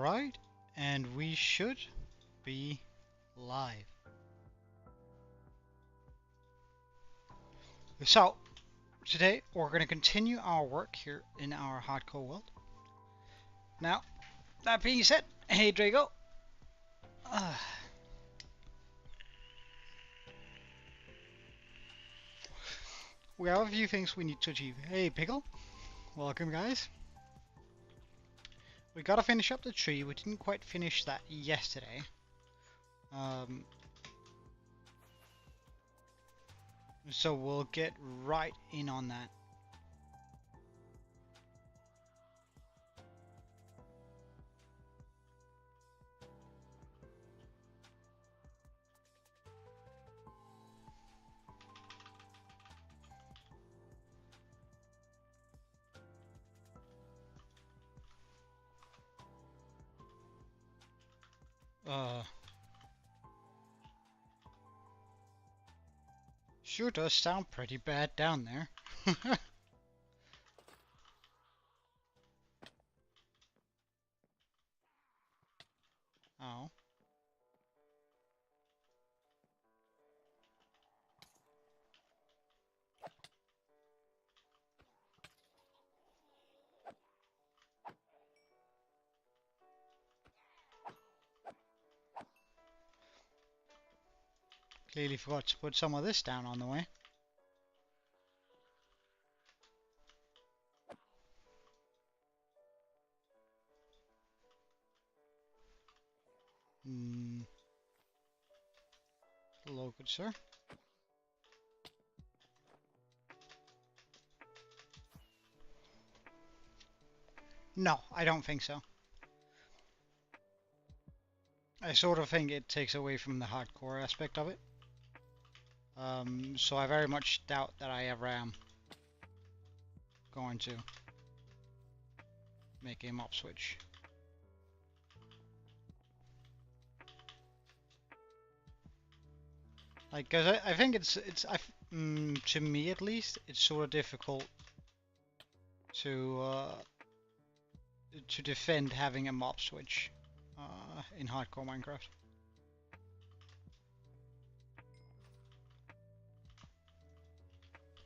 Alright, and we should be live. So, today we're going to continue our work here in our hardcore world. Now, that being said, hey Drago. We have a few things we need to achieve. Hey Pickle, welcome guys. We gotta finish up the tree. We didn't quite finish that yesterday. So we'll get right in on that. Sure does sound pretty bad down there. Oh. Clearly forgot to put some of this down on the way. Hello, good sir. No, I don't think so. I sort of think it takes away from the hardcore aspect of it. So I very much doubt that I ever am going to make a mop switch. Like, cause I think to me at least, it's sort of difficult to defend having a mop switch in hardcore Minecraft.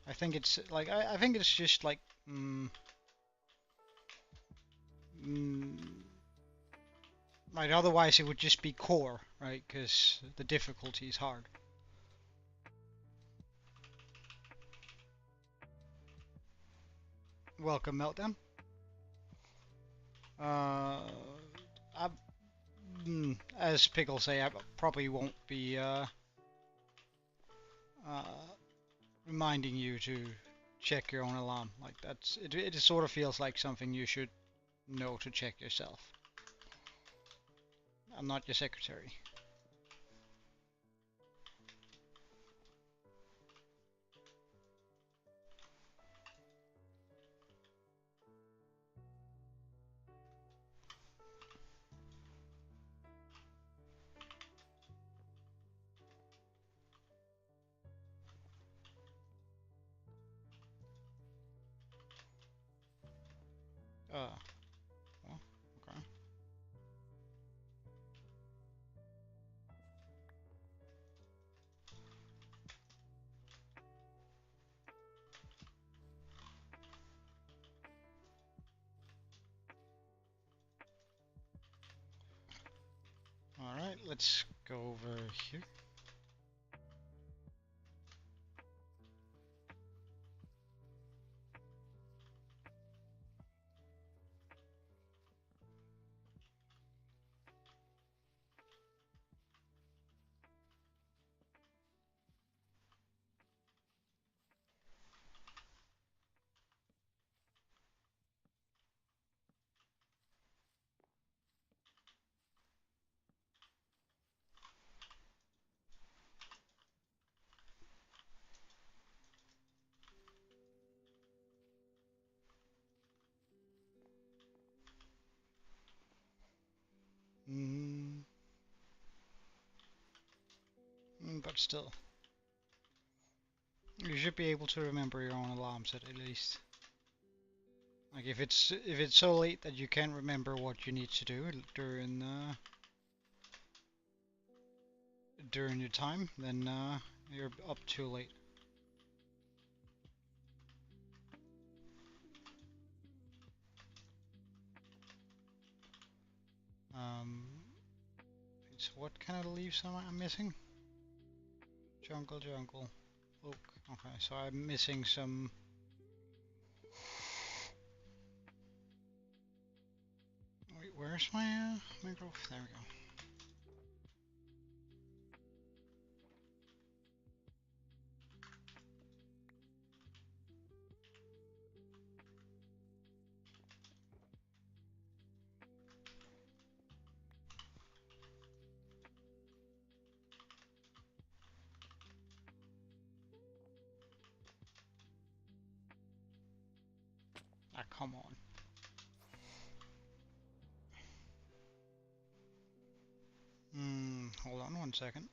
I think it's like I think it's just like like otherwise it would just be core, right? Because the difficulty is hard. Welcome, Meltdown. As Pickle say, I probably won't be reminding you to check your own alarm. Like that's it sort of feels like something you should know to check yourself. I'm not your secretary. Well, okay. Alright, let's go over here. But still, you should be able to remember your own alarm set at least. Like if it's so late that you can't remember what you need to do during your time, then you're up too late. So what kind of leaves am I missing? Jungle, jungle, oak. Okay, so I'm missing some. Wait, where's my growth? There we go. Ah, come on. Hold on one second.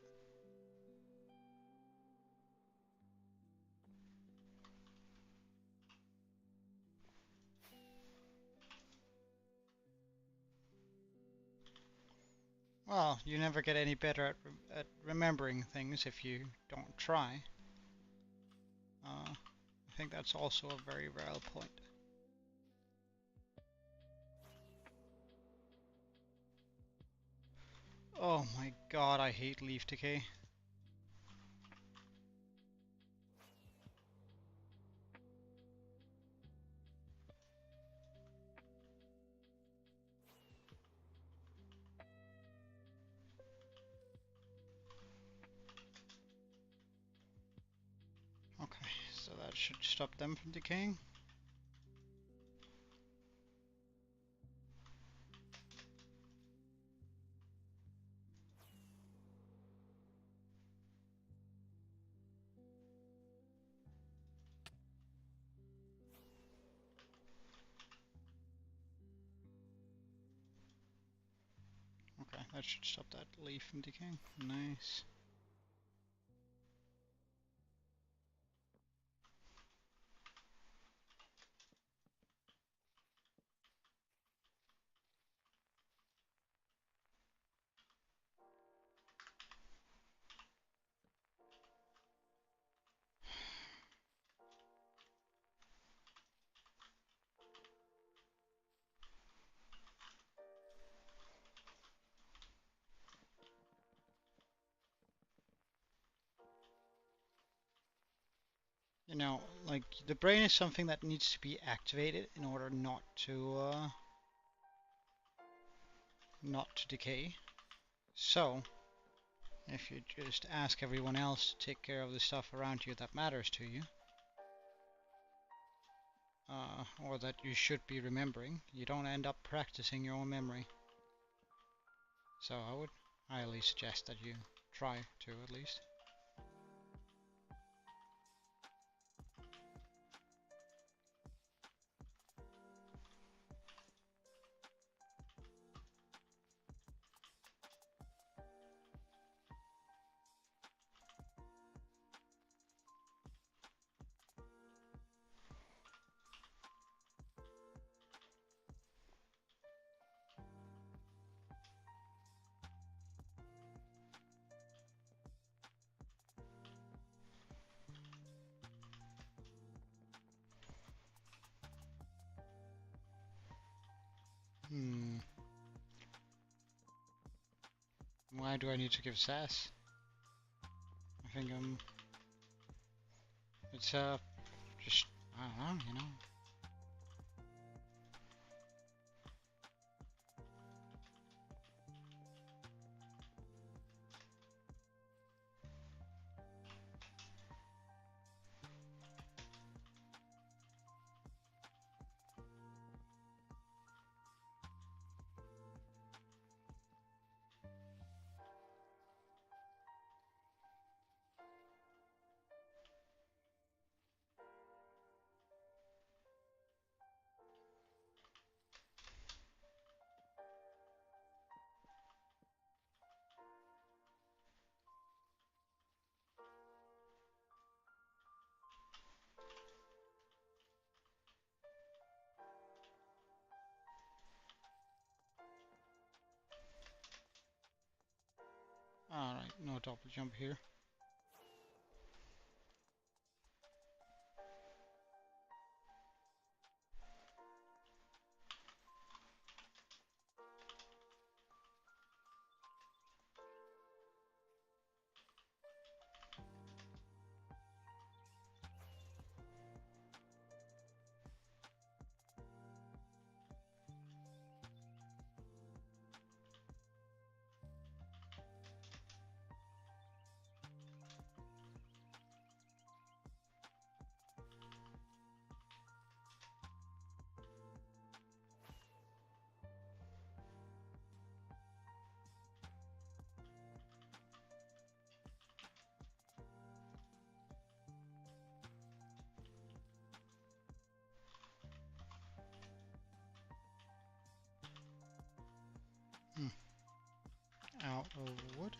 Well, you never get any better at remembering things if you don't try. I think that's also a very valid point. Oh my god, I hate leaf decay. Okay, so that should stop them from decaying. Okay, that should stop that leaf from decaying. Nice. You know, like the brain is something that needs to be activated in order not to decay. So, if you just ask everyone else to take care of the stuff around you that matters to you, or that you should be remembering, you don't end up practicing your own memory. So I would highly suggest that you try to at least. Why do I need to give sass? I think it's just I don't know, you know. Right, no double jump here. Out of wood.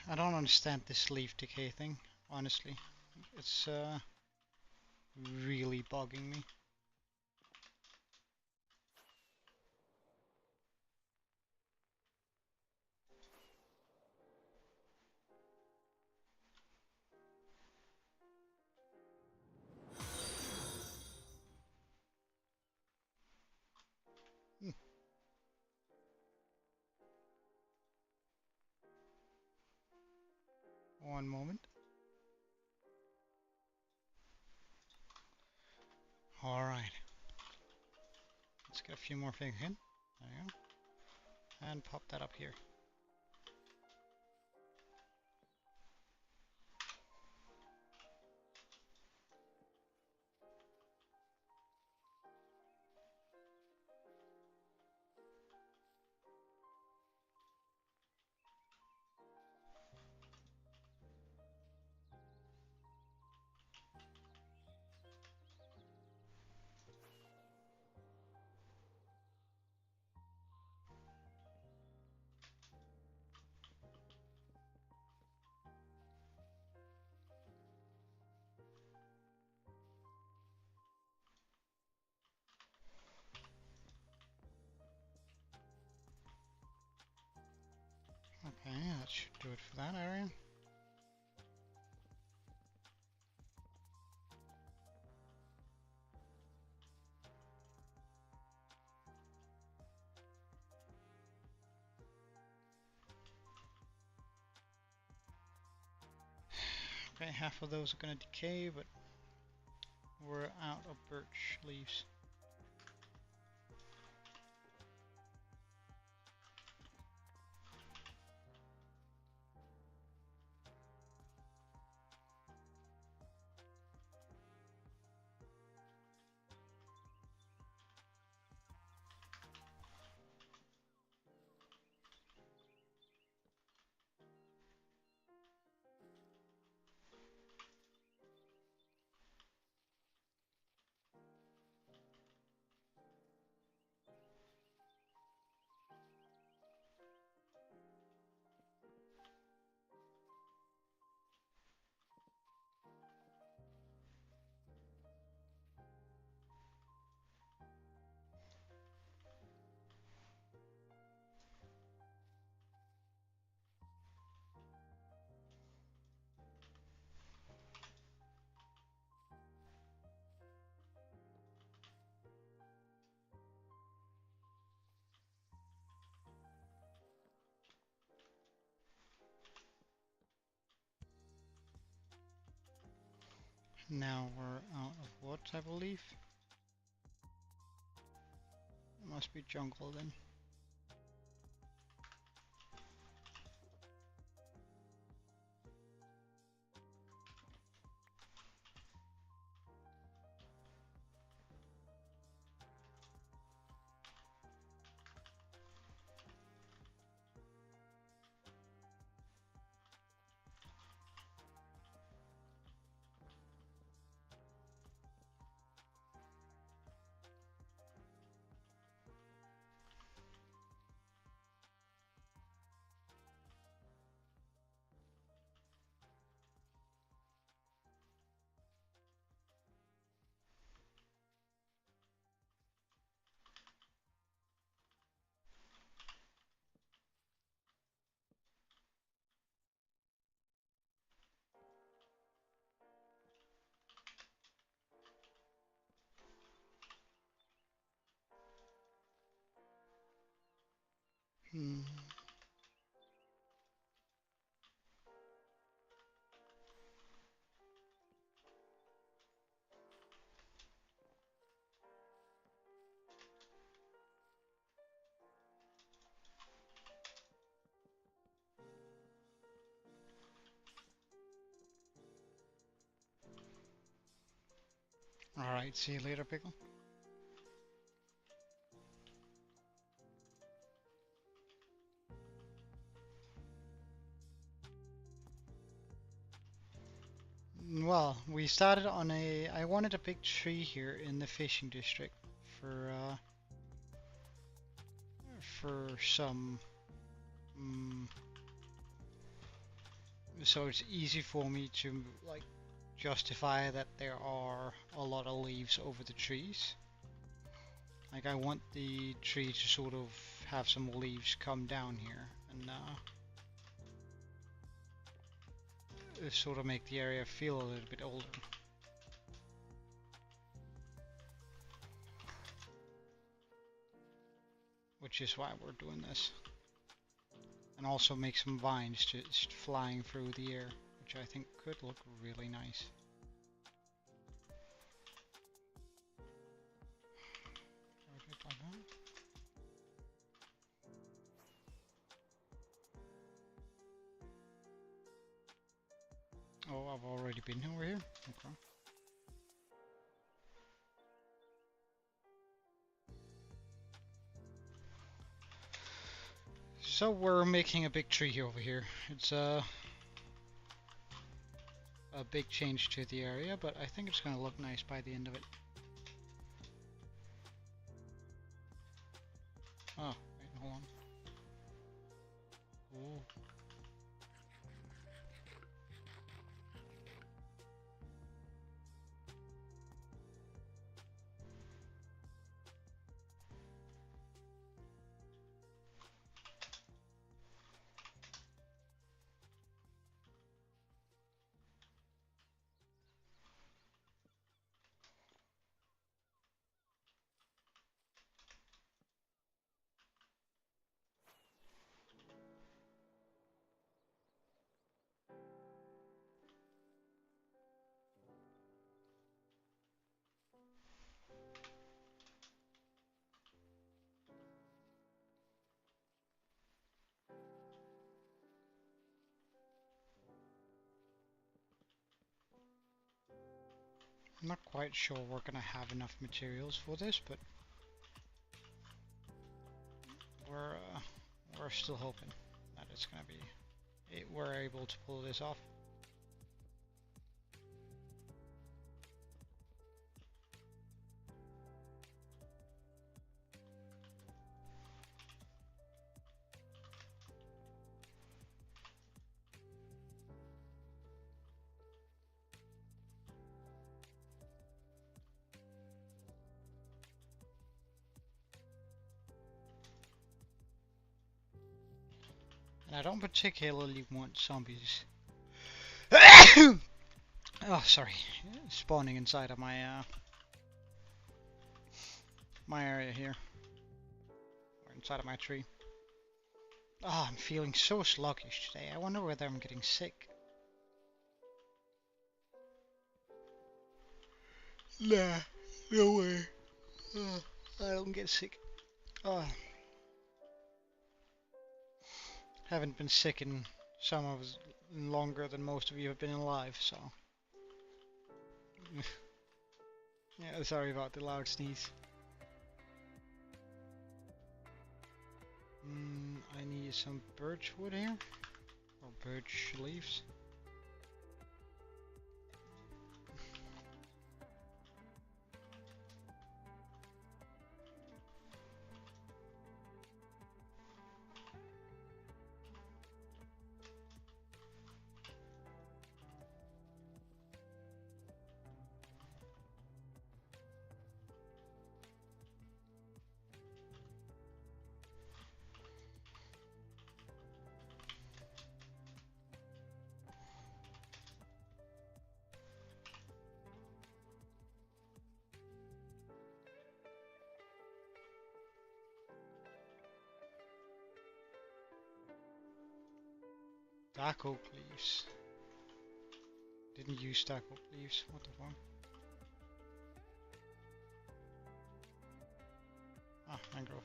I don't understand this leaf decay thing, honestly. It's really bugging me. One moment. Alright. Let's get a few more things in. There you go. And pop that up here. Okay, that should do it for that area. Okay, half of those are going to decay, but we're out of birch leaves. Now we're out of what type of leaf? It must be jungle then. Hmm. Alright, see you later, Pickle. Well, we started on I wanted a big tree here in the fishing district for some, um, so it's easy for me to like justify that there are a lot of leaves over the trees. Like I want the tree to sort of have some leaves come down here and sort of make the area feel a little bit older. Which is why we're doing this. And also make some vines just flying through the air, which I think could look really nice. Like that. Oh, I've already been over here? Okay. So we're making a big tree over here. It's a big change to the area, but I think it's going to look nice by the end of it. Oh, wait, hold on. Ooh. I'm not quite sure we're going to have enough materials for this, but we're still hoping that it's going to be we're able to pull this off. And I don't particularly want zombies. Oh, sorry, spawning inside of my my area here, or inside of my tree. Oh, I'm feeling so sluggish today. I wonder whether I'm getting sick. Nah, no way. I don't get sick. Oh, haven't been sick in longer than most of you have been alive, so. Yeah, sorry about the loud sneeze. I need some birch wood here, or birch leaves. Stack oak leaves. Didn't use stack oak leaves. What the fuck? Ah, mangrove.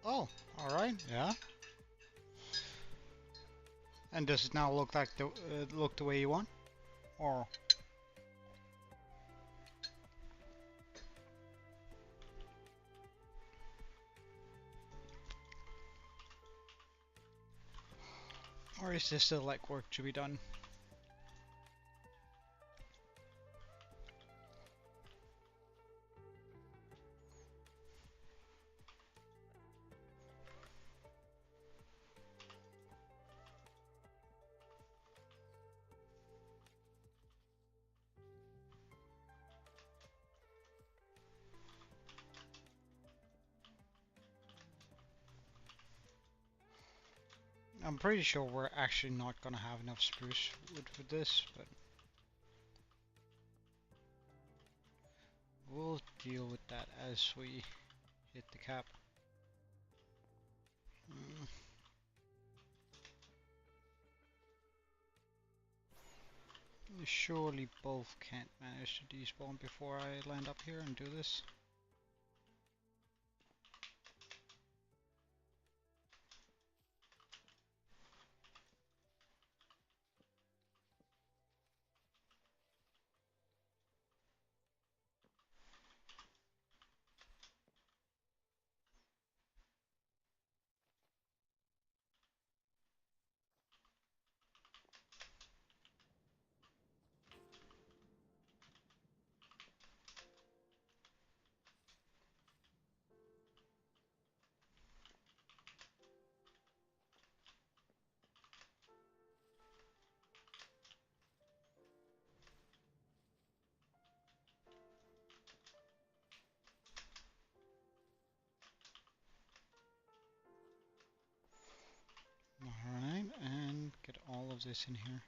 Oh, alright, yeah. And does it now look like the way you want? Or is there still like work to be done? I'm pretty sure we're actually not gonna have enough spruce wood for this, but we'll deal with that as we hit the cap. We surely both can't manage to despawn before I land up here and do this. Alright, and get all of this in here.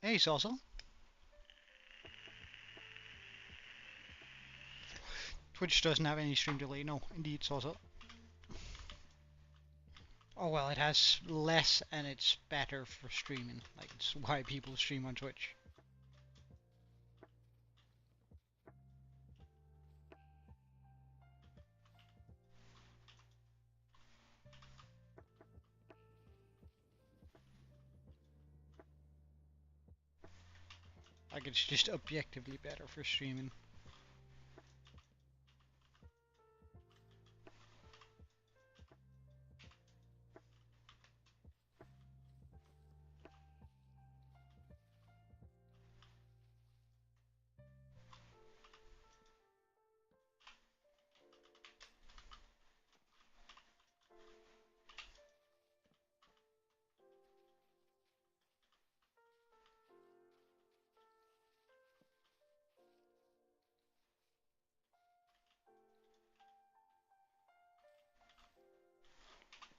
Hey, Salsa. Twitch doesn't have any stream delay. No, indeed, Salsa. Oh well, it has less and it's better for streaming. Like, it's why people stream on Twitch. Like, it's just objectively better for streaming.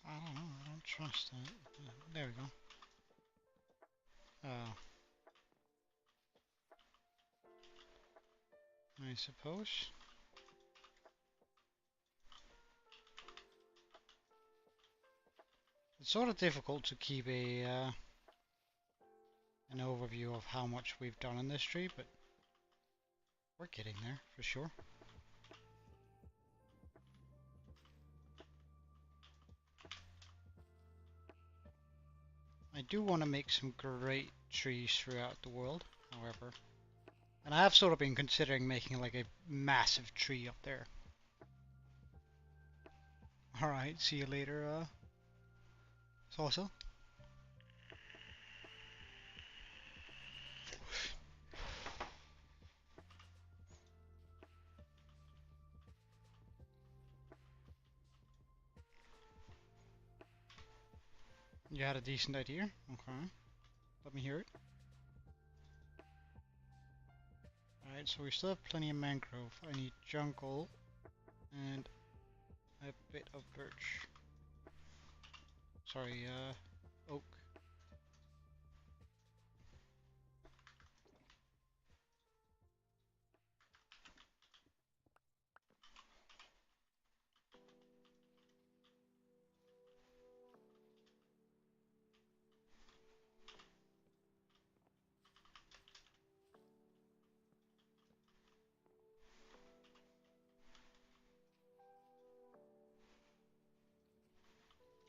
I don't know, I don't trust that. There we go. Uh, I suppose. It's sort of difficult to keep a an overview of how much we've done in this tree, but we're getting there for sure. I do want to make some great trees throughout the world, however. And I have sort of been considering making like a massive tree up there. Alright, see you later, Salsa. You had a decent idea? Okay. Let me hear it. Alright, so we still have plenty of mangrove. I need jungle and a bit of birch. Sorry, oak.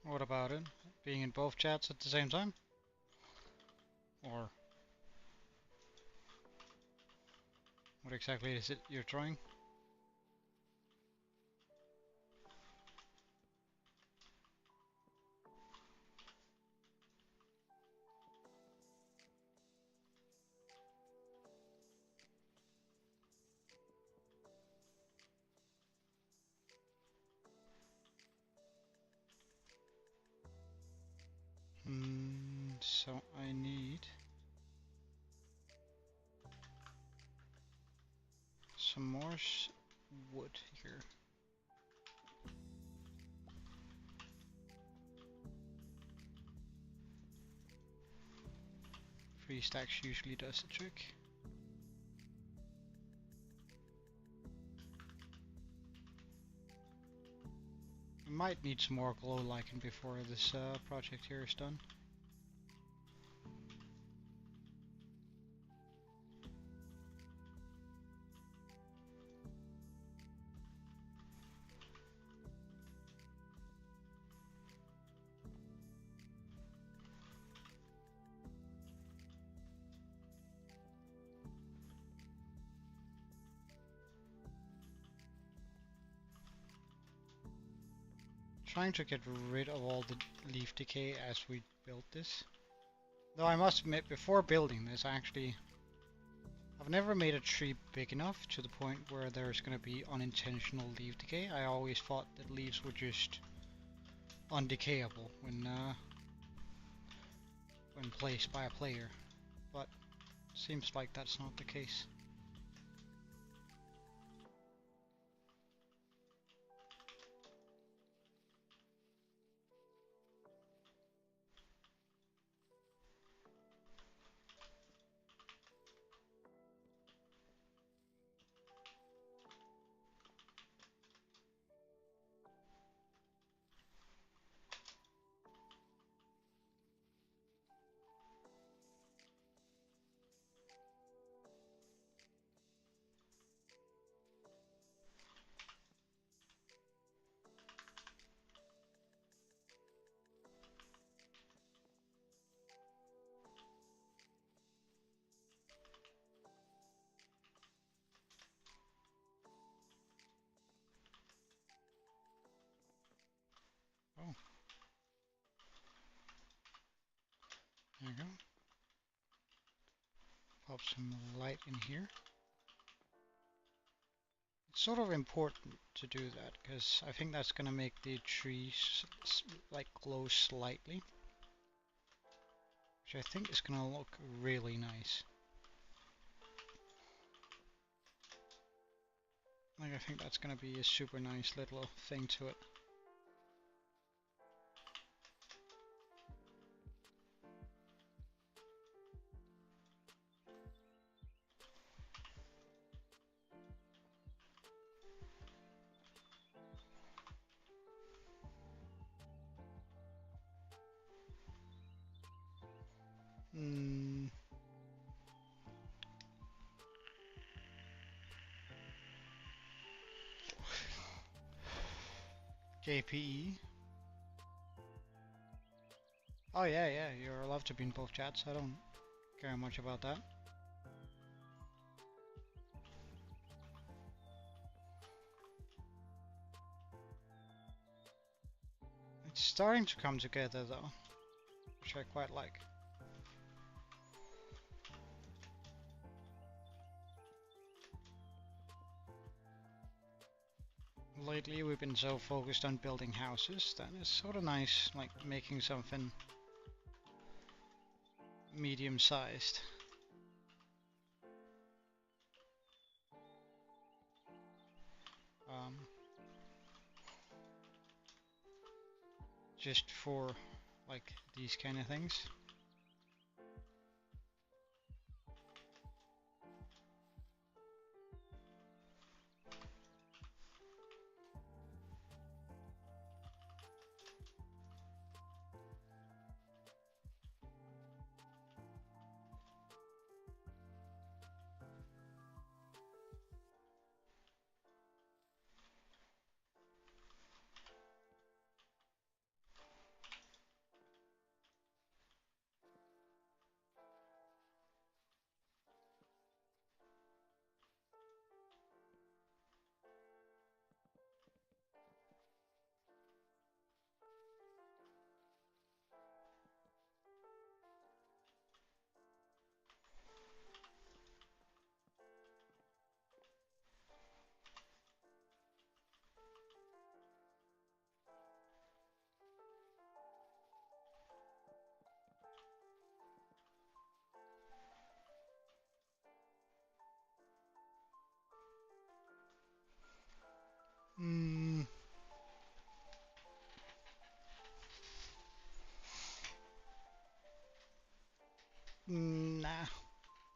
What about it? Being in both chats at the same time? Or what exactly is it you're trying? So I need some more wood here. 3 stacks usually does the trick. I might need some more glow lichen before this project here is done. Trying to get rid of all the leaf decay as we build this. Though I must admit, before building this, I've never made a tree big enough to the point where there's going to be unintentional leaf decay. I always thought that leaves were just undecayable when placed by a player, but seems like that's not the case. Oh, there you go. Pop some light in here. It's sort of important to do that because I think that's going to make the trees like glow slightly, which I think is going to look really nice. Like, I think that's going to be a super nice little thing to it. Mm, JPE. Oh yeah, yeah, you're allowed to be in both chats. I don't care much about that. It's starting to come together though, which I quite like. Lately we've been so focused on building houses that it's sort of nice, like making something medium-sized. Um, just for like these kind of things. Mm, nah,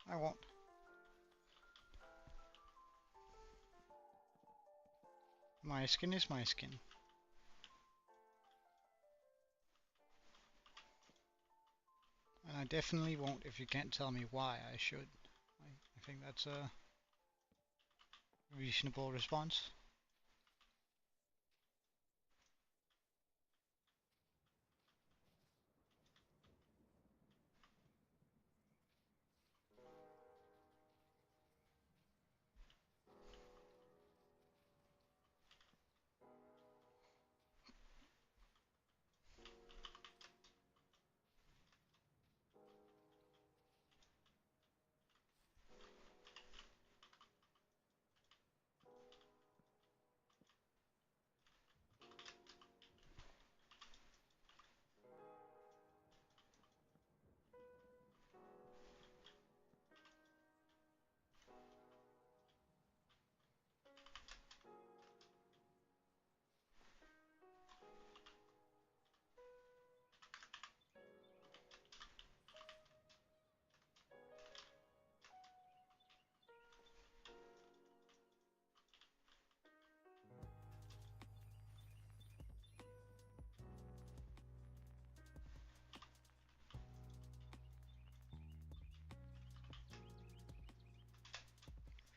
I won't. My skin is my skin. And I definitely won't if you can't tell me why I should. I think that's a reasonable response.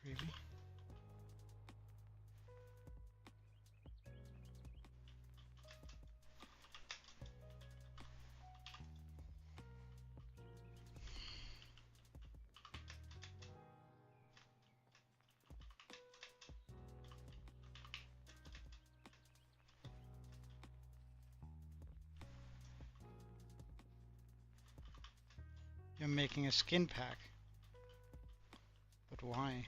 Really? You're making a skin pack. But why?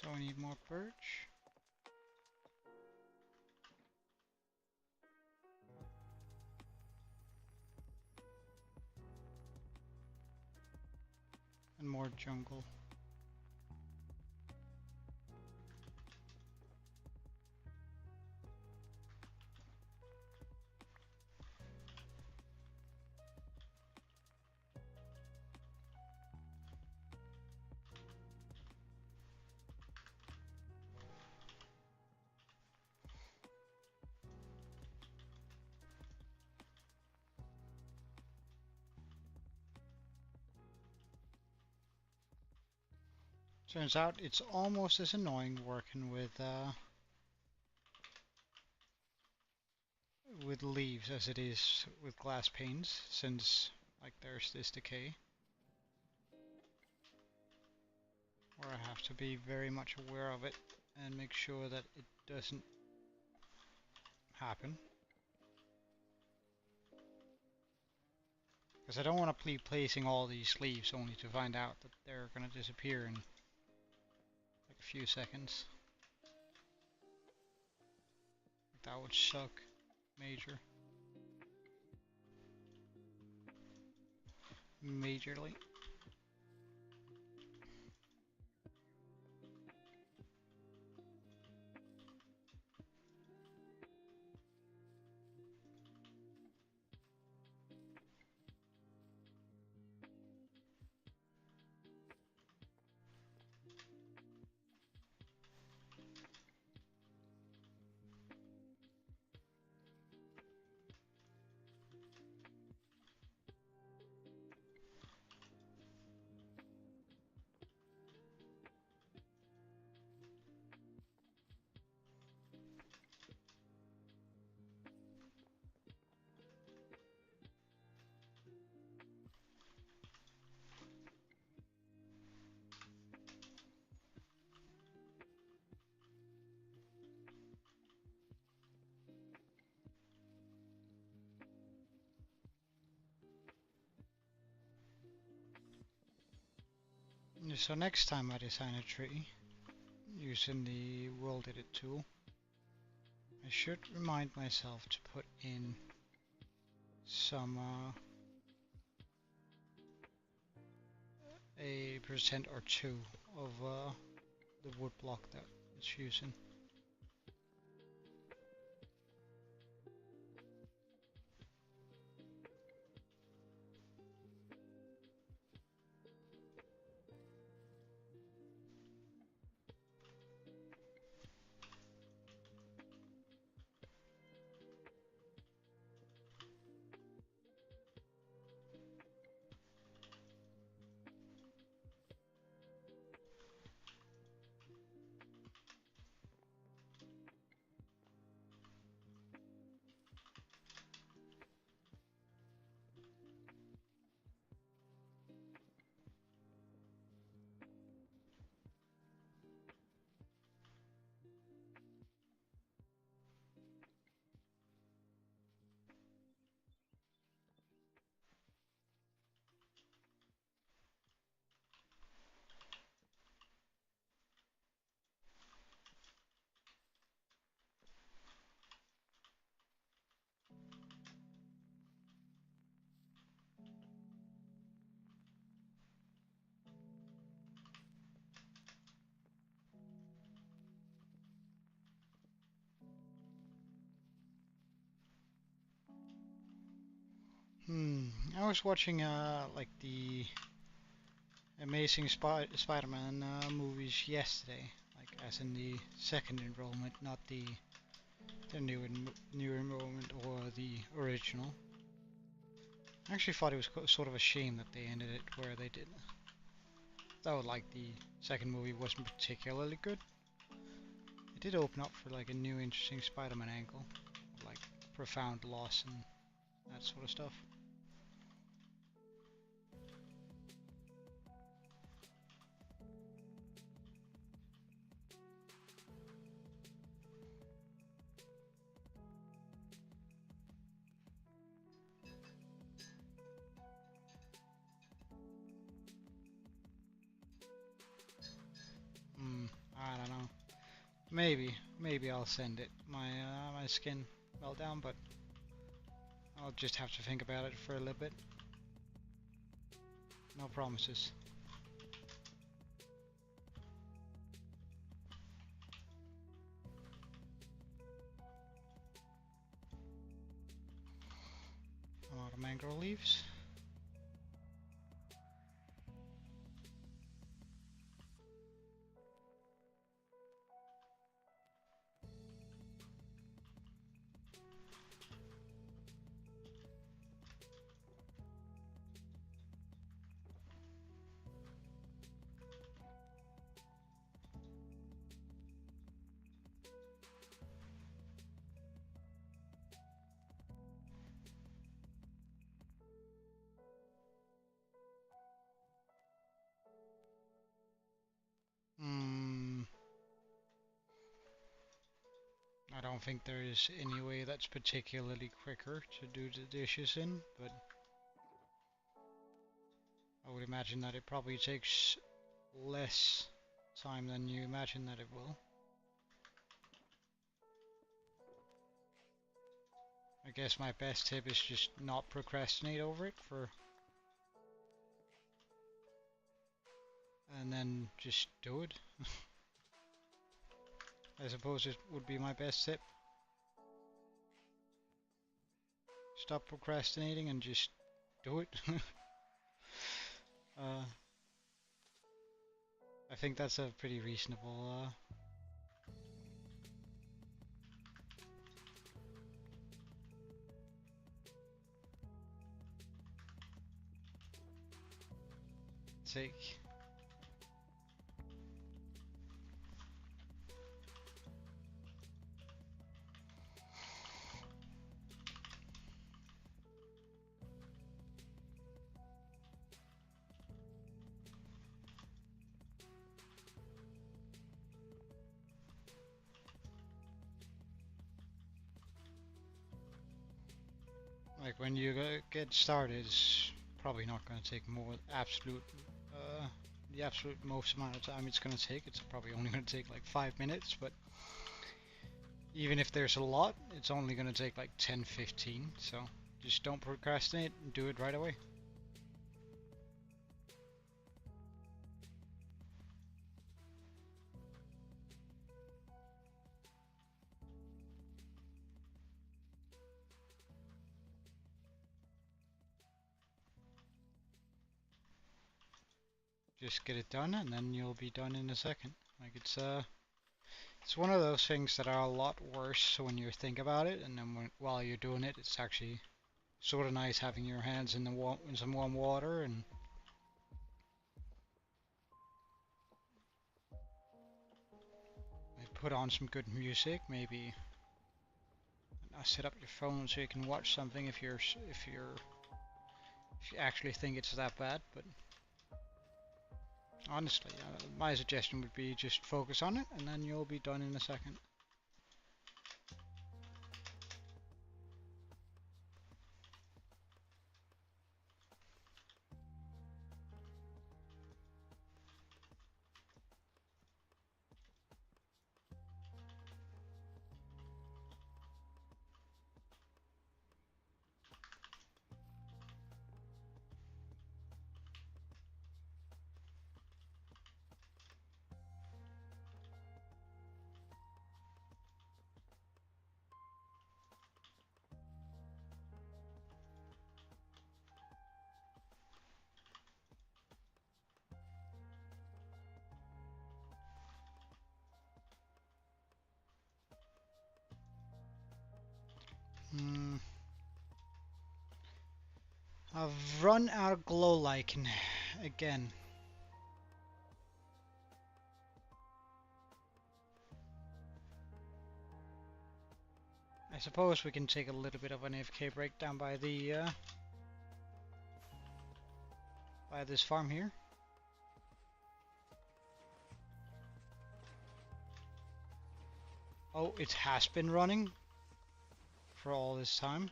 So I need more birch. And more jungle. Turns out it's almost as annoying working with leaves as it is with glass panes, since like there's this decay. Or I have to be very much aware of it and make sure that it doesn't happen. Because I don't want to be placing all these leaves only to find out that they're going to disappear in like a few seconds. That would suck majorly. So next time I design a tree using the World Edit tool, I should remind myself to put in some a percent or two of the wood block that it's using. I was watching like the Amazing Spider-Man movies yesterday, like as in the second enrollment, not the new enrollment or the original. I actually thought it was sort of a shame that they ended it where they did. Though like the second movie wasn't particularly good. It did open up for like a new interesting Spider-Man angle, like profound loss and that sort of stuff. I maybe I'll send it my skin meltdown, but I'll just have to think about it for a little bit. No promises. A lot of mango leaves. I don't think there is any way that's particularly quicker to do the dishes in, but I would imagine that it probably takes less time than you imagine that it will. I guess my best tip is just not procrastinate over it and then just do it. I suppose it would be my best tip. Stop procrastinating and just do it. I think that's a pretty reasonable take. Like when you get started, it's probably not going to take more the absolute most amount of time it's going to take. It's probably only going to take like 5 minutes, but even if there's a lot, it's only going to take like 10-15. So just don't procrastinate and do it right away. Just get it done and then you'll be done in a second. Like it's one of those things that are a lot worse when you think about it, and then while you're doing it, it's actually sort of nice having your hands in some warm water and put on some good music, maybe set up your phone so you can watch something if you actually think it's that bad. But honestly, my suggestion would be just focus on it and then you'll be done in a second. I've run out of glow lichen again. I suppose we can take a little bit of an AFK break down by the by this farm here. Oh, it has been running for all this time.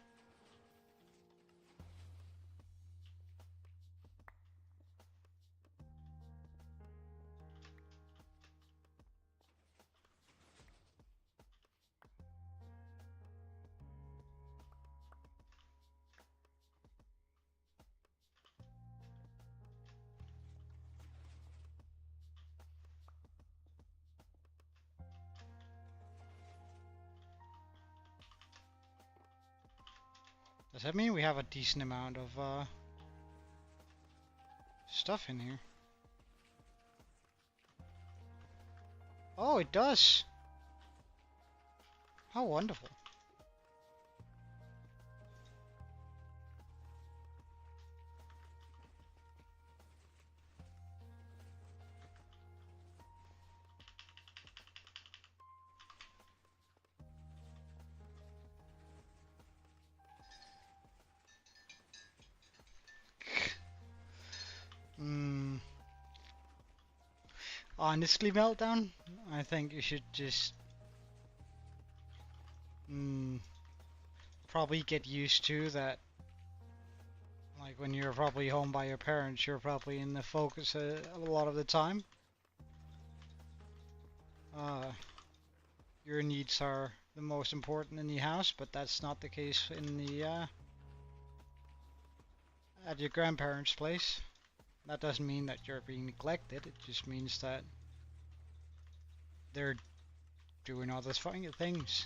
Does that mean we have a decent amount of stuff in here? Oh, it does! How wonderful. Hmm. Honestly, Meltdown, I think you should just probably get used to that. Like when you're probably home by your parents, you're probably in the focus a lot of the time. Uh, your needs are the most important in the house, but that's not the case in the at your grandparents' place. That doesn't mean that you're being neglected. It just means that they're doing other fine things,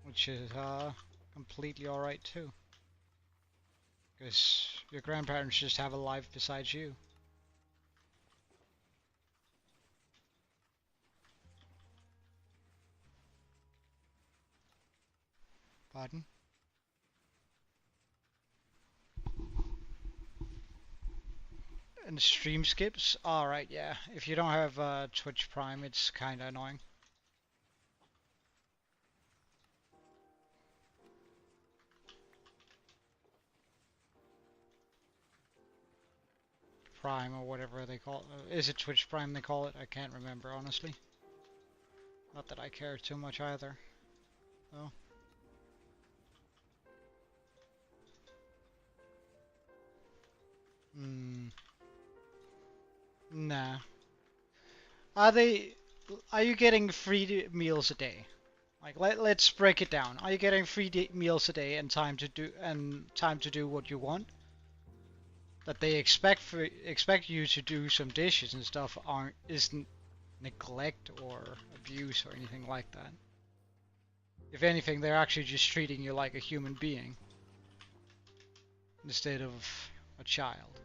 which is completely alright too. Because your grandparents just have a life besides you. Pardon? And stream skips? Alright, yeah. If you don't have Twitch Prime, it's kinda annoying. Prime or whatever they call it. Is it Twitch Prime they call it? I can't remember, honestly. Not that I care too much either. Oh. Hmm. Nah. Are they... Are you getting free meals a day? Like, let's break it down. Are you getting free meals a day and time to do what you want? That they expect you to do some dishes and stuff isn't neglect or abuse or anything like that. If anything, they're actually just treating you like a human being instead of a child.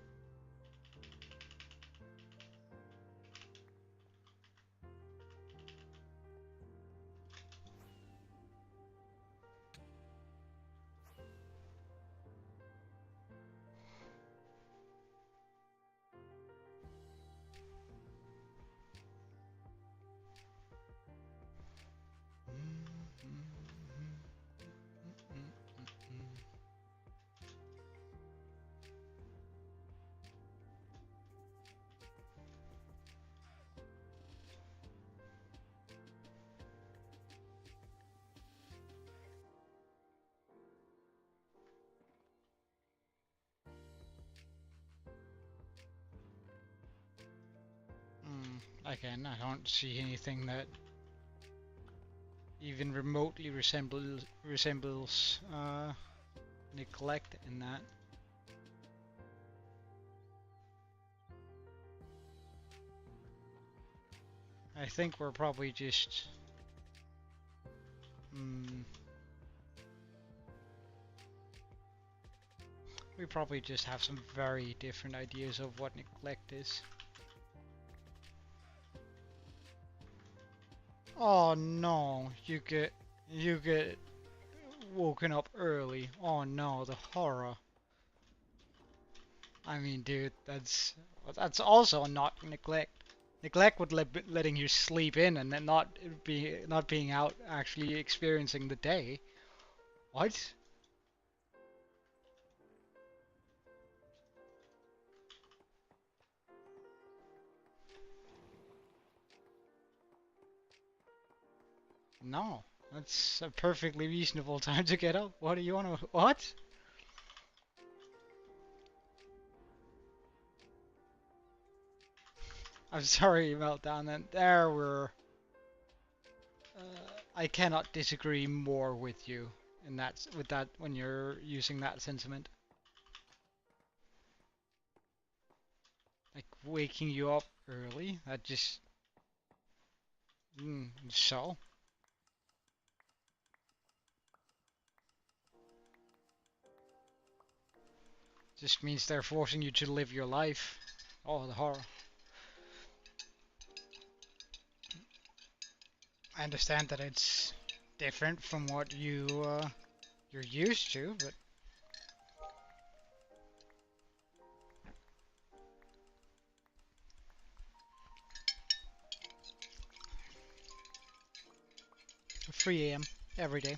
Again, I don't see anything that even remotely resembles neglect in that. I think we're probably just we probably just have some very different ideas of what neglect is. Oh no, you get woken up early. Oh no, the horror. I mean, dude, that's also not neglect. Neglect would letting you sleep in and then not being out actually experiencing the day. What? No, that's a perfectly reasonable time to get up. What do you want to? What? I'm sorry, Meltdown. And there we're. I cannot disagree more with you in that when you're using that sentiment. Like waking you up early, that just so. Just means they're forcing you to live your life. Oh, the horror. I understand that it's different from what you're used to, but it's 3 a.m. every day.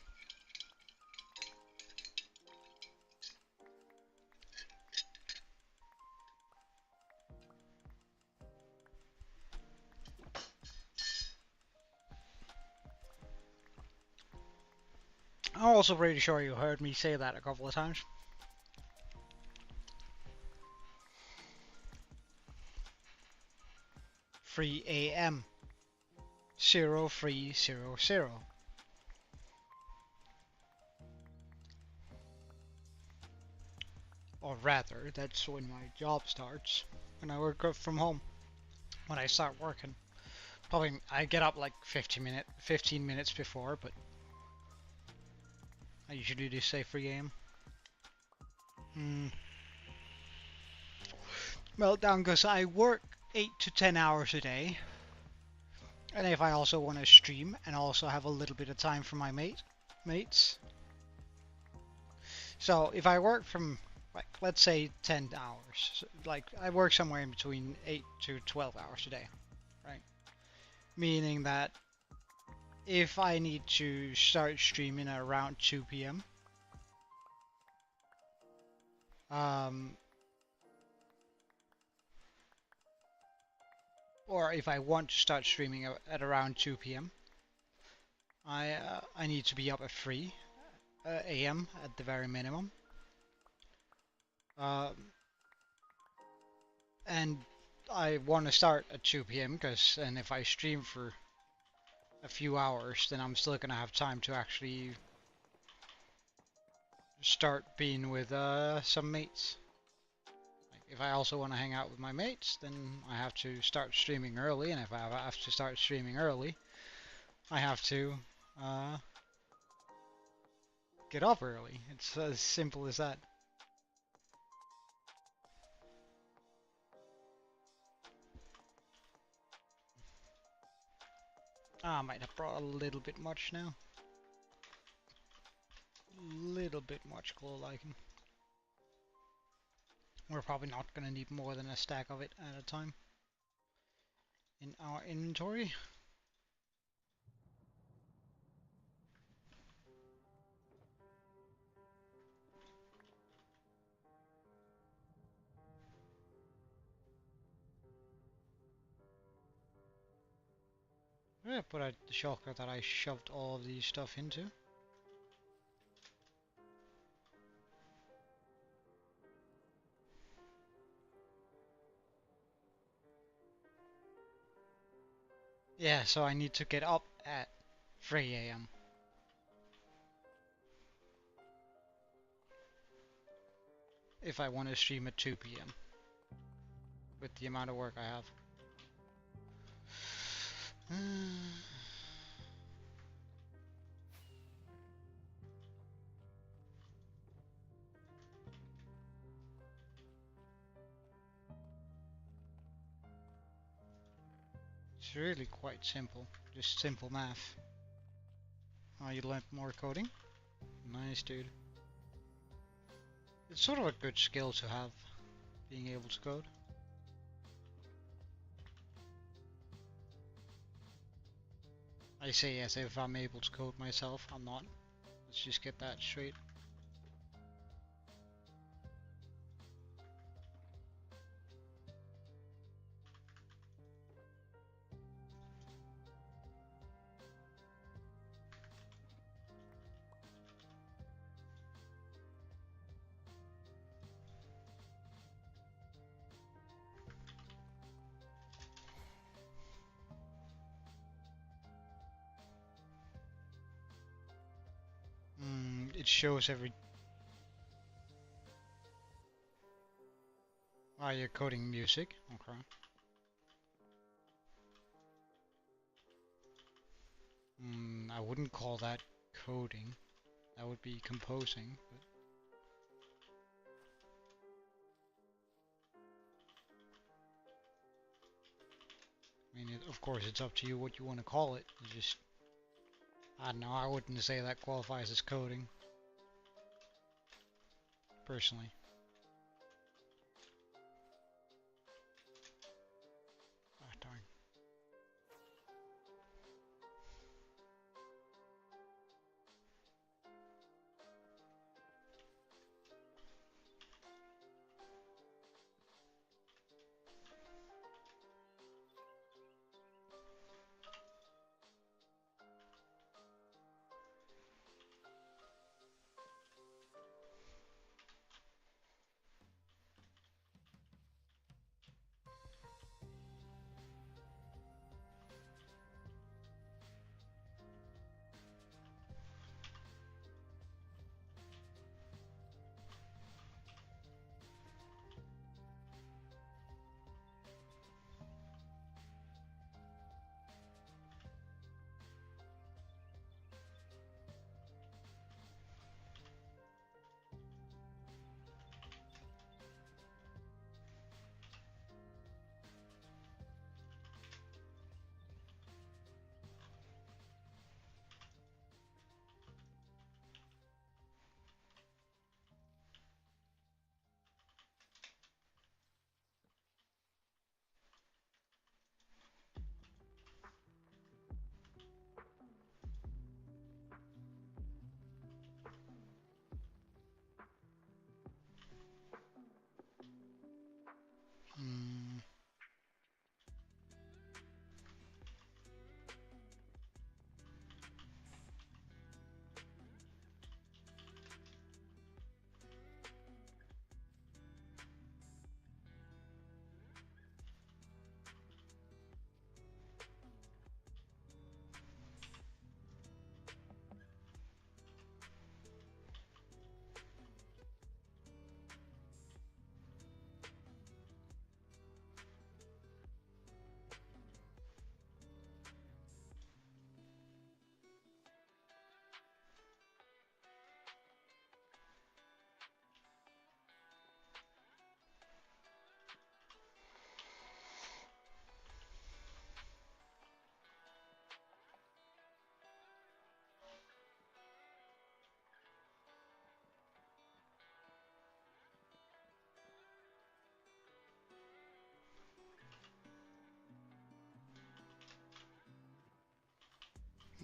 I'm also pretty sure you heard me say that a couple of times. 3 a.m. 0300. Or rather, that's when my job starts. When I work from home. When I start working. Probably I get up like 15 minutes before, but I usually do say 3 a.m. Well, down because I work 8 to 10 hours a day. And if I also want to stream and also have a little bit of time for my mates. So if I work from, like, let's say 10 hours, so, like I work somewhere in between 8 to 12 hours a day, right? Meaning that if I need to start streaming at around 2 p.m. Or if I want to start streaming at around 2 p.m. I need to be up at 3 a.m. at the very minimum. And I want to start at 2 p.m. because, and if I stream for a few hours, then I'm still gonna have time to actually start being with some mates. Like, if I also want to hang out with my mates, then I have to start streaming early, and if I have to start streaming early, I have to get up early. It's as simple as that. I might have brought a little bit much now. Little bit much glow lichen. We're probably not going to need more than a stack of it at a time in our inventory. Yeah, put out the shulker that I shoved all of these stuff into. Yeah, so I need to get up at 3 a.m. if I want to stream at 2 p.m. with the amount of work I have. It's really quite simple, just simple math. Oh, you learned more coding? Nice, dude. It's sort of a good skill to have, being able to code. I say as if I'm able to code myself, I'm not. Let's just get that straight. It shows every... Ah, you're coding music? Okay. I wouldn't call that coding. That would be composing. But... I mean, of course, it's up to you what you want to call it. It's just, I don't know, I wouldn't say that qualifies as coding, personally. Ah, darn. Hmm.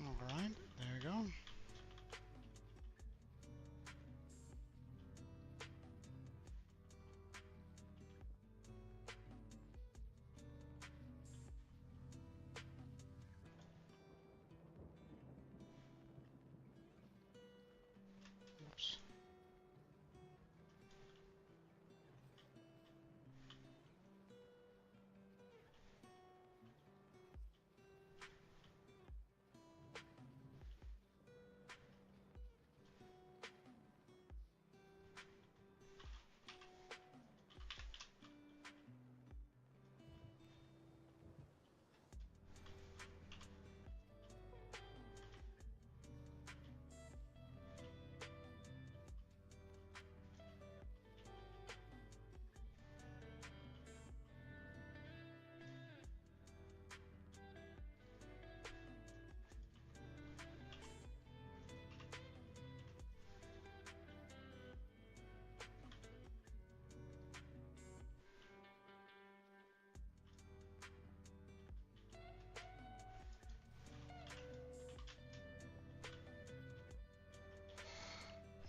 Alright, there we go. Oops.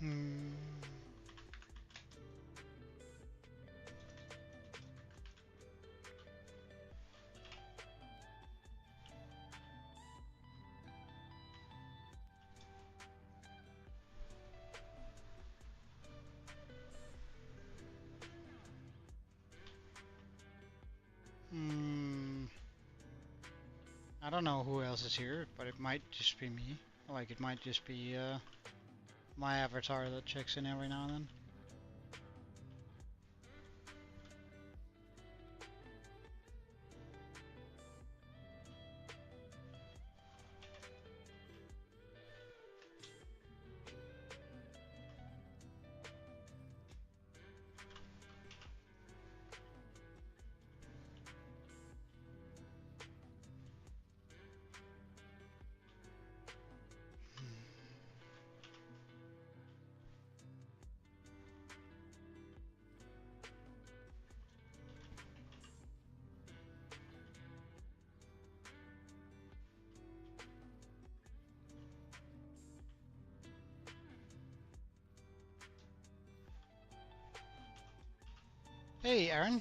Hmm. Hmm. I don't know who else is here, but it might just be me. Like, it might just be, my avatar that checks in every now and then. Hey, Aaron.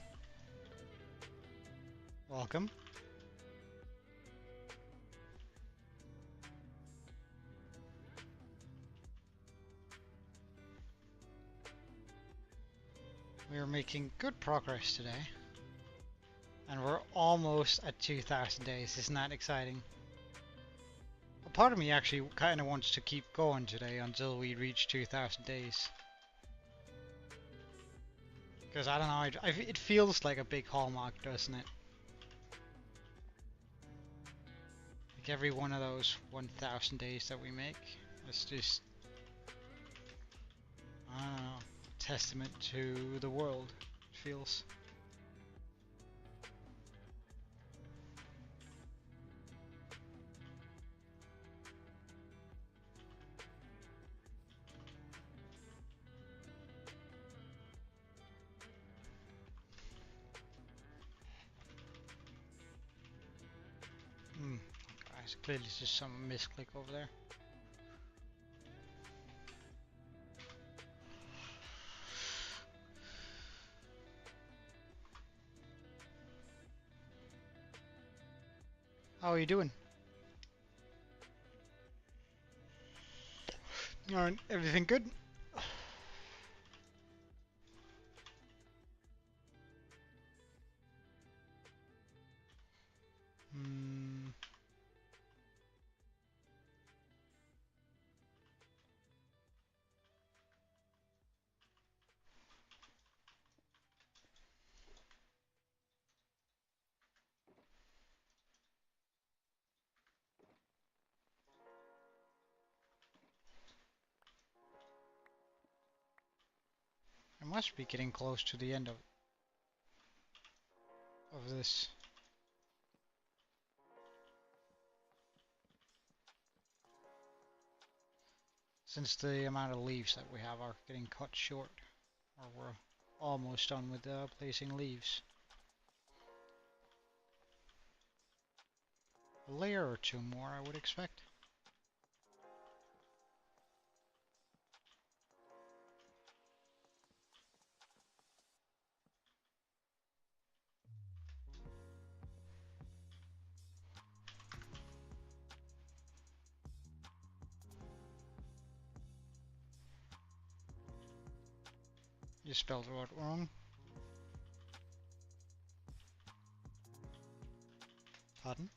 Welcome. We are making good progress today. And we're almost at 2,000 days. Isn't that exciting? A part of me actually kind of wants to keep going today until we reach 2,000 days. Because I don't know, it feels like a big hallmark, doesn't it? Like every one of those 1,000 days that we make, it's just, I don't know, a testament to the world, it feels. Guys, clearly it's just some misclick over there. How are you doing? Alright, everything good? I must be getting close to the end of this. Since the amount of leaves that we have are getting cut short, or we're almost done with placing leaves. A layer or two more, I would expect. You spelled the word wrong. Pardon?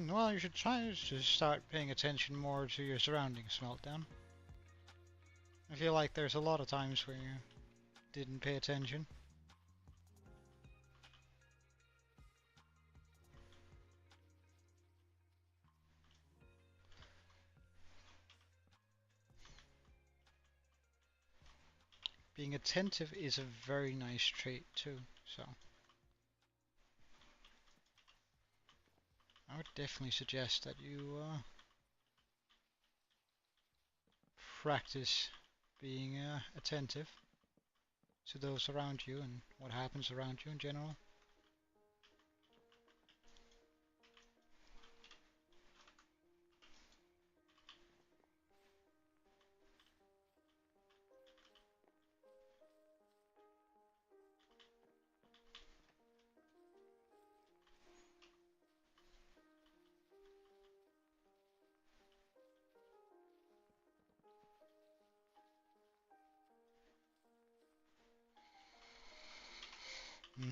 Well, you should try to start paying attention more to your surroundings, Meltdown. I feel like there's a lot of times where you didn't pay attention. being attentive is a very nice trait too. So I would definitely suggest that you practice being attentive to those around you and what happens around you in general. Mm-hmm.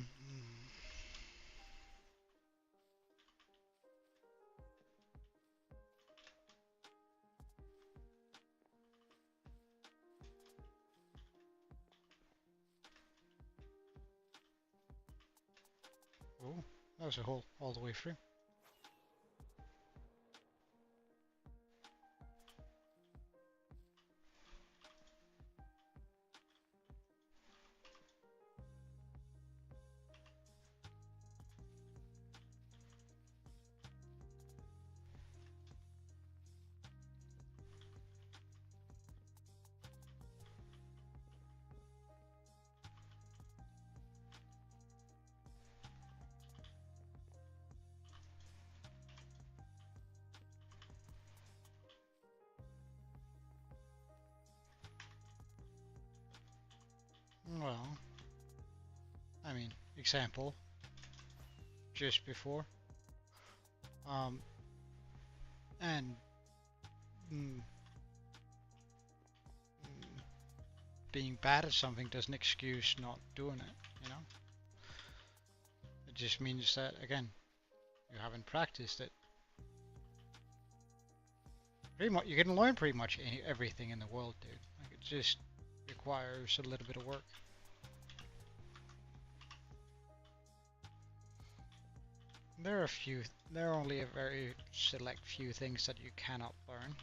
Oh, that was a hole all the way through. Well, I mean, example, just before, um, and mm, being bad at something doesn't excuse not doing it, you know? It just means that, again, you haven't practiced it. Pretty much, you can learn pretty much everything in the world, dude. Like, it just requires a little bit of work. There are only a very select few things that you cannot learn.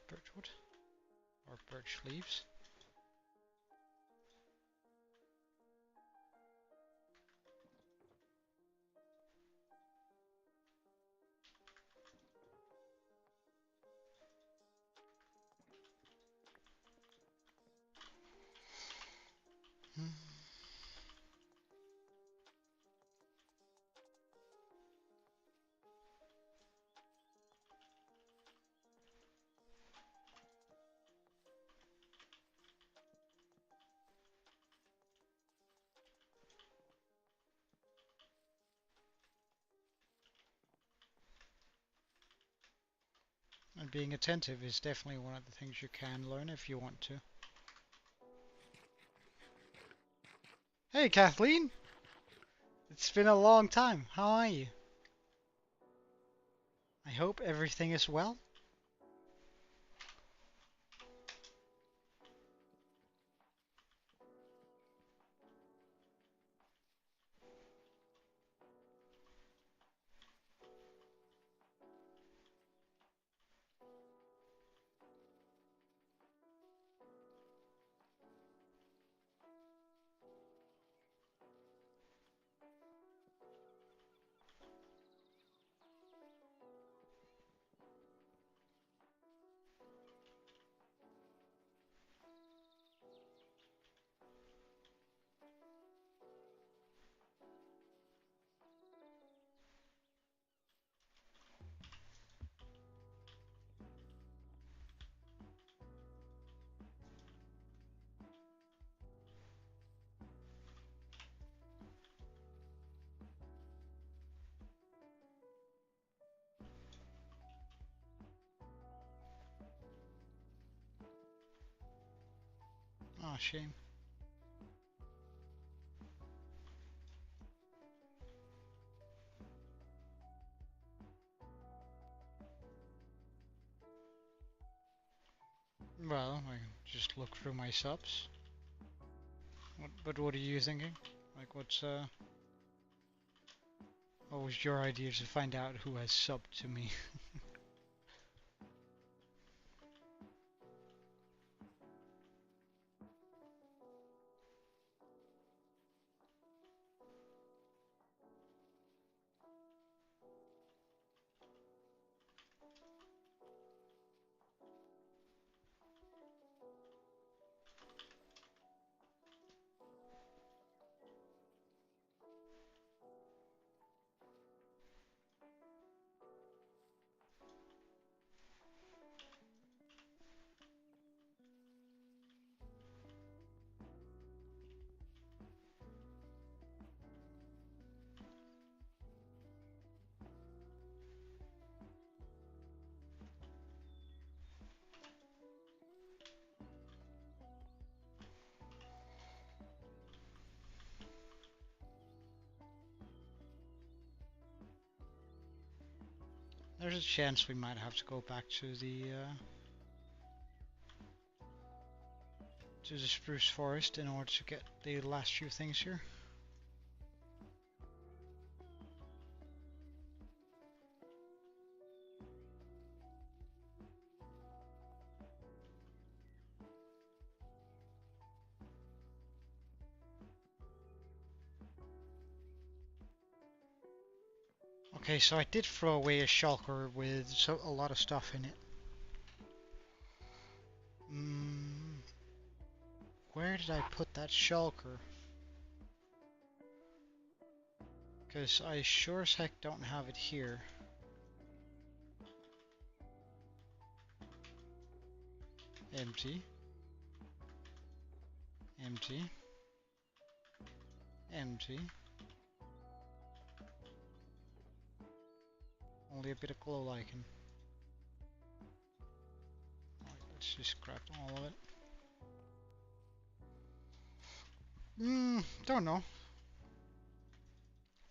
Birchwood or birch leaves. And being attentive is definitely one of the things you can learn if you want to. Hey Kathleen! It's been a long time. How are you? I hope everything is well. Oh, shame. Well, I can just look through my subs. But what are you thinking? Like, what was your idea to find out who has subbed to me? There's a chance we might have to go back to the spruce forest in order to get the last few things here. Okay, so I did throw away a shulker with a lot of stuff in it. Where did I put that shulker? Because I sure as heck don't have it here. Empty. Empty. Empty. Only a bit of glow lichen. Alright, let's just grab all of it. Don't know.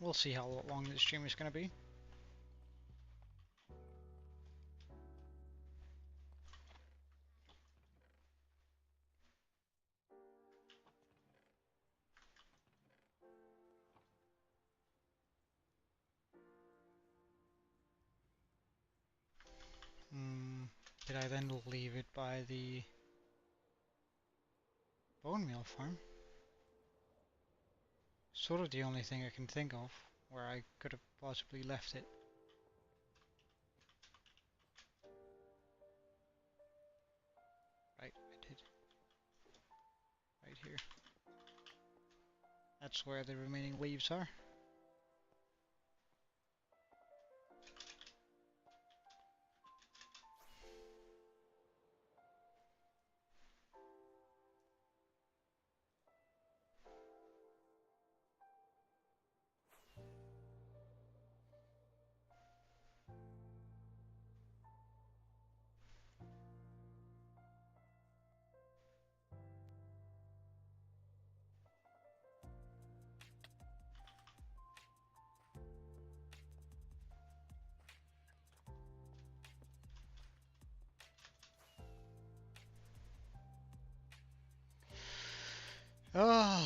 We'll see how long this stream is gonna be. Did I then leave it by the bone meal farm? Sort of the only thing I can think of where I could have possibly left it. Right, I did. Right here. That's where the remaining leaves are.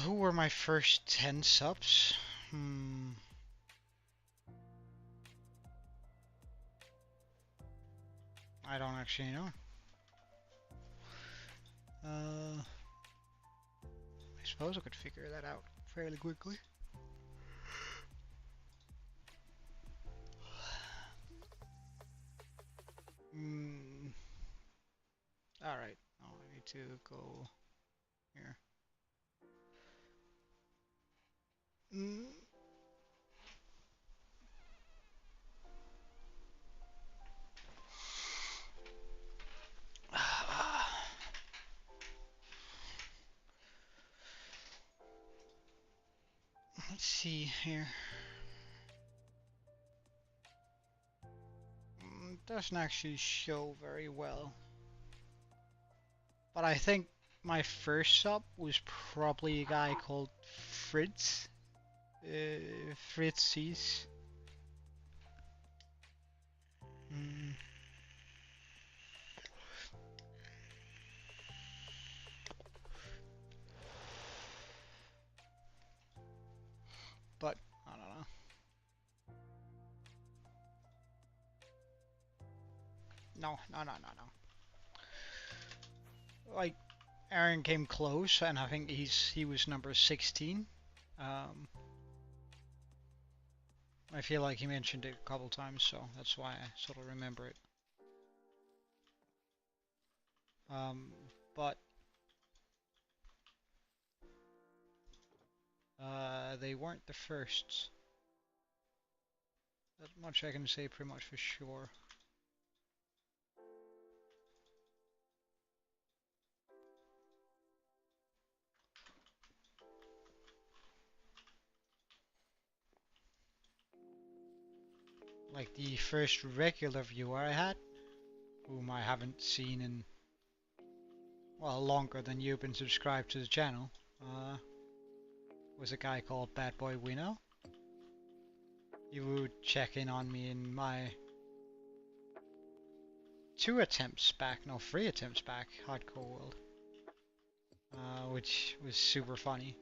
Who were my first 10 subs? I don't actually know. I suppose I could figure that out fairly quickly. Alright, now I need to go here. Let's see here. Doesn't actually show very well. But I think my first sub was probably a guy called Fritz. Fritzies. but I don't know. No, no, no, no, no. Like, Aaron came close, and I think he was number 16. Um, I feel like he mentioned it a couple times, so that's why I sort of remember it. But they weren't the first. That much I can say pretty much for sure. Like the first regular viewer I had, whom I haven't seen in, well, longer than you've been subscribed to the channel, was a guy called Bad Boy Wino. He would check in on me in my 3 attempts back, Hardcore World, which was super funny.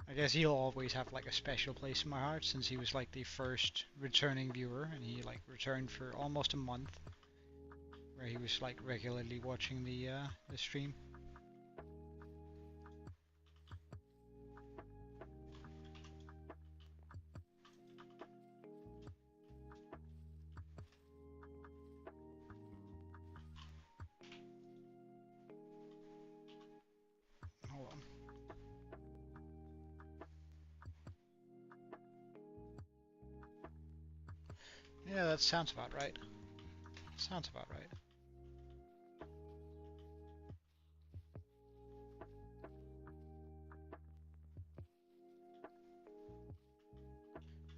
I guess he'll always have like a special place in my heart since he was like the first returning viewer, and he like returned for almost a month, where he was like regularly watching the stream. Hold on. Yeah, that sounds about right. Sounds about right.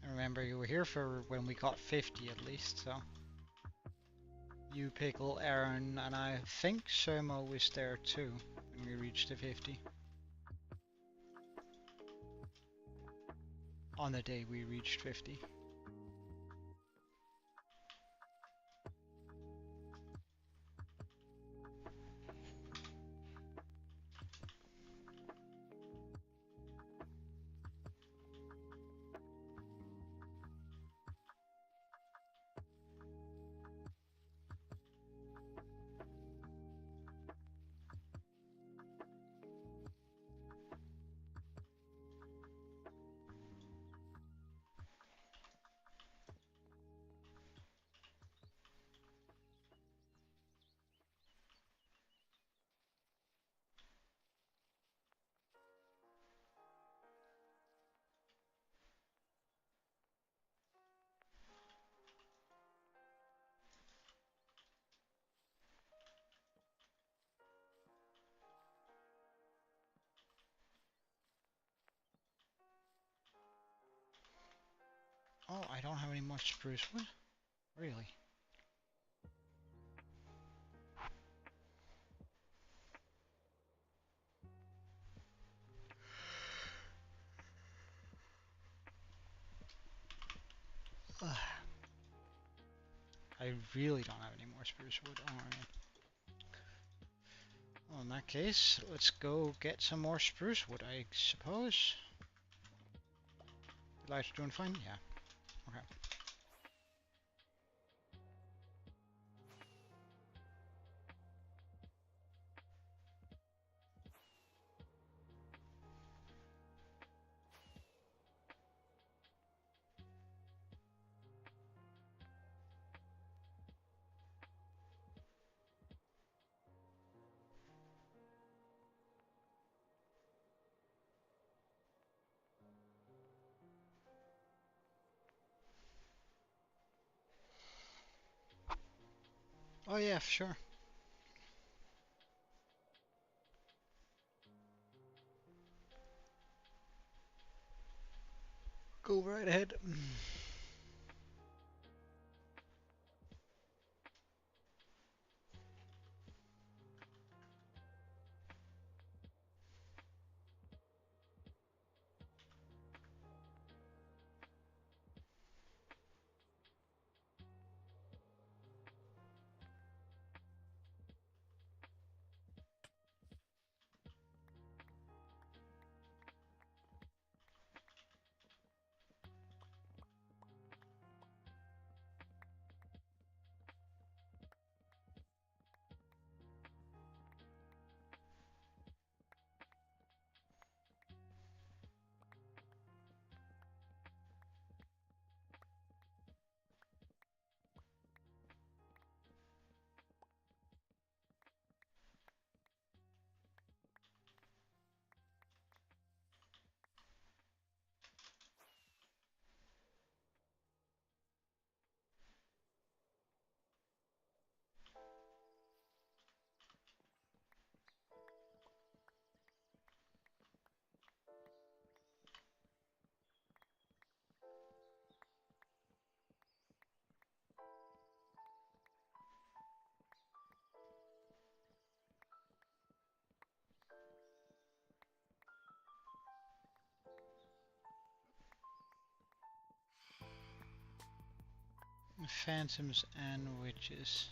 I remember you were here for when we got 50 at least, so. You, Pickle, Aaron, and I think Sermo was there too when we reached the 50. On the day we reached 50. Oh, I don't have any more spruce wood? Really? Ugh. I really don't have any more spruce wood. Alright. Well, in that case, let's go get some more spruce wood, I suppose. You guys doing fine? Yeah. Okay. Oh yeah, sure. Go right ahead. phantoms and witches.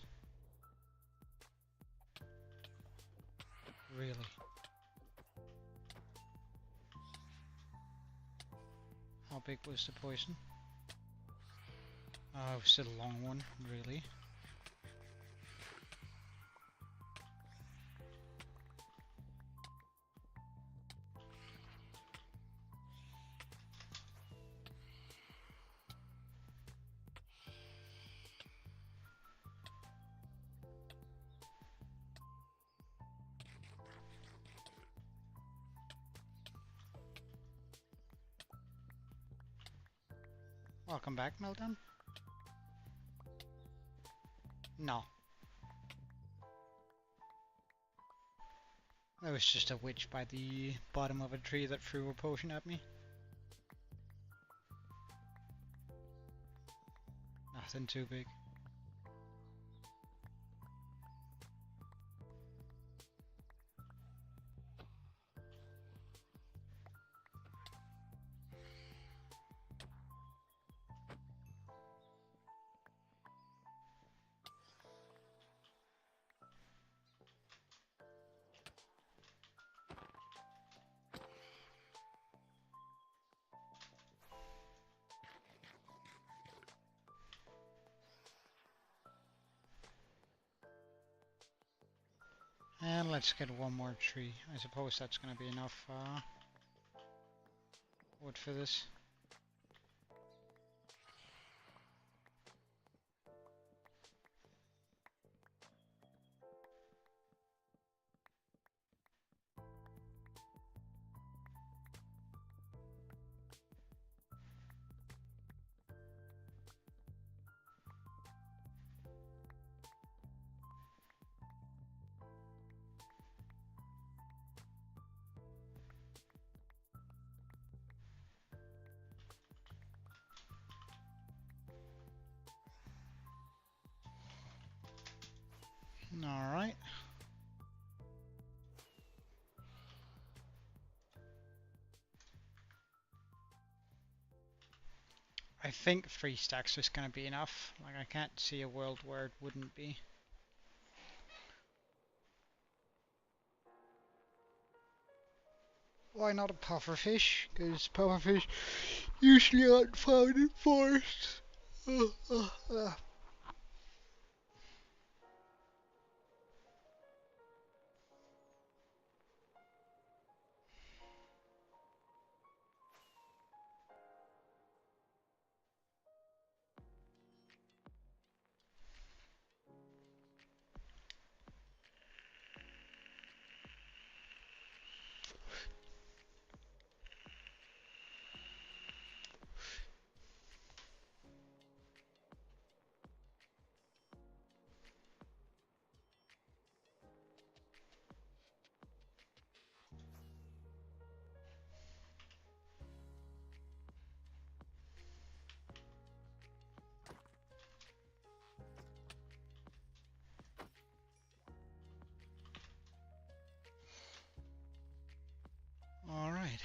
Really? How big was the poison? Oh, it was a long one, really. Welcome back, Melton. No. That was just a witch by the bottom of a tree that threw a potion at me. Nothing too big. And let's get one more tree. I suppose that's gonna be enough wood for this. Alright. I think 3 stacks is gonna be enough. Like, I can't see a world where it wouldn't be. Why not a pufferfish? Because pufferfish usually aren't found in forests. Alright.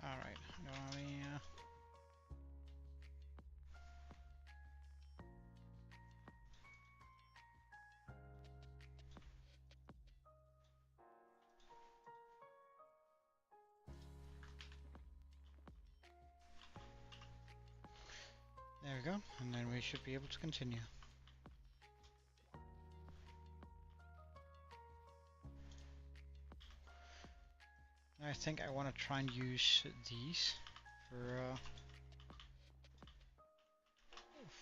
Alright, there we go, and then we should be able to continue. I think I want to try and use these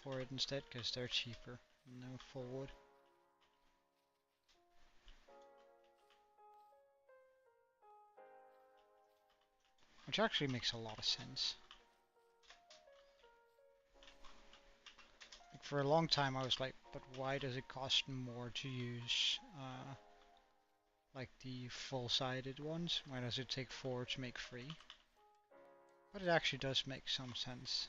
for it instead, because they're cheaper than the full wood. Which actually makes a lot of sense. Like, for a long time I was like, but why does it cost more to use like the full-sided ones? Why does it take 4 to make 3? But it actually does make some sense.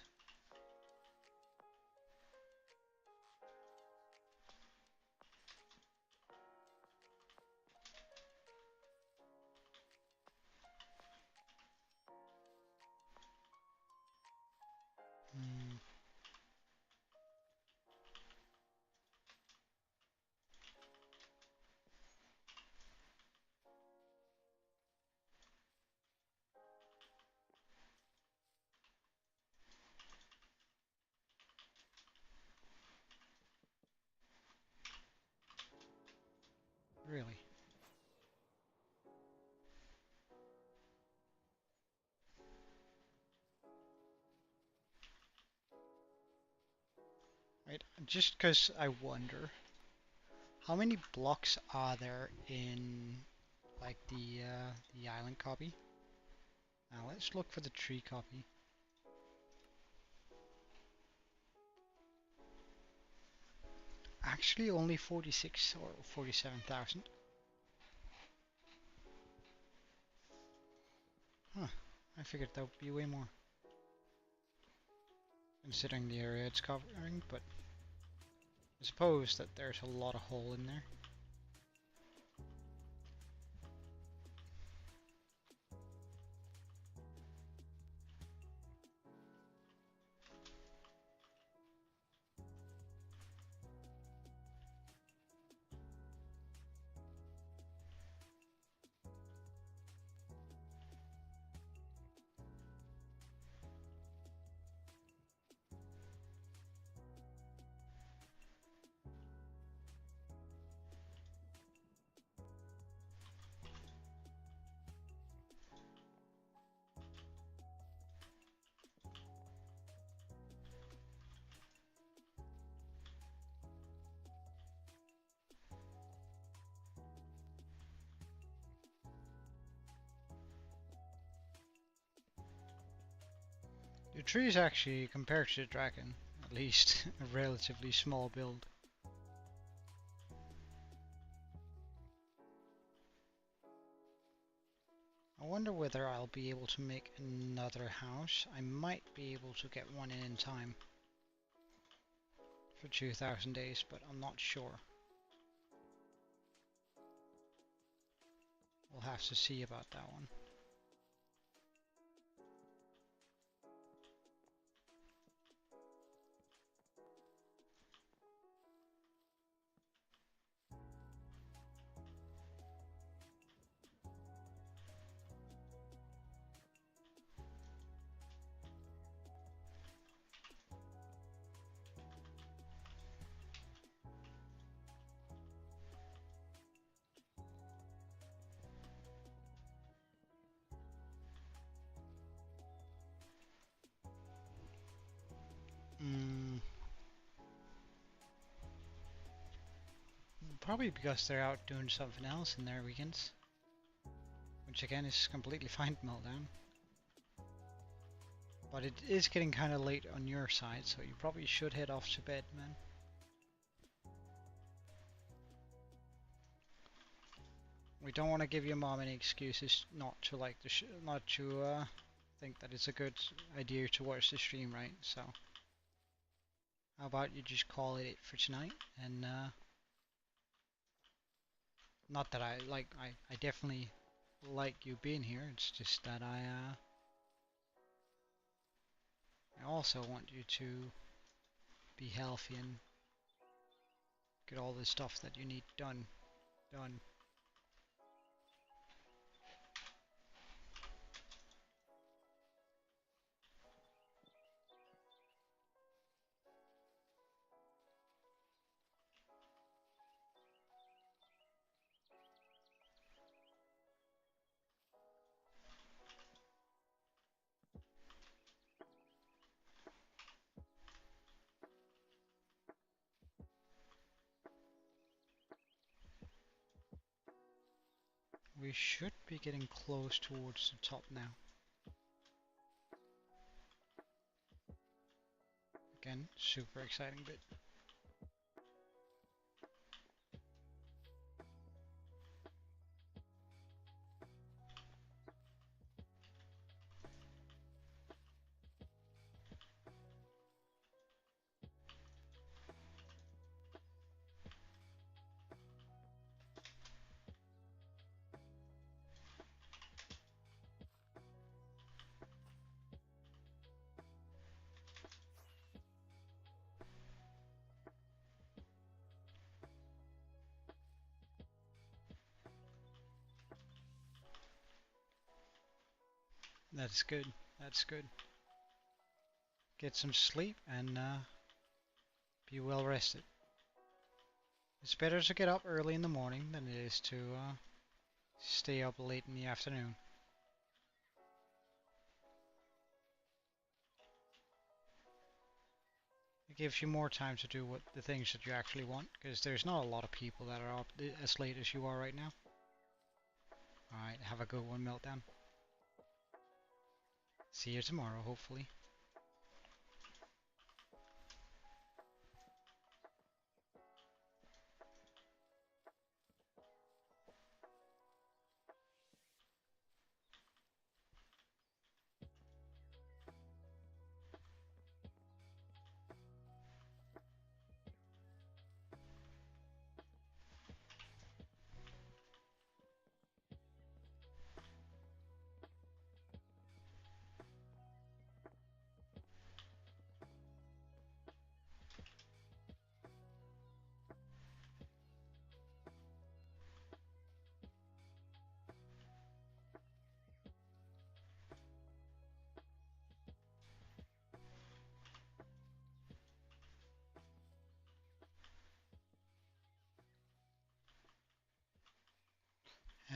Really? Right, just because I wonder, how many blocks are there in like the island copy? Now let's look for the tree copy. Actually, only 46 or 47,000. Huh. I figured that would be way more, considering the area it's covering, but I suppose that there's a lot of hole in there. The tree is actually, compared to the dragon, at least a relatively small build. I wonder whether I'll be able to make another house. I might be able to get one in time for 2000 days, but I'm not sure. We'll have to see about that one. Probably because they're out doing something else in their weekends. Which again is completely fine, Meltdown. But it is getting kind of late on your side, so you probably should head off to bed, man. We don't want to give your mom any excuses not to like the not to think that it's a good idea to watch the stream, right? So how about you just call it for tonight, and not that I definitely like you being here. It's just that I also want you to be healthy and get all the stuff that you need done. We should be getting close towards the top now. Again, super exciting bit. That's good. That's good. Get some sleep and be well rested. It's better to get up early in the morning than it is to stay up late in the afternoon. It gives you more time to do the things that you actually want, because there's not a lot of people that are up as late as you are right now. Alright, have a good one, Meltdown. See you tomorrow, hopefully.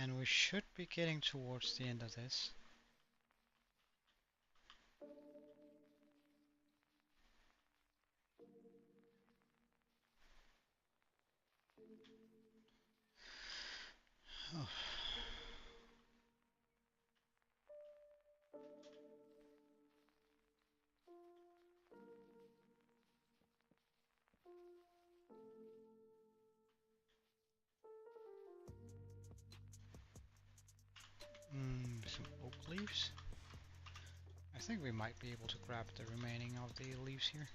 And we should be getting towards the end of this. Oh. Some oak leaves. I think we might be able to grab the remaining of the leaves here.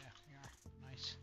Yeah, we are. Nice.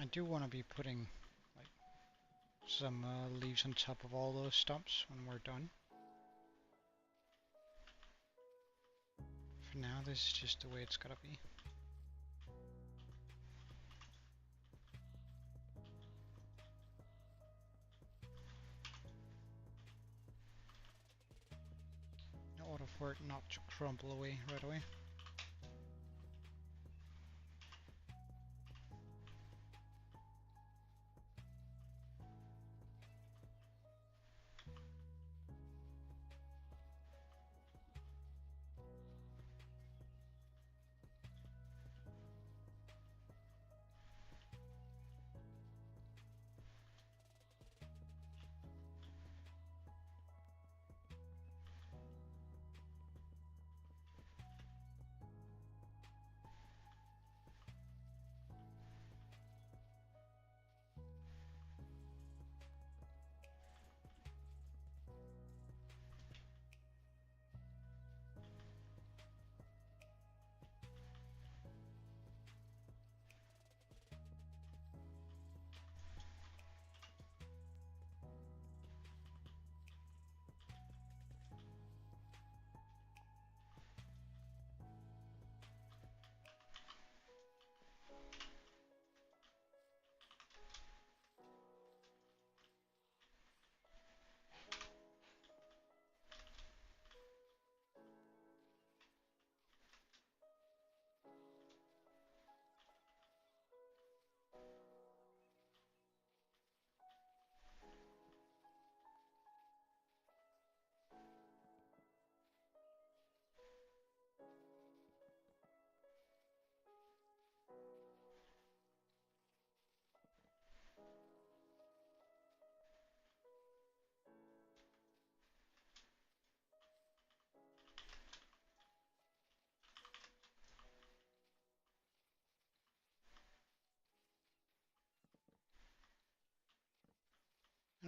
I do want to be putting like some leaves on top of all those stumps when we're done. For now, this is just the way it's gotta be. In order for it not to crumble away right away.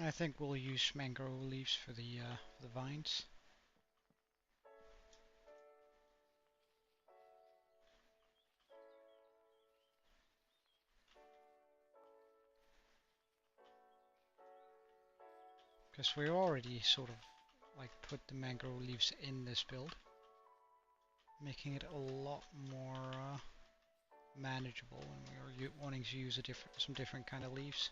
I think we'll use mangrove leaves for the vines. Because we already sort of like put the mangrove leaves in this build, making it a lot more manageable when we are wanting to use some different kind of leaves.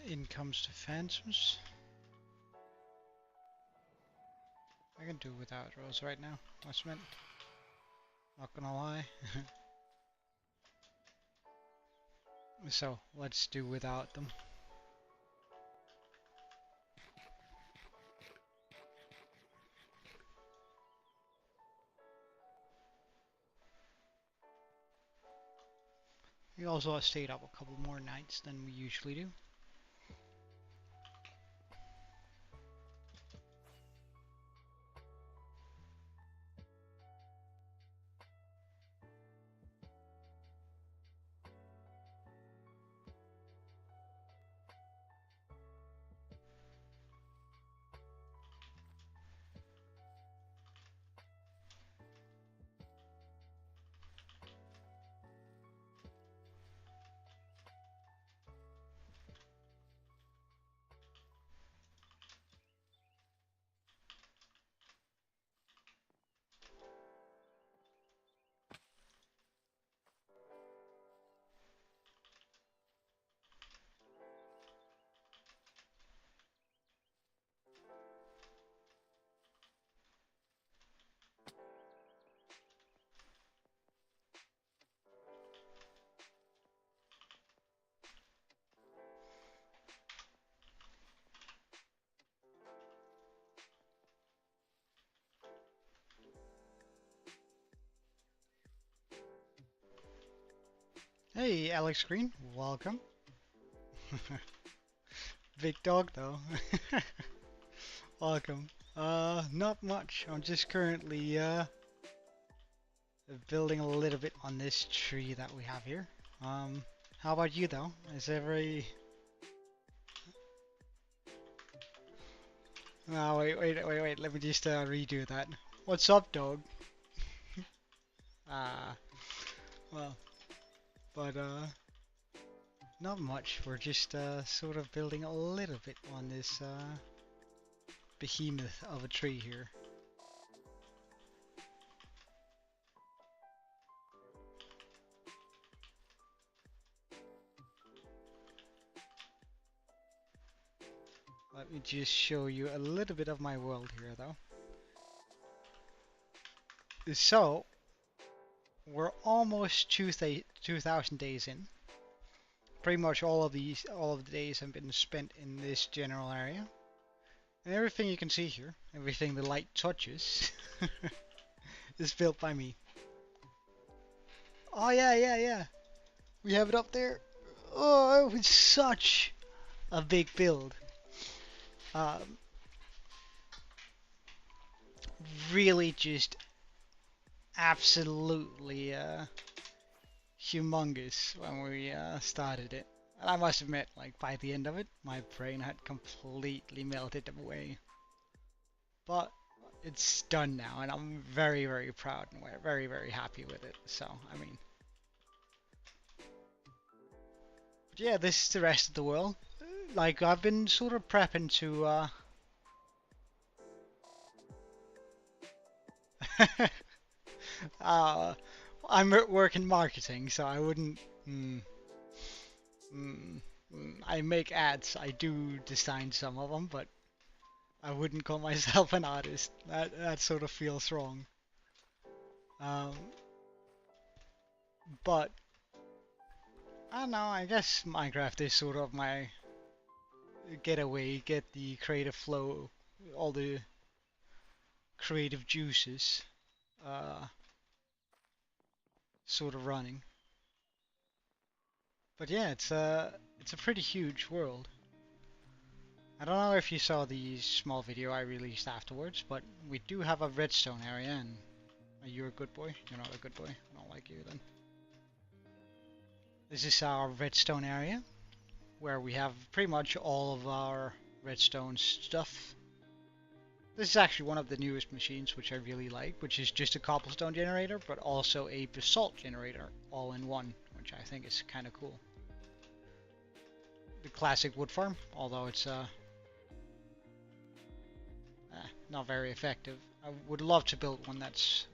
In comes the phantoms. I can do without those right now, must admit. Not gonna lie. So, let's do without them. We also stayed up a couple more nights than we usually do. Hey, Alex Green, welcome. Big dog though. Welcome. Not much. I'm just currently building a little bit on this tree that we have here. How about you though? Is every... Oh, wait, let me just redo that. What's up, dog? Ah, well, but not much. We're just sort of building a little bit on this behemoth of a tree here. Let me just show you a little bit of my world here though. So, we're almost 2,000 days in. Pretty much all of the days have been spent in this general area. And everything you can see here, everything the light touches, is built by me. Oh yeah. We have it up there. Oh, it was such a big build. Really just absolutely humongous when we started it. And I must admit, like by the end of it, my brain had completely melted away. But it's done now, and I'm very, very proud and we're very, very happy with it. So, I mean, But yeah, this is the rest of the world. Like, I've been sort of prepping to, uh, I'm at work in marketing, so I wouldn't, mm, mm, I make ads, I do design some of them, but I wouldn't call myself an artist. That sort of feels wrong. Um, but I don't know, I guess Minecraft is sort of my getaway, get the creative flow, all the creative juices uh, sort of running. But yeah, it's a pretty huge world. I don't know if you saw the small video I released afterwards, but we do have a redstone area, and are you a good boy? You're not a good boy. I don't like you then. This is our redstone area, where we have pretty much all of our redstone stuff. This is actually one of the newest machines, which I really like, which is just a cobblestone generator, but also a basalt generator, all in one, which I think is kind of cool. The classic wood farm, although it's not very effective. I would love to build one that's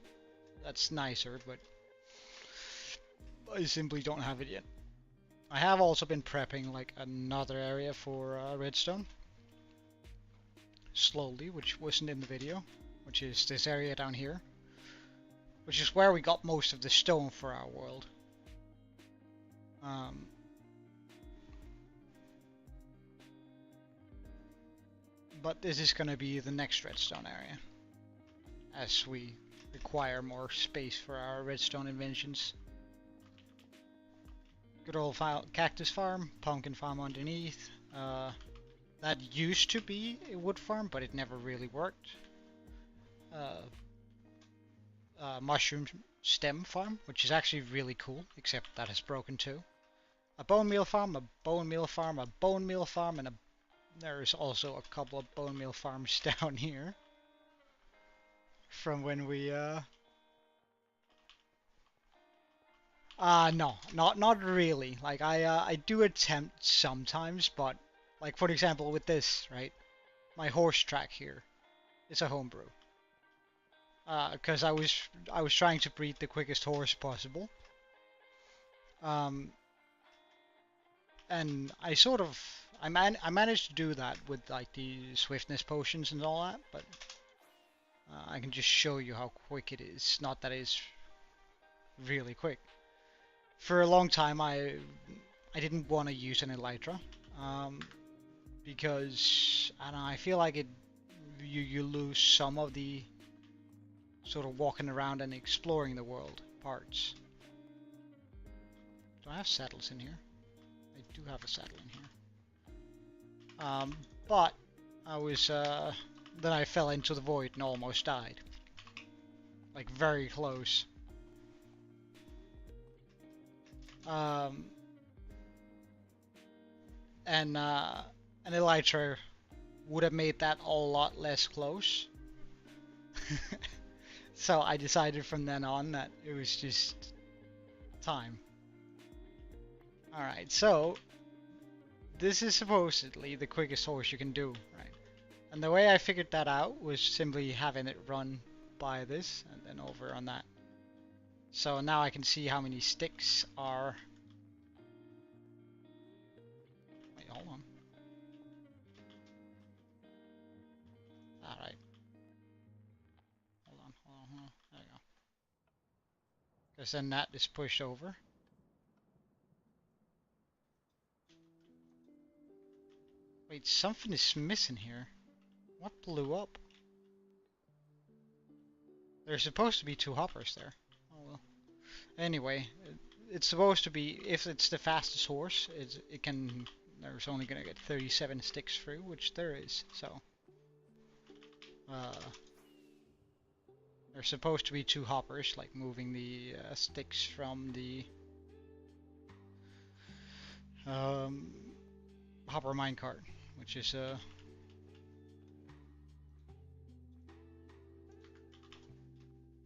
nicer, but I simply don't have it yet. I have also been prepping like another area for redstone slowly, which wasn't in the video, which is this area down here, which is where we got most of the stone for our world. But this is going to be the next redstone area, as we require more space for our redstone inventions. Good old cactus farm, pumpkin farm underneath. That used to be a wood farm, but it never really worked. Mushroom stem farm, which is actually really cool, except that has broken too. A bone meal farm, a bone meal farm, a bone meal farm, and there's also a couple of bone meal farms down here from when we no, not really. Like I do attempt sometimes, but like for example with this, right? My horse track here, it's a homebrew. Because I was trying to breed the quickest horse possible. And I managed to do that with like the swiftness potions and all that, but I can just show you how quick it is. Not that it's really quick. For a long time, I didn't want to use an elytra, because I don't know, I feel like you lose some of the sort of walking around and exploring the world parts. Do I have saddles in here? I do have a saddle in here. But I was then I fell into the void and almost died. Like very close. And an elytra would have made that a lot less close. So I decided from then on that it was just time. Alright, so this is supposedly the quickest horse you can do, right? And the way I figured that out was simply having it run by this and then over on that. So now I can see how many sticks are... Wait, hold on. Alright. Hold on. There you go. Because then that is pushed over. Wait, something is missing here. What blew up? There's supposed to be 2 hoppers there. Oh well. Anyway, it's supposed to be, if it's the fastest horse, it can, there's only gonna get 37 sticks through, which there is, so. There's supposed to be 2 hoppers, like moving the sticks from the hopper minecart, which is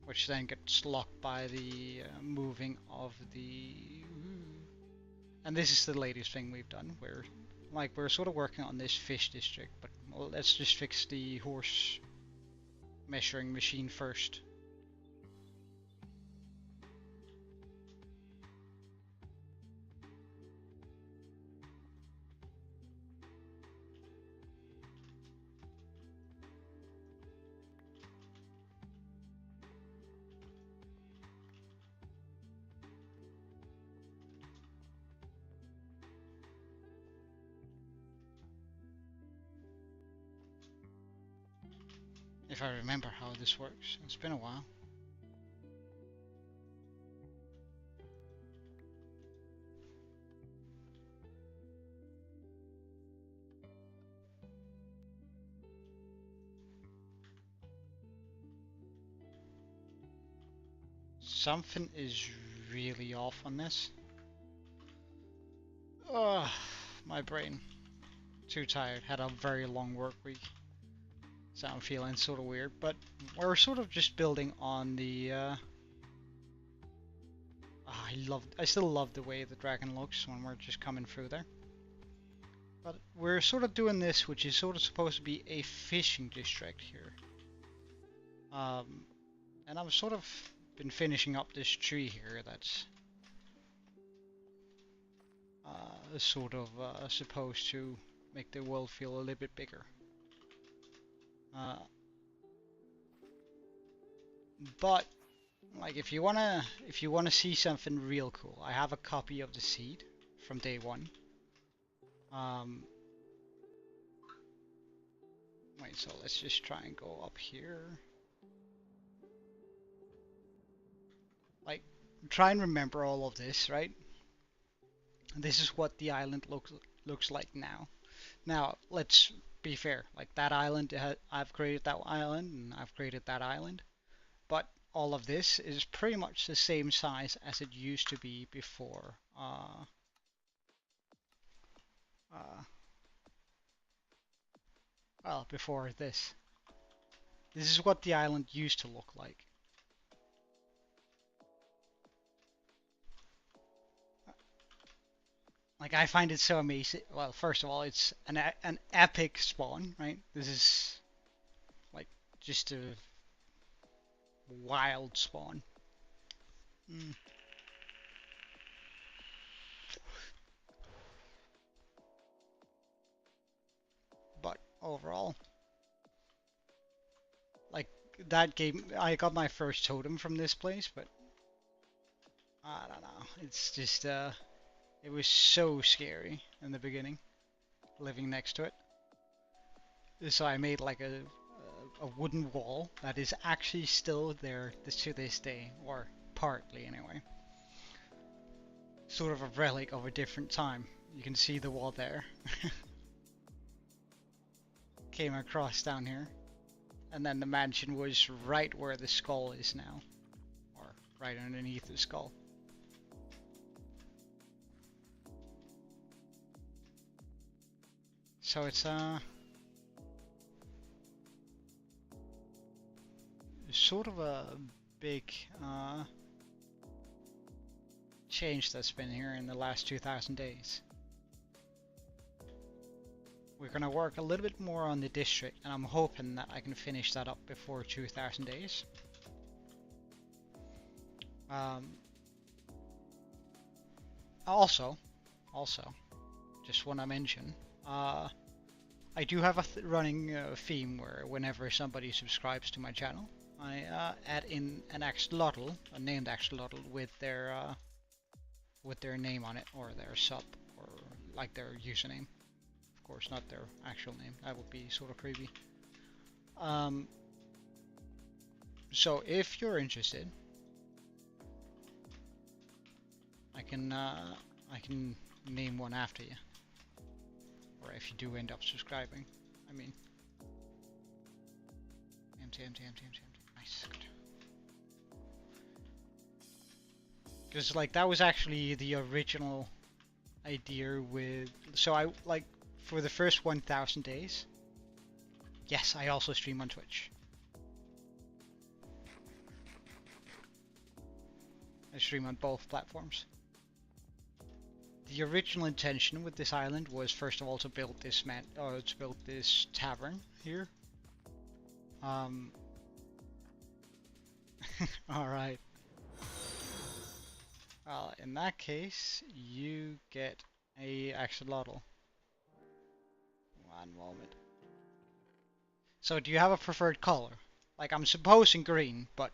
which then gets locked by the moving of the And this is the latest thing we've done. We're sort of working on this fish district, but well, let's just fix the horse measuring machine first. If I remember how this works. It's been a while. Something is really off on this. Ugh, my brain. Too tired. Had a very long work week. So I'm feeling sort of weird, but we're sort of just building on the I still love the way the dragon looks when we're just coming through there. But we're sort of doing this, which is sort of supposed to be a fishing district here. And I've sort of been finishing up this tree here that's sort of supposed to make the world feel a little bit bigger. But like if you wanna see something real cool, I have a copy of the seed from day one. Wait, so let's just try and go up here. Like, try and remember all of this, right? This is what the island looks like now. Now, let's be fair. Like that island, I've created that island, and I've created that island. But all of this is pretty much the same size as it used to be before. Well, before this. This is what the island used to look like. Like, I find it so amazing. Well, first of all, it's an epic spawn, right? This is like just a wild spawn. But overall, like that game, I got my first totem from this place, but I don't know. It's just it was so scary in the beginning, living next to it. So I made like a wooden wall that is actually still there to this day, or partly anyway. Sort of a relic of a different time. You can see the wall there. Came across down here. And then the mansion was right where the skull is now. Or right underneath the skull. So it's sort of a big change that's been here in the last 2,000 days. We're gonna work a little bit more on the district, and I'm hoping that I can finish that up before 2,000 days. Also, just want to mention, I do have a running theme where whenever somebody subscribes to my channel, I add in an axolotl, a named axolotl with their name on it, or their sub, or like their username. Of course, not their actual name. That would be sort of creepy. So if you're interested, I can name one after you, or if you do end up subscribing. I mean, empty. Nice. Because like that was actually the original idea with. So I like for the first 1,000 days. Yes, I also stream on Twitch. I stream on both platforms. the original intention with this island was first of all to build this tavern here. All right. Well, in that case, you get a axolotl. One moment. So, do you have a preferred color? Like, I'm supposing green, but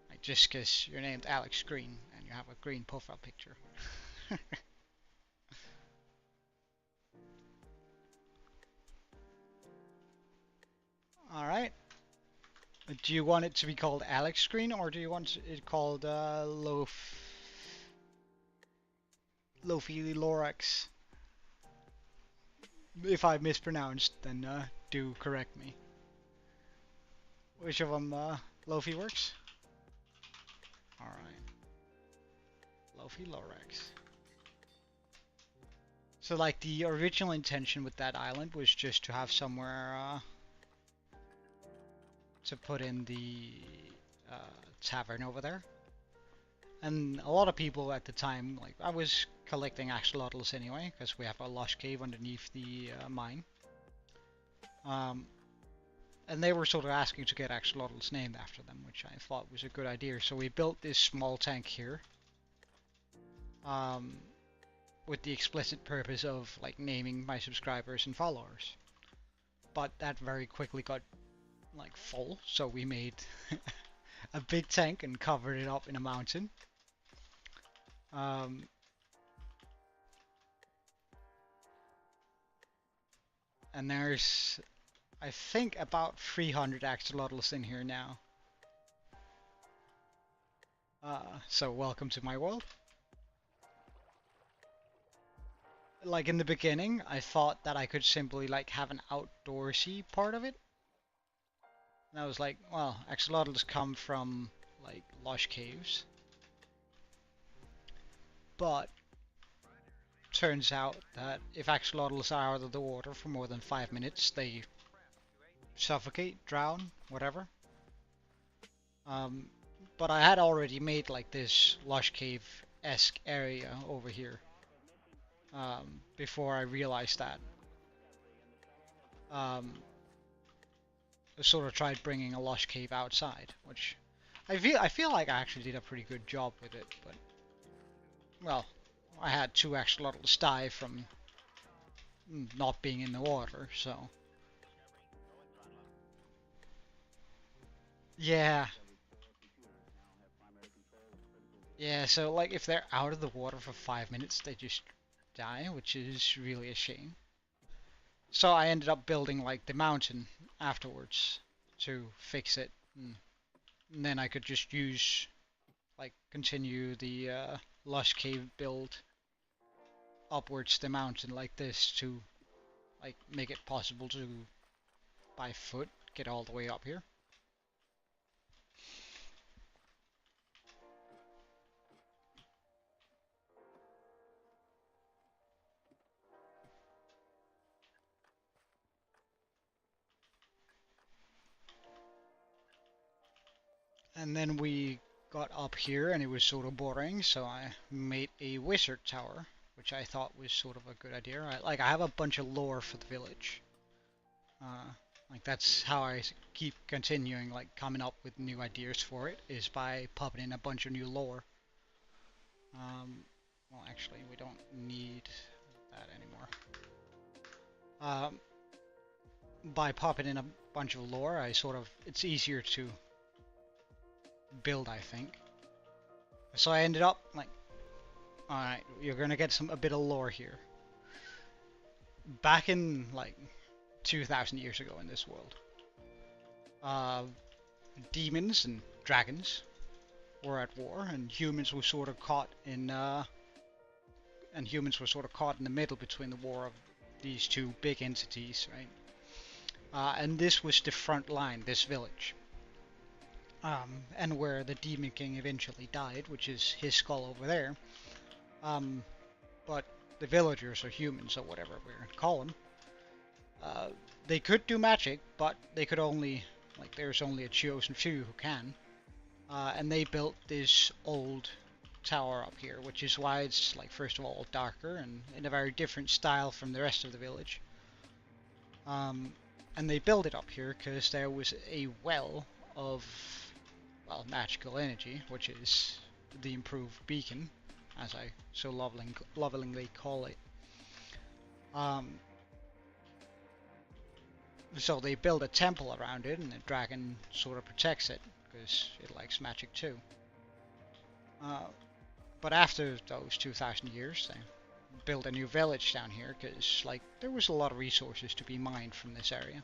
like, just because you're named Alex Green and you have a green profile picture. All right. Do you want it to be called Alex Green, or do you want it called Lofi Lorax? If I mispronounced, then do correct me. Which of them Lofi works? Alright. Lofi Lorax. So like the original intention with that island was just to have somewhere to put in the tavern over there. And a lot of people at the time, like I was collecting axolotls anyway, because we have a lush cave underneath the mine. And they were sort of asking to get axolotls named after them, which I thought was a good idea. So we built this small tank here, with the explicit purpose of like naming my subscribers and followers. But that very quickly got like full, so we made a big tank and covered it up in a mountain. And there's, I think, about 300 axolotls in here now. So welcome to my world. Like in the beginning, I thought that I could simply like have an outdoorsy part of it. And I was like, well, axolotls come from like lush caves. But turns out that if axolotls are out of the water for more than 5 minutes, they suffocate, drown, whatever. But I had already made like this lush cave-esque area over here before I realized that. I sort of tried bringing a lush cave outside, which I feel like I actually did a pretty good job with it, but well, I had 2 axolotls die from not being in the water, so yeah. Yeah, so like if they're out of the water for 5 minutes, they just die, which is really a shame. So I ended up building like the mountain afterwards to fix it, and then I could just use like continue the lush cave build upwards the mountain like this to like make it possible to by foot get all the way up here. And then we got up here and it was sort of boring, so I made a wizard tower, which I thought was sort of a good idea. I have a bunch of lore for the village. Like that's how I keep continuing, like coming up with new ideas for it, is by popping in a bunch of new lore. Well, actually, we don't need that anymore. By popping in a bunch of lore, it's easier to build, I think. So I ended up like, alright, you're gonna get a bit of lore here. Back in like 2,000 years ago in this world, demons and dragons were at war, and humans were sort of caught in the middle between the war of these 2 big entities, right? And this was the front line, this village. And where the Demon King eventually died, which is his skull over there. But the villagers, or humans, or whatever we're gonna call them, they could do magic, but they could only, like, there's only a chosen few who can. And they built this old tower up here, which is why it's like first of all darker and in a very different style from the rest of the village. And they built it up here because there was a well of, well, magical energy, which is the improved beacon, as I so lovingly call it. So they build a temple around it, and the dragon sort of protects it because it likes magic too. But after those 2,000 years, they built a new village down here because, like, there was a lot of resources to be mined from this area.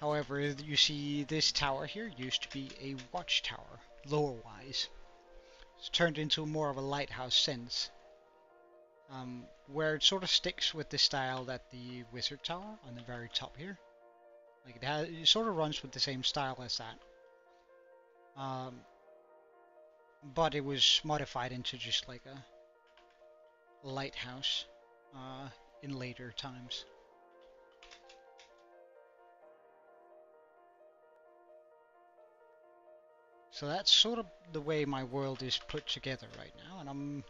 However, you see this tower here used to be a watchtower, lore-wise. It's turned into more of a lighthouse since. Where it sort of sticks with the style that the wizard tower on the very top here. Like it sort of runs with the same style as that. But it was modified into just like a lighthouse in later times. So that's sort of the way my world is put together right now, and I'm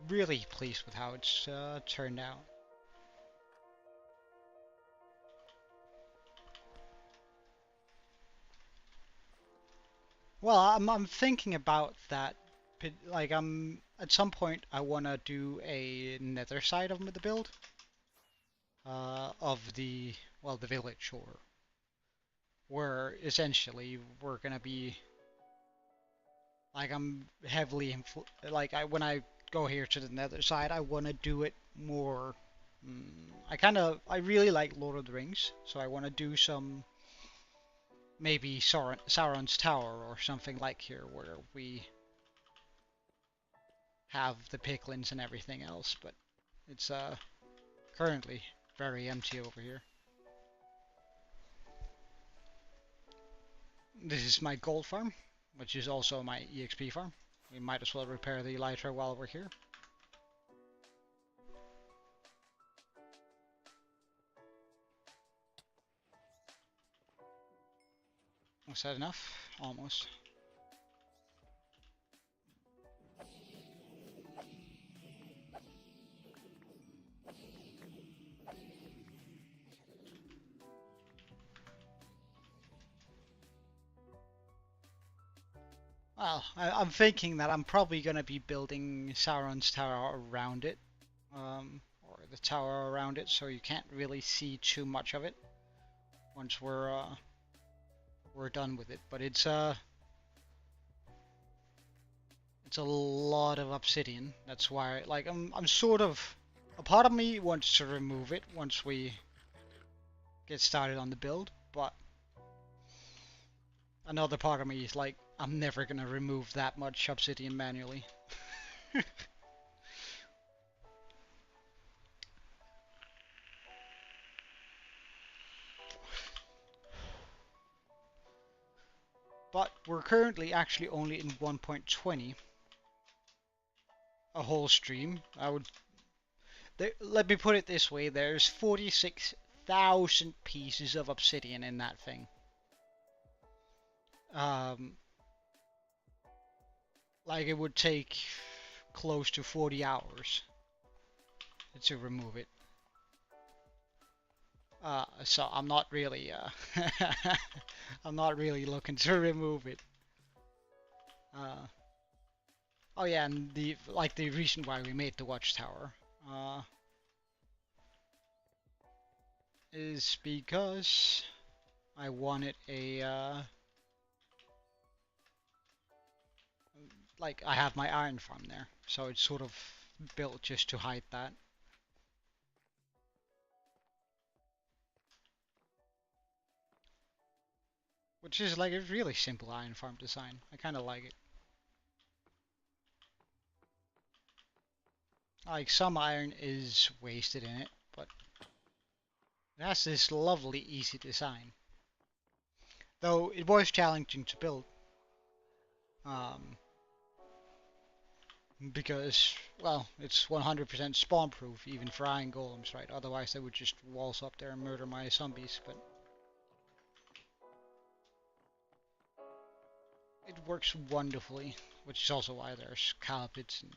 really pleased with how it's turned out. Well, I'm thinking about that. Like, at some point I want to do a nether side of the build of the, well, the village, or where essentially we're gonna be, like, I'm heavily like when I go here to the nether side, I want to do it more. I really like Lord of the Rings, so I want to do some, maybe Sauron's Tower or something like here, where we have the piglins and everything else, but it's currently very empty over here. This is my gold farm, which is also my EXP farm. We might as well repair the elytra while we're here. Was that enough? Almost. Well, I'm thinking that I'm probably going to be building Sauron's Tower around it, or the tower around it, so you can't really see too much of it once we're done with it. But it's a lot of obsidian. That's why, like, I'm sort of, a part of me wants to remove it once we get started on the build, but another part of me is like, I'm never gonna remove that much obsidian manually. But we're currently actually only in 1.20. A whole stream. Let me put it this way, there's 46,000 pieces of obsidian in that thing. Like, it would take close to 40 hours to remove it. So I'm not really I'm not really looking to remove it. Oh yeah, and the reason why we made the watchtower is because I wanted a like, I have my iron farm there, so it's sort of built just to hide that. Which is like a really simple iron farm design. I kind of like it. Like, some iron is wasted in it, but it has this lovely easy design. Though it was challenging to build. Because, well, it's 100% spawn proof even for iron golems, right? Otherwise they would just waltz up there and murder my zombies, but it works wonderfully, which is also why there's carpets and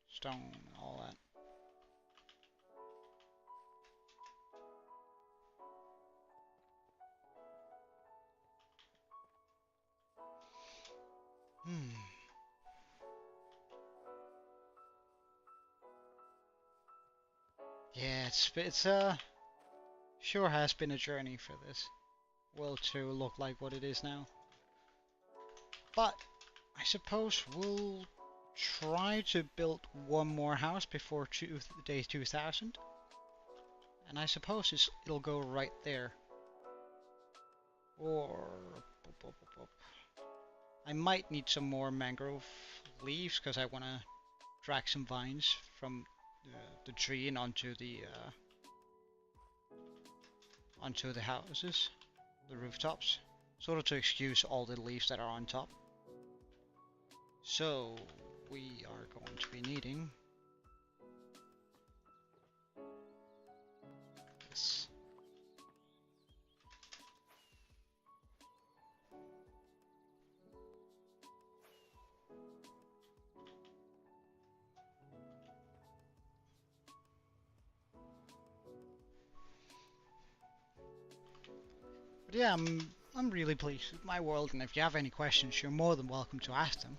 stone and all that. Yeah, it's sure has been a journey for this world to look like what it is now. But I suppose we'll try to build one more house before day 2000. And I suppose it'll go right there. Or I might need some more mangrove leaves because I want to drag some vines from the tree and onto the houses, the rooftops, sort of to excuse all the leaves that are on top. So we are going to be needing this. But yeah, I'm really pleased with my world, and if you have any questions, you're more than welcome to ask them.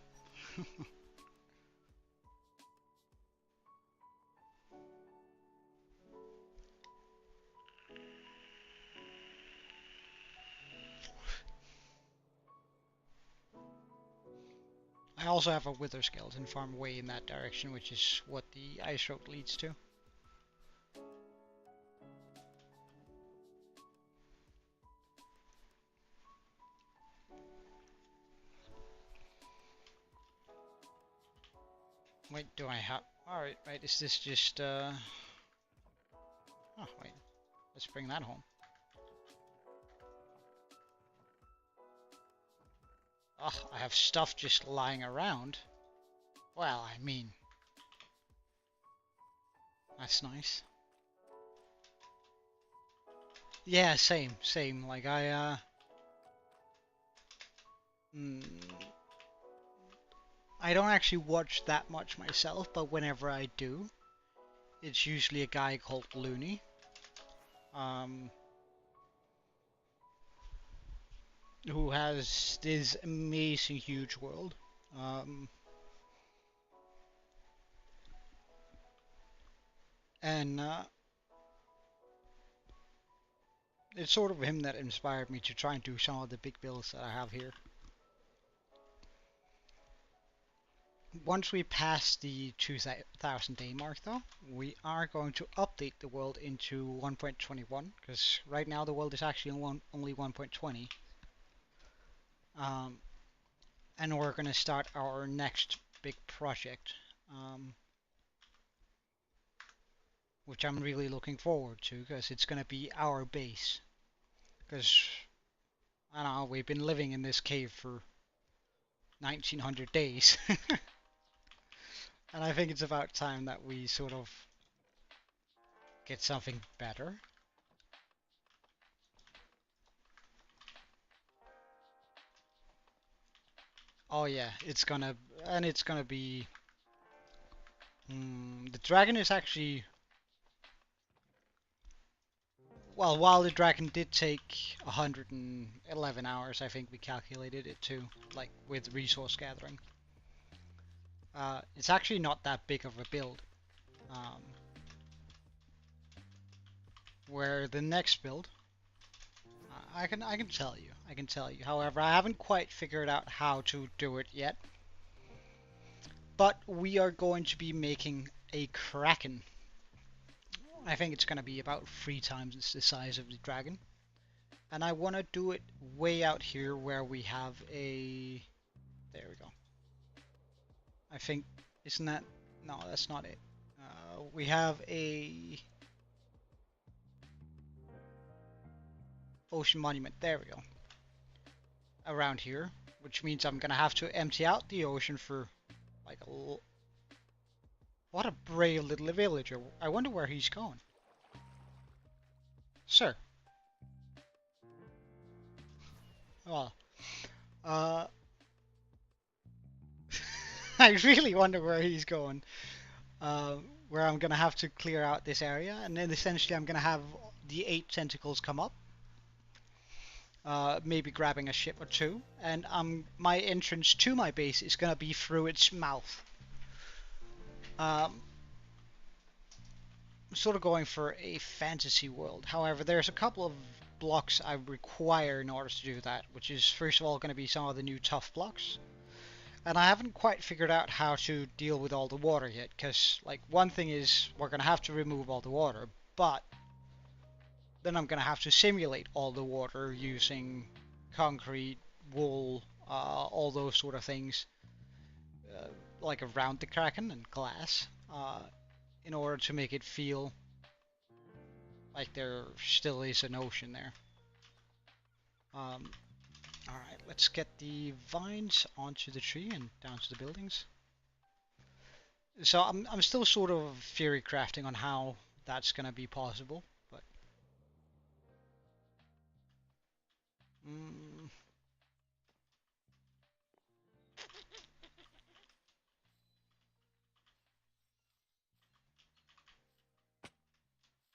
I also have a wither skeleton farm way in that direction, which is what the ice road leads to. Wait, do I have... Alright, right, is this just, Oh, wait. Let's bring that home. Ugh, I have stuff just lying around. Well, I mean... That's nice. Yeah, same. Like, I don't actually watch that much myself, but whenever I do, it's usually a guy called Looney. Who has this amazing huge world. And it's sort of him that inspired me to try and do some of the big builds that I have here. Once we pass the 2000 day mark though, we are going to update the world into 1.21, because right now the world is actually only 1.20. And we're going to start our next big project, which I'm really looking forward to, because it's going to be our base. Because, I don't know, we've been living in this cave for 1900 days. And I think it's about time that we sort of get something better. Oh yeah, it's gonna be... the dragon is actually... Well, while the dragon did take 111 hours, I think we calculated it too, like with resource gathering. It's actually not that big of a build. Where the next build, I can tell you. However, I haven't quite figured out how to do it yet. But we are going to be making a kraken. I think it's going to be about 3 times the size of the dragon. And I want to do it way out here where we have a... There we go. I think... Isn't that... No, that's not it. We have a... Ocean monument. There we go. Around here. Which means I'm going to have to empty out the ocean for... Like a... What a brave little villager. I wonder where he's going. Sir. Well, I really wonder where he's going. Where I'm gonna have to clear out this area, and then essentially I'm gonna have the 8 tentacles come up, maybe grabbing a ship or two, and my entrance to my base is gonna be through its mouth. I'm sort of going for a fantasy world. However, there's a couple of blocks I require in order to do that, which is first of all going to be some of the new tough blocks. And I haven't quite figured out how to deal with all the water yet, because like one thing is we're going to have to remove all the water, but then I'm going to have to simulate all the water using concrete, wool, all those sort of things, like around the Kraken and glass, in order to make it feel like there still is an ocean there. Alright, let's get the vines onto the tree and down to the buildings. So I'm still sort of theory crafting on how that's gonna be possible, but mm,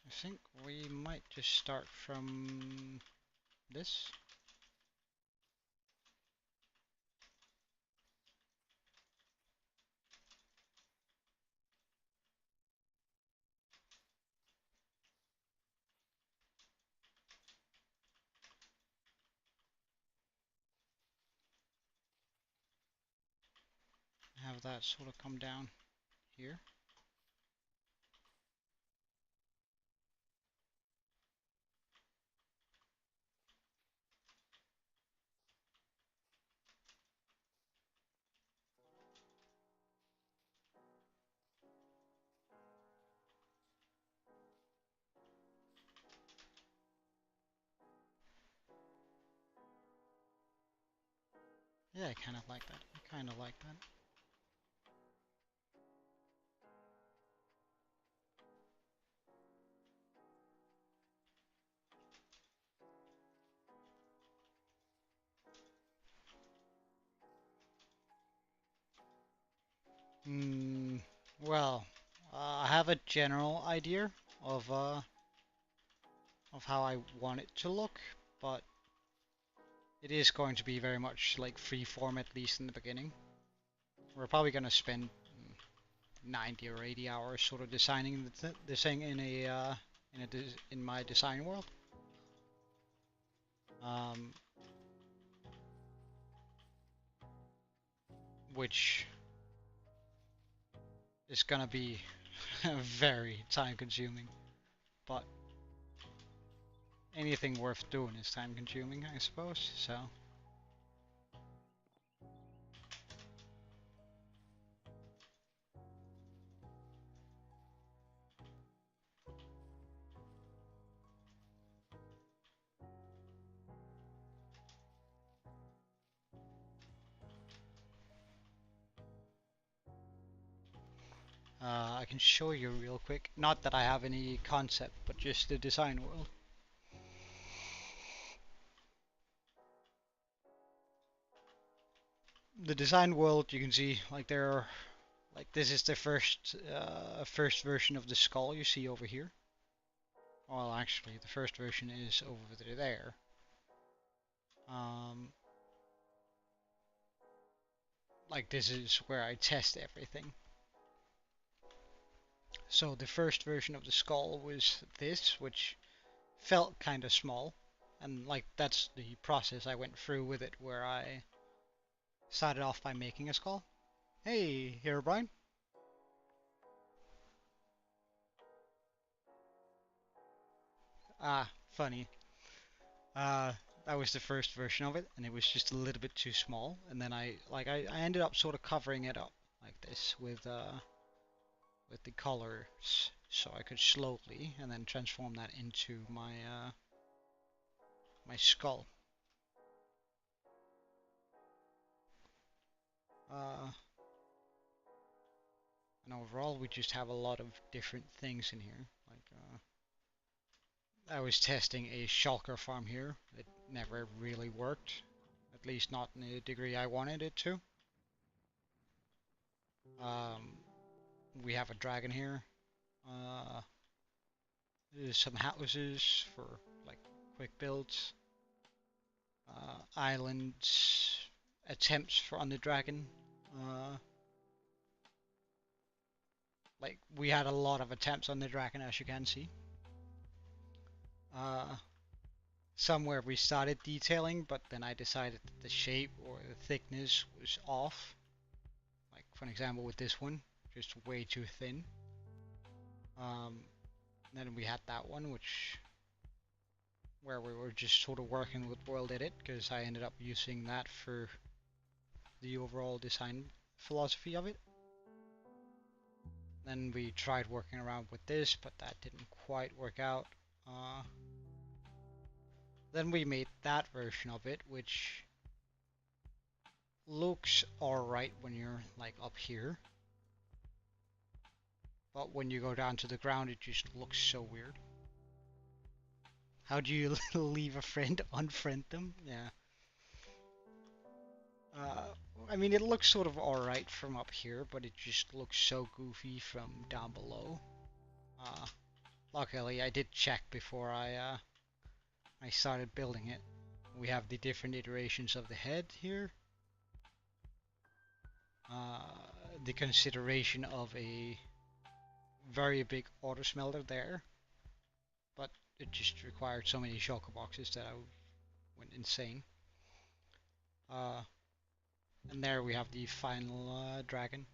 I think we might just start from this. Have that sort of come down here. Yeah, I kind of like that. I kind of like that. Hmm. Well, I have a general idea of uh, of how I want it to look, but it is going to be very much like freeform, at least in the beginning. We're probably going to spend 90 or 80 hours sort of designing the thing in in my design world. Um, which is going to be very time consuming, but anything worth doing is time consuming, I suppose. So I can show you real quick. Not that I have any concept, but just the design world. The design world, you can see like there are like this is the first version of the skull you see over here. Well, actually, the first version is over there. Um, like this is where I test everything. So the first version of the skull was this, which felt kind of small, and like that's the process I went through with it, where I started off by making a skull. Hey, Herobrine. Ah, funny. Uh, that was the first version of it, and it was just a little bit too small. And then I ended up sort of covering it up like this with the colors, so I could slowly and then transform that into my skull. Uh, and overall, we just have a lot of different things in here. Like I was testing a shulker farm here. It never really worked, at least not in the degree I wanted it to. Um, we have a dragon here. There's some houses for like quick builds. Islands, attempts for on the dragon. Uh, like we had a lot of attempts on the dragon, as you can see. Uh, Somewhere we started detailing, but then I decided that the shape or the thickness was off. Like for example with this one, just way too thin. Then we had that one, which where we were just sort of working with World Edit, because I ended up using that for the overall design philosophy of it. Then we tried working around with this, but that didn't quite work out. Then we made that version of it, which looks alright when you're like up here. But when you go down to the ground, it just looks so weird. How do you leave a friend, unfriend them? Yeah. I mean, it looks sort of alright from up here, but it just looks so goofy from down below. Luckily, I did check before I started building it. We have the different iterations of the head here. The consideration of a very big auto smelter there, but it just required so many shulker boxes that I went insane. And there we have the final dragon.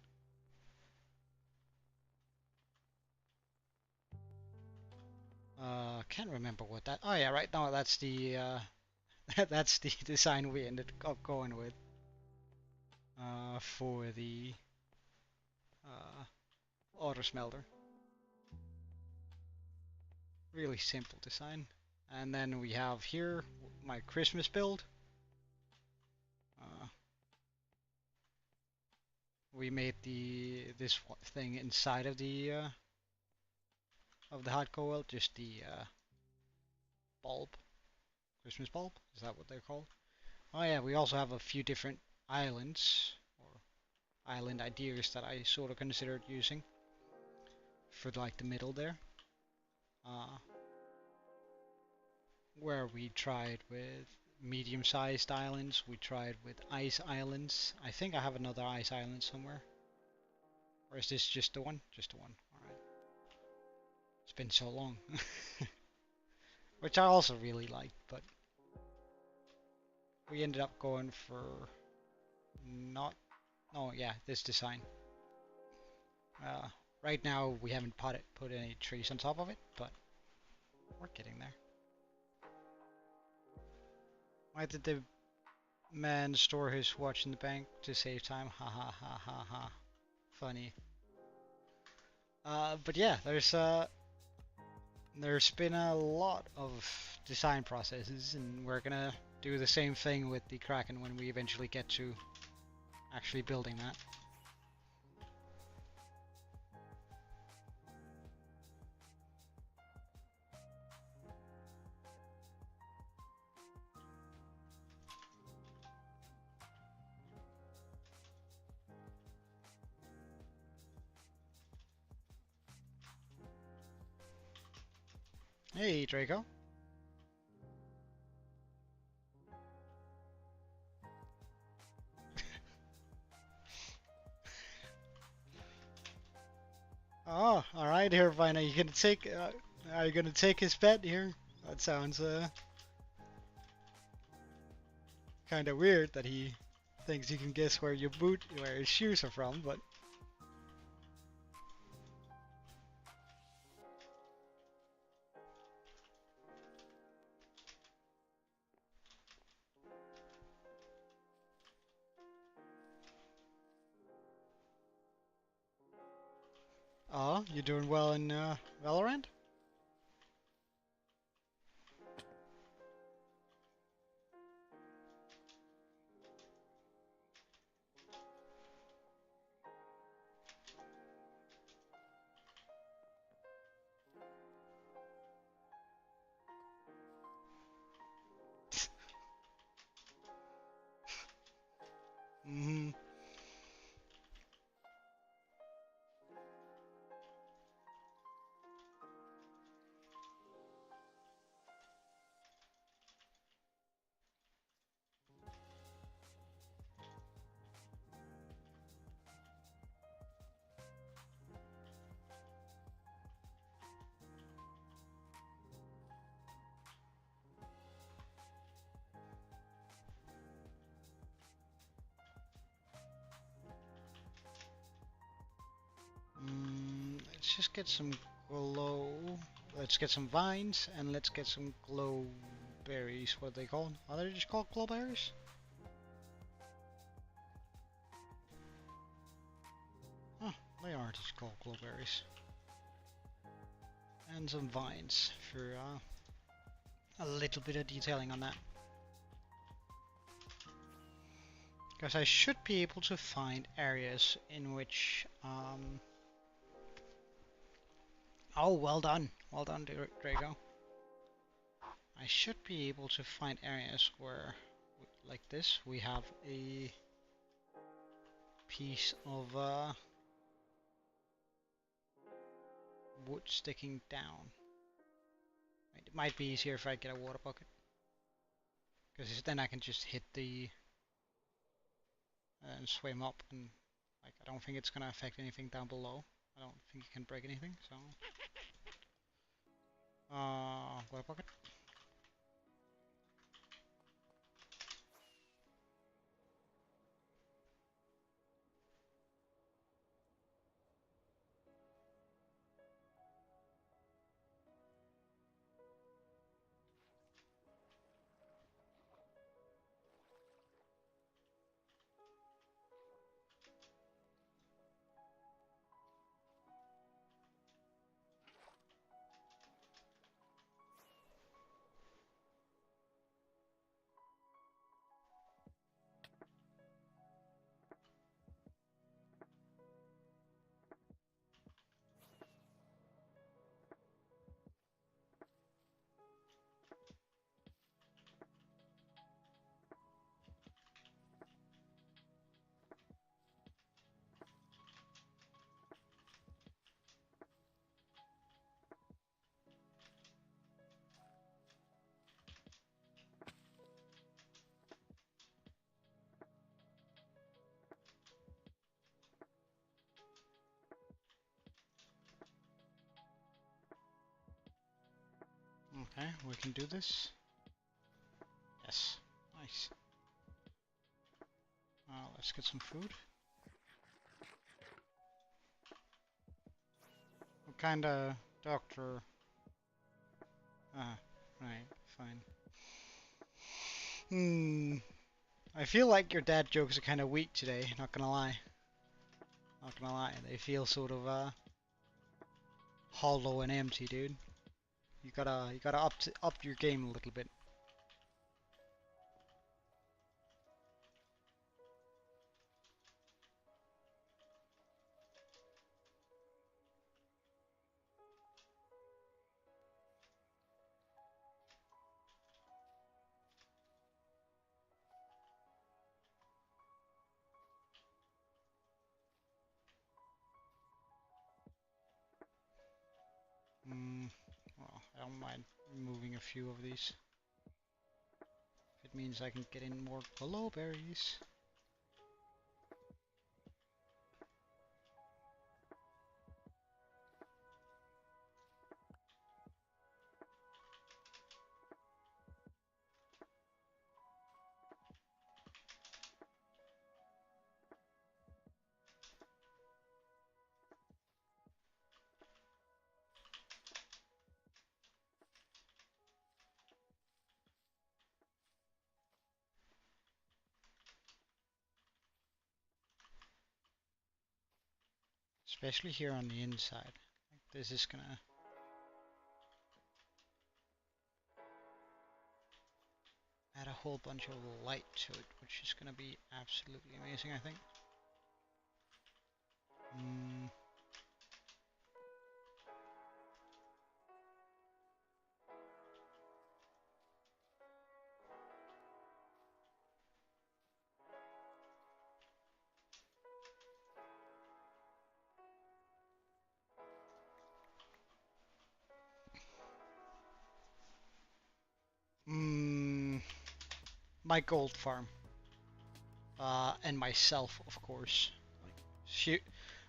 Can't remember what that. Oh yeah, right. No, that's the that's the design we ended up going with for the auto smelter. Really simple design. And then we have here my Christmas build. We made this thing inside of the hot coil, just the bulb, Christmas bulb. Is that what they're called? Oh yeah, we also have a few different islands or island ideas that I sort of considered using for like the middle there. Uh, where we tried with medium-sized islands, we tried with ice islands. I think I have another ice island somewhere. Or is this just the one? Just the one. Alright. It's been so long. Which I also really liked, but we ended up going for not... Oh yeah, this design. Right now we haven't put any trees on top of it, but we're getting there. Why did the man store his watch in the bank to save time? Ha ha ha ha ha. Funny. But yeah, there's been a lot of design processes, and we're gonna do the same thing with the Kraken when we eventually get to actually building that. Hey, Draco. Oh, all right, here, Vina. You gonna take? Are you gonna take his pet here? That sounds kind of weird that he thinks you can guess where where his shoes are from, but. Oh, you doing well in Valorant? Mm-hmm. let's just get some glow. Let's get some vines and let's get some glow berries. What are they called? Are they just called glow berries? Oh, they are just called glow berries. And some vines for a little bit of detailing on that. Because I should be able to find areas in which oh, well done. Well done, Drago. I should be able to find areas where, like this, we have a piece of wood sticking down. It might be easier if I get a water bucket. Because then I can just hit the... and swim up, and like I don't think it's gonna affect anything down below. I don't think you can break anything, so... water bucket. Okay, we can do this. Yes, nice. Let's get some food. What kind of doctor? Right, fine. I feel like your dad jokes are kind of weak today, not gonna lie. Not gonna lie, they feel sort of hollow and empty, dude. You gotta up your game a little bit. Well, I don't mind removing a few of these. It means I can get in more glowberries. Especially here on the inside. This is gonna... add a whole bunch of light to it, which is gonna be absolutely amazing, I think. My gold farm. And myself, of course.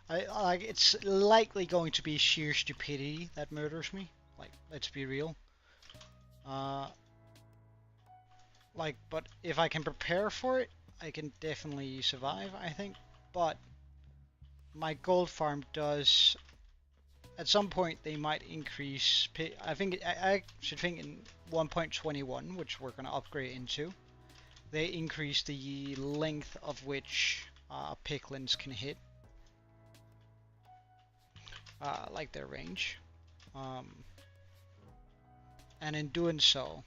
Like, it's likely going to be sheer stupidity that murders me. Like, let's be real. Like, but if I can prepare for it, I can definitely survive, I think. But my gold farm does at some point they might increase. I think I should think in 1.21, which we're gonna upgrade into. They increase the length of which piglins can hit, like their range, and in doing so,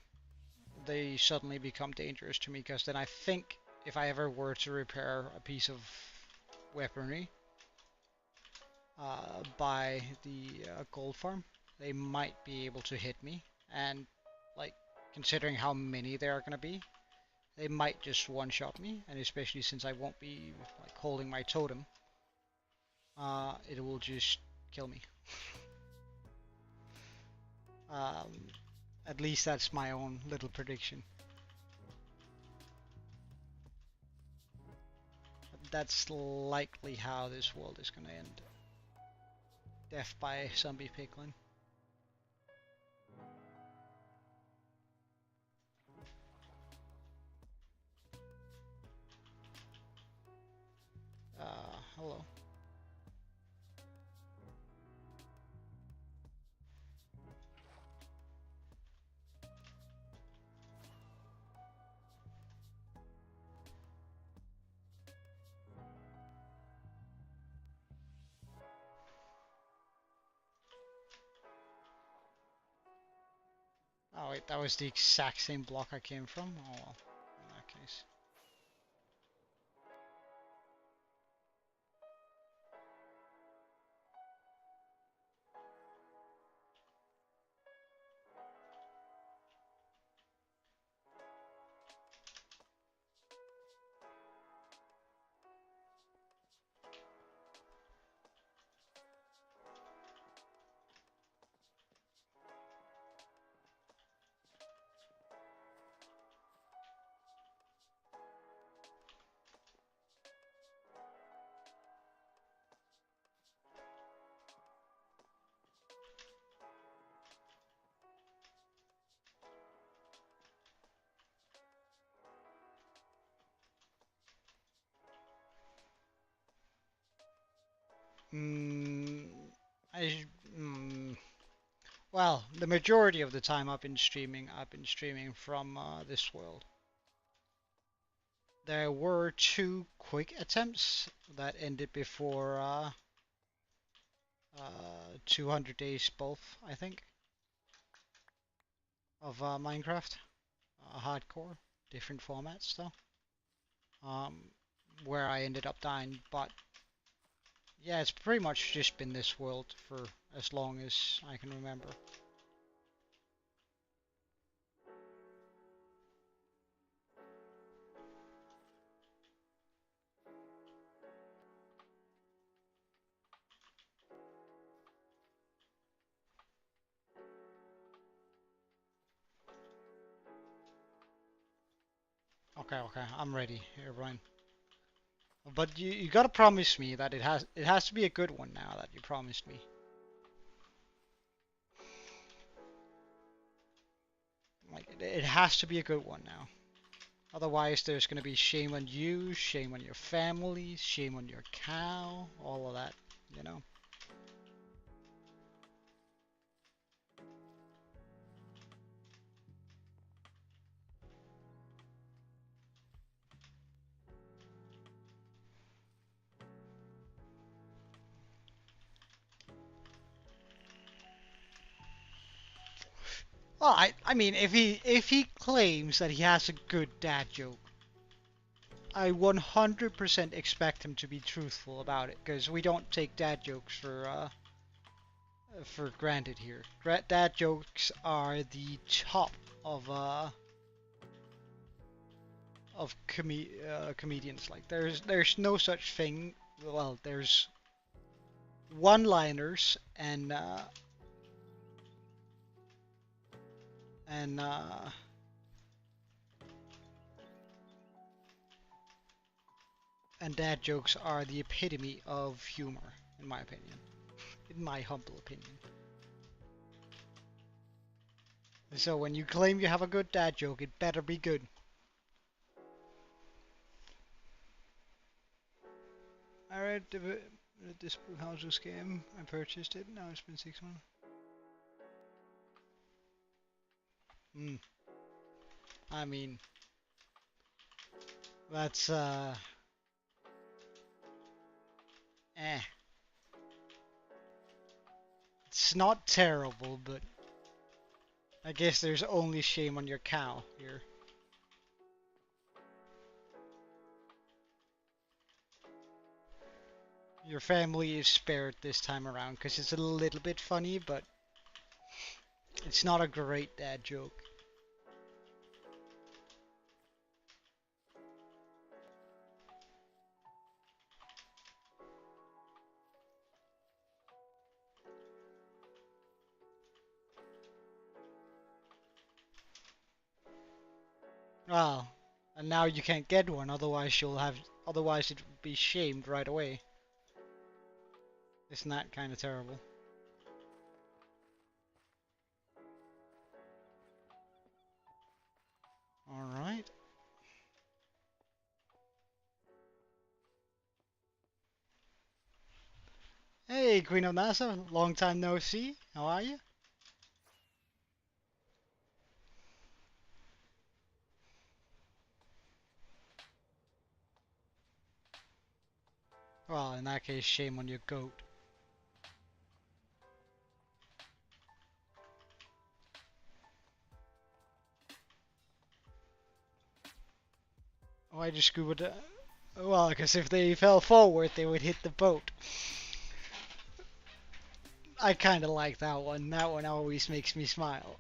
they suddenly become dangerous to me, because then I think if I ever were to repair a piece of weaponry by the gold farm, they might be able to hit me, and like considering how many there are gonna be, they might just one-shot me, and especially since I won't be like holding my totem, it will just kill me. At least that's my own little prediction. That's likely how this world is gonna end. Death by zombie piglin. Hello. Oh wait, that was the exact same block I came from? Oh well, in that case. Mm, I, well, the majority of the time I've been streaming from this world. There were 2 quick attempts that ended before 200 days both, I think, of Minecraft. Hardcore, different formats though. Where I ended up dying, but yeah, it's pretty much just been this world for as long as I can remember. Okay, I'm ready here, Brian. But you gotta promise me that it has to be a good one now that you promised me. Like it has to be a good one now. Otherwise, there's gonna be shame on you, shame on your family, shame on your cow, all of that, you know. Well, I mean, if he claims that he has a good dad joke, I 100% expect him to be truthful about it, because we don't take dad jokes for granted here. Dad jokes are the top of comedians. Like there's no such thing. Well, there's one-liners and dad jokes are the epitome of humor, in my opinion. In my humble opinion. So when you claim you have a good dad joke, it better be good. Alright, This houses game. I purchased it. Now it's been 6 months. I mean, that's eh. It's not terrible, but I guess there's only shame on your cow here. Your family is spared this time around because it's a little bit funny, but it's not a great dad joke. Well, and now you can't get one, otherwise it would be shamed right away. Isn't that kind of terrible? Alright. Hey, Queen of NASA, long time no see. How are you? Well, in that case, shame on your goat. Why just scuba? Well, because if they fell forward, they would hit the boat. I kind of like that one. That one always makes me smile.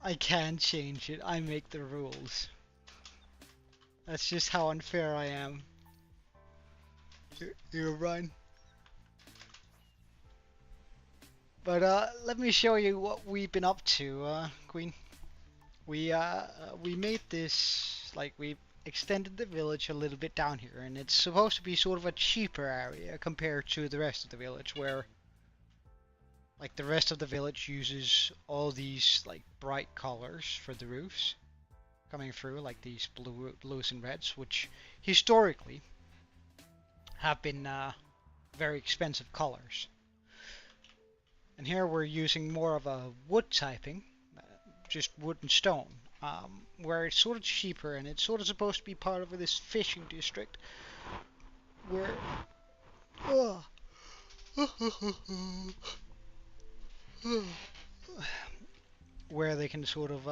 I can't change it. I make the rules. That's just how unfair I am. You're right. But let me show you what we've been up to, Queen. We made this, like, we extended the village a little bit down here, and it's supposed to be sort of a cheaper area compared to the rest of the village, where like the rest of the village uses all these like bright colors for the roofs coming through, like these blues and reds, which historically have been very expensive colors. And here we're using more of a wood typing, just wood and stone, where it's sort of cheaper, and it's sort of supposed to be part of this fishing district where where they can sort of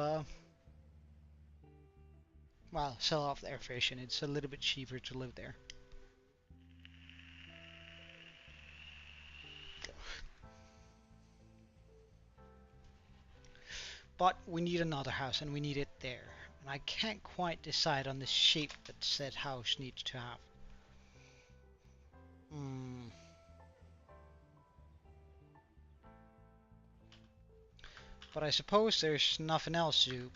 well, sell off their fish, and it's a little bit cheaper to live there. But we need another house, and we need it there. And I can't quite decide on the shape that said house needs to have. But I suppose there's nothing else to do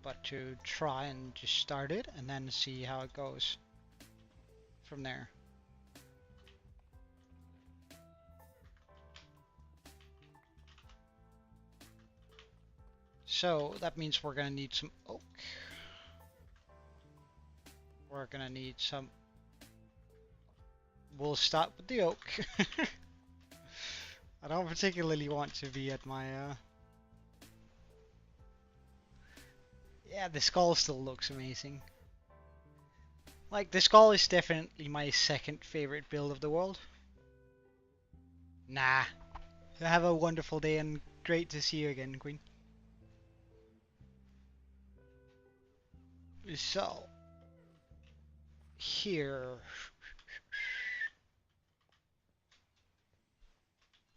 but to try and just start it, and then see how it goes from there. So that means we're gonna need some oak. We're gonna need some. We'll start with the oak. I don't particularly want to be at my yeah, the skull still looks amazing. Like, the skull is definitely my second favorite build of the world. Nah. Have a wonderful day, and great to see you again, Queen. So, here.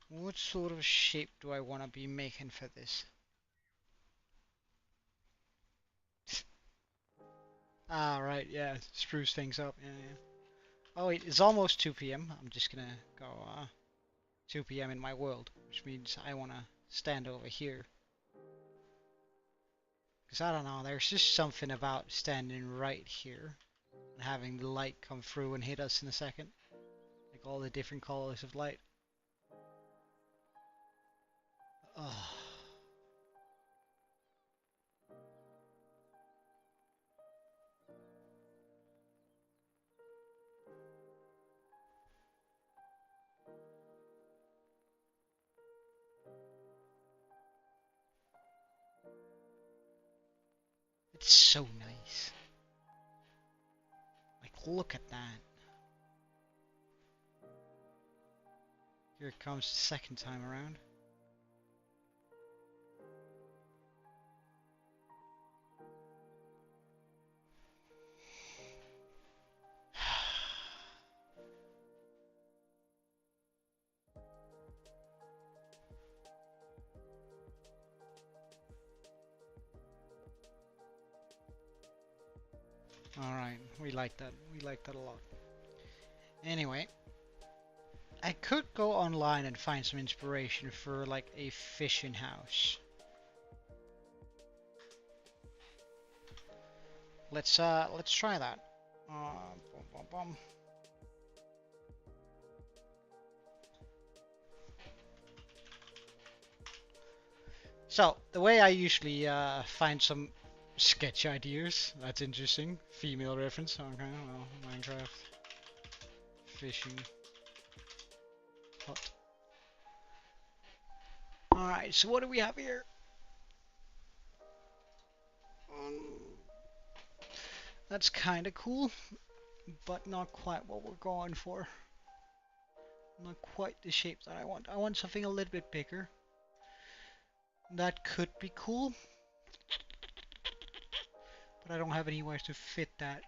What sort of shape do I want to be making for this? Ah, right, yeah, spruce things up, yeah. Oh wait, it's almost 2 p.m. I'm just gonna go 2 p.m. in my world, which means I want to stand over here. Because I don't know, there's just something about standing right here and having the light come through and hit us in a second. Like all the different colors of light. Ugh. It's so nice. Like, look at that. Here it comes the second time around. Alright, we like that. We like that a lot. Anyway, I could go online and find some inspiration for like a fishing house. Let's try that. Bum, bum, bum. So the way I usually find some sketch ideas, that's interesting. Female reference. Okay, well, Minecraft fishing hut. Alright, so what do we have here? That's kind of cool, but not quite what we're going for. Not quite the shape that I want. I want something a little bit bigger. That could be cool, but I don't have anywhere to fit that.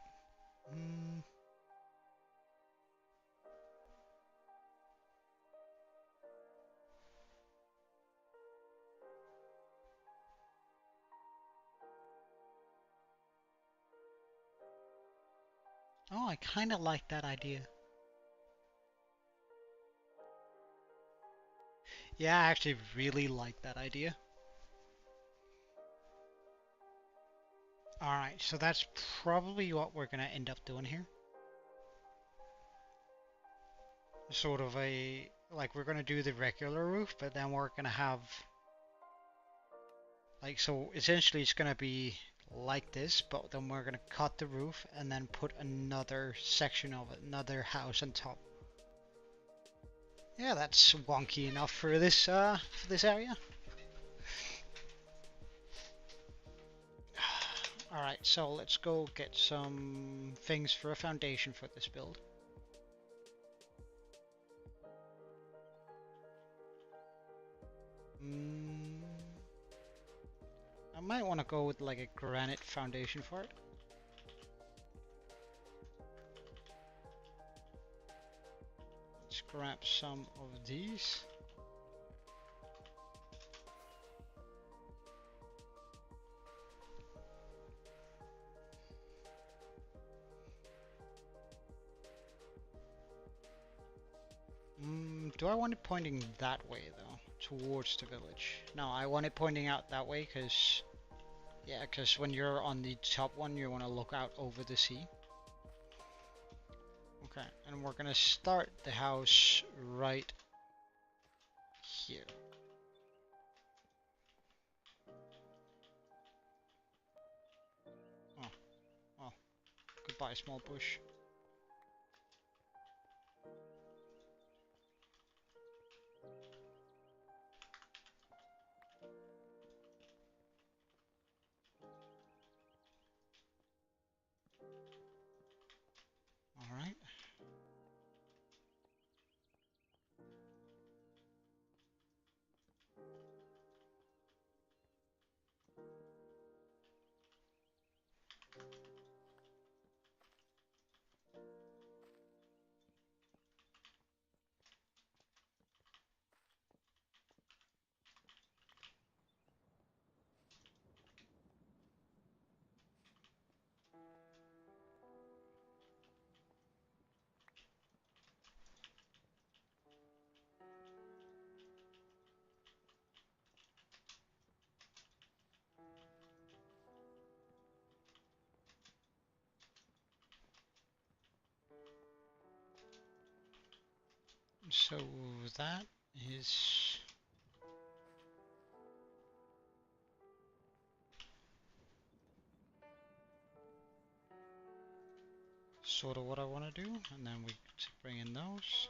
Oh, I kind of like that idea. Yeah, I actually really like that idea. Alright, so that's probably what we're gonna end up doing here. Sort of a, like, we're gonna do the regular roof, but then we're gonna have, like, so essentially it's gonna be like this, but then we're gonna cut the roof and then put another section of it, another house on top. Yeah, that's wonky enough for this area. Alright, so let's go get some things for a foundation for this build. I might want to go with like a granite foundation for it. Let's grab some of these. Do I want it pointing that way though, towards the village? No, I want it pointing out that way because, yeah, because when you're on the top one, you want to look out over the sea. Okay, and we're gonna start the house right here. Oh, goodbye, small bush. Alright. So that is sort of what I want to do, and then we bring in those.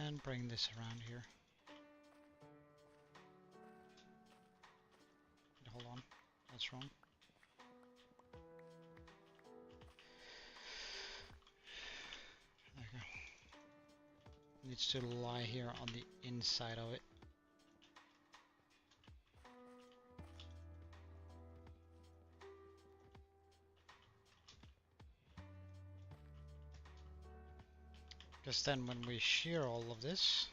And bring this around here. Hold on, that's wrong. There we go. Needs to lie here on the inside of it. Because then when we shear all of this,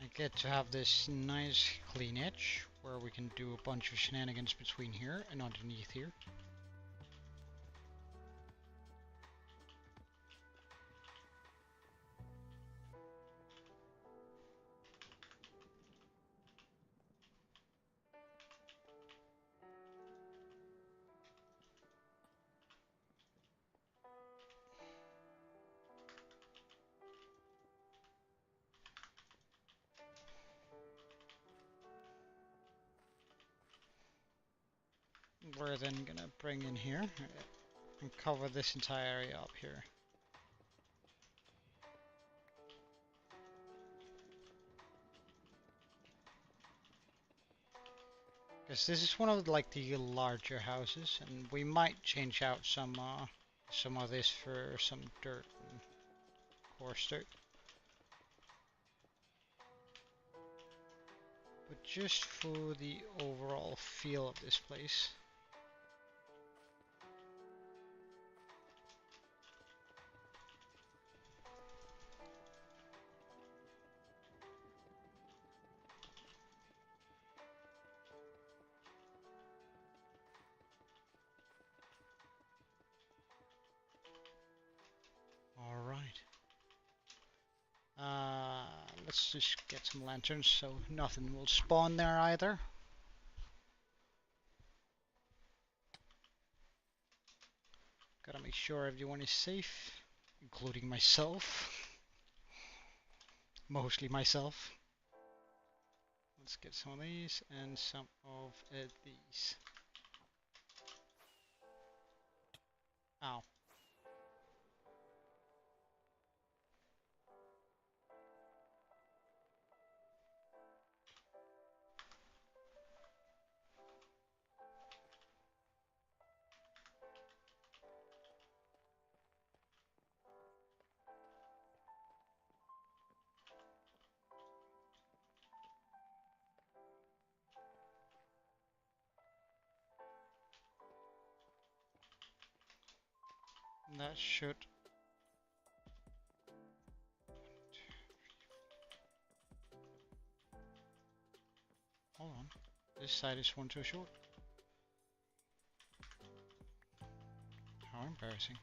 I get to have this nice clean edge where we can do a bunch of shenanigans between here and underneath here. We're then gonna bring in here and cover this entire area up here. Because this is one of like the larger houses, and we might change out some of this for some dirt and coarse dirt. But just for the overall feel of this place. Let's just get some lanterns so nothing will spawn there either. Gotta make sure everyone is safe, including myself. Mostly myself. Let's get some of these and some of these. Ow. That should. Hold on. This side is one too short. How embarrassing.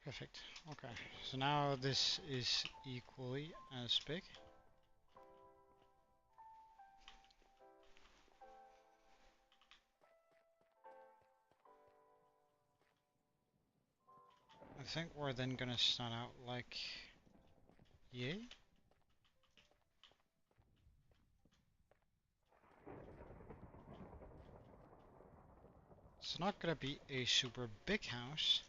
Perfect. Okay, so now this is equally as big. I think we're then gonna start out like yay. It's not gonna be a super big house.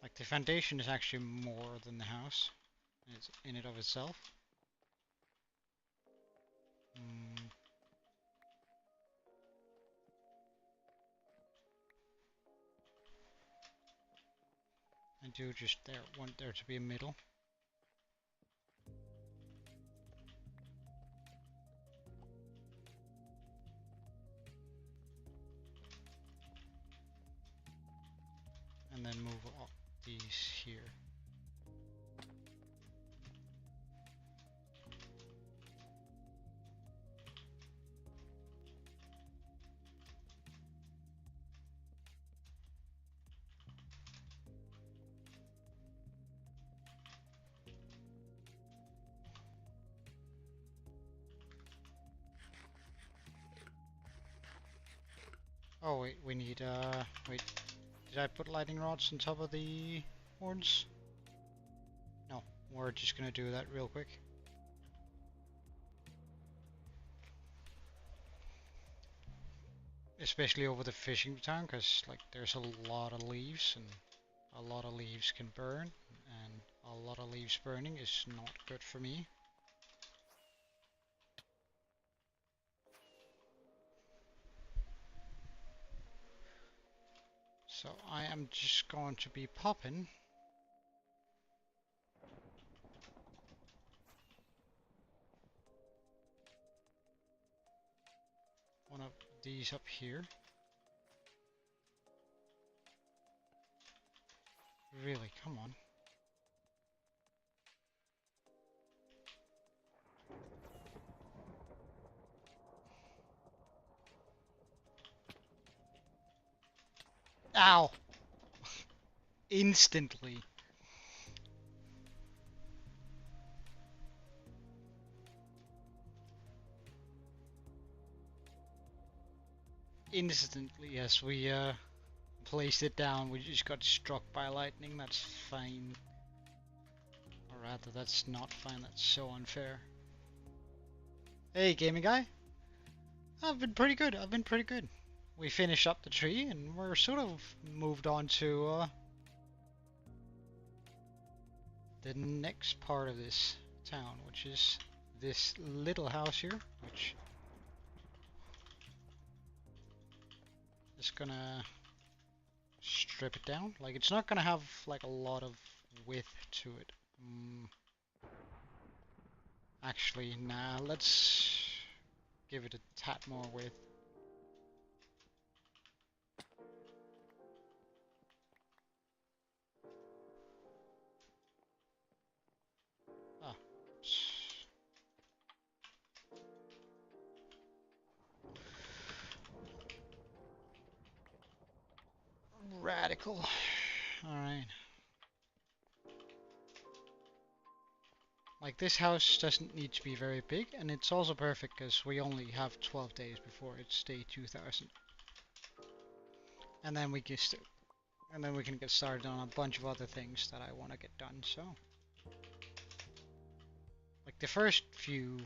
Like the foundation is actually more than the house. It's in and of itself. I do just want there to be a middle. And then move up these here. Oh wait, we need wait, did I put lightning rods on top of the horns? No, we're just gonna do that real quick. Especially over the fishing town, because like there's a lot of leaves and a lot of leaves can burn, and a lot of leaves burning is not good for me. So I am just going to be popping one of these up here. Really, come on. Ow! Instantly. Instantly, as we placed it down, we just got struck by lightning. That's fine. Or rather, that's not fine. That's so unfair. Hey, gaming guy. I've been pretty good. I've been pretty good. We finished up the tree, and we're sort of moved on to the next part of this town, which is this little house here, which is gonna strip it down. Like, it's not gonna have like a lot of width to it. Actually, nah, let's give it a tad more width. Ah, radical. Alright. Like, this house doesn't need to be very big, and it's also perfect because we only have 12 days before it's day 2000. And then we can get started on a bunch of other things that I want to get done, so. Like, the first few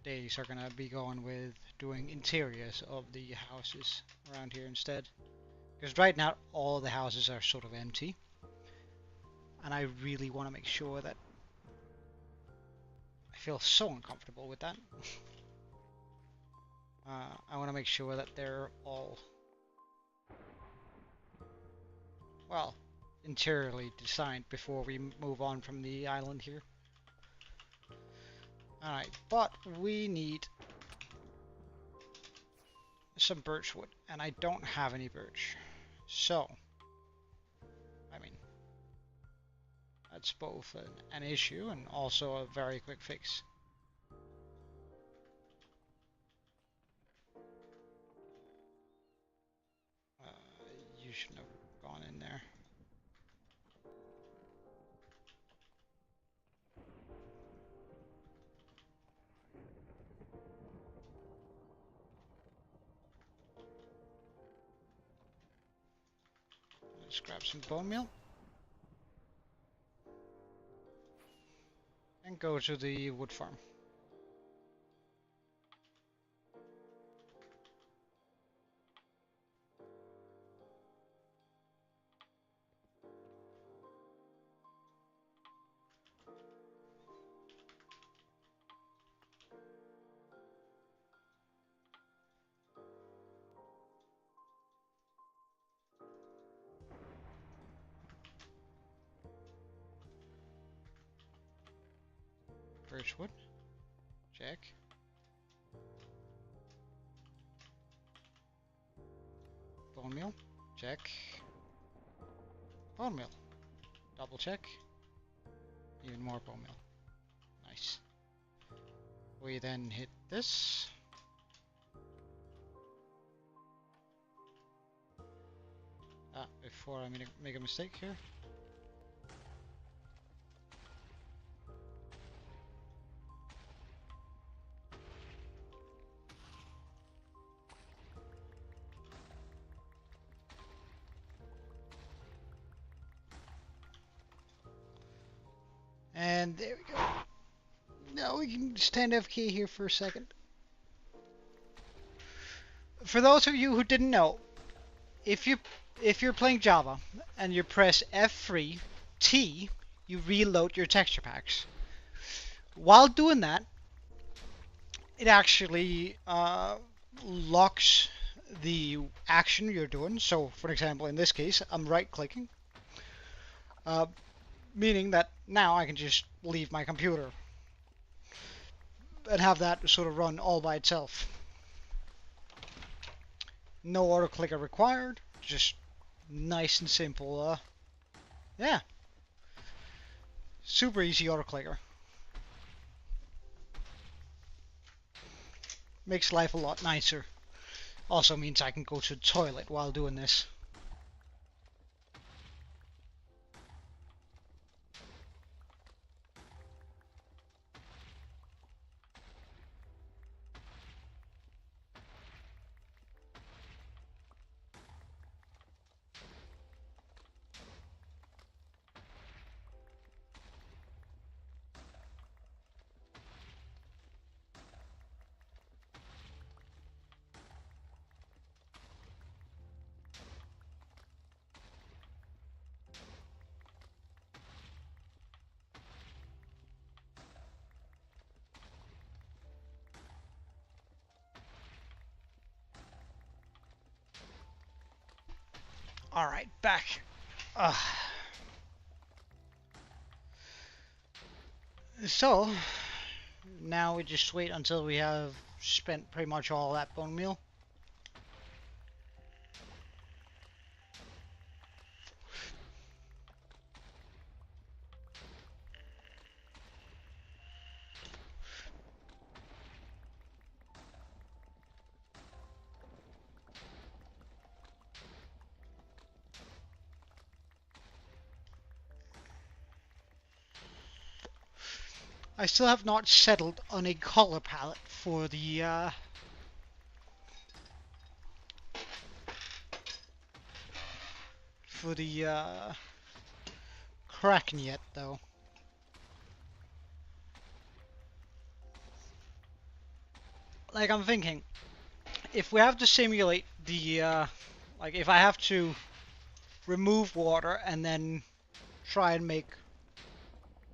days are gonna be going with doing interiors of the houses around here instead. Because right now, all the houses are sort of empty. And I really want to make sure that I feel so uncomfortable with that. I want to make sure that they're all, well, interiorly designed before we move on from the island here. Alright, but we need some birch wood, and I don't have any birch. So, I mean, that's both an issue and also a very quick fix. You should know. gone in there. Let's grab some bone meal. And go to the wood farm. Birchwood. Check. Bone meal. Check. Bone meal. Double check. Even more bone meal. Nice. We then hit this. Before I make a mistake here. And there we go. Now we can stand FK here for a second. For those of you who didn't know, if you're playing Java and you press F3 T, you reload your texture packs. While doing that, it actually locks the action you're doing. So, for example, in this case, I'm right-clicking, meaning that now I can just leave my computer and have that sort of run all by itself. No auto-clicker required, just nice and simple. Yeah, super easy auto-clicker. Makes life a lot nicer. Also means I can go to the toilet while doing this. Alright, back. So, now we just wait until we have spent pretty much all that bone meal. I still have not settled on a color palette for the Kraken yet, though. Like, I'm thinking, if we have to simulate the like, if I have to remove water and then try and make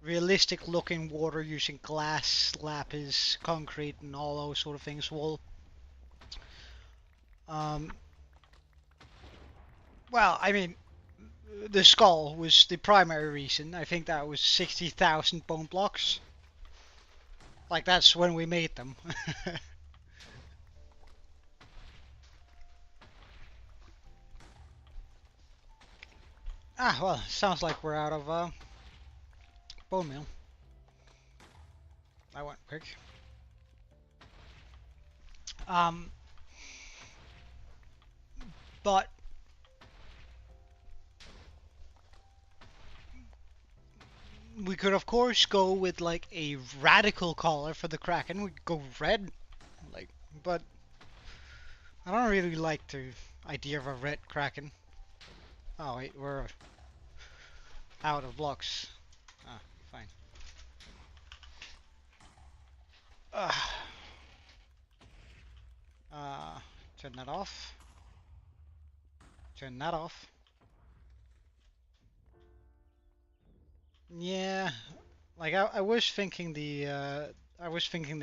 realistic looking water using glass, lapis, concrete, and all those sort of things, well, I mean, the skull was the primary reason. I think that was 60,000 bone blocks. Like, that's when we made them. Well, sounds like we're out of bone meal. That went quick. But we could of course go with like a radical color for the Kraken. We could go red, like, but I don't really like the idea of a red Kraken. Oh wait, we're out of blocks. Ah, fine. Uh, uh, turn that off. Turn that off. Yeah, like I was thinking the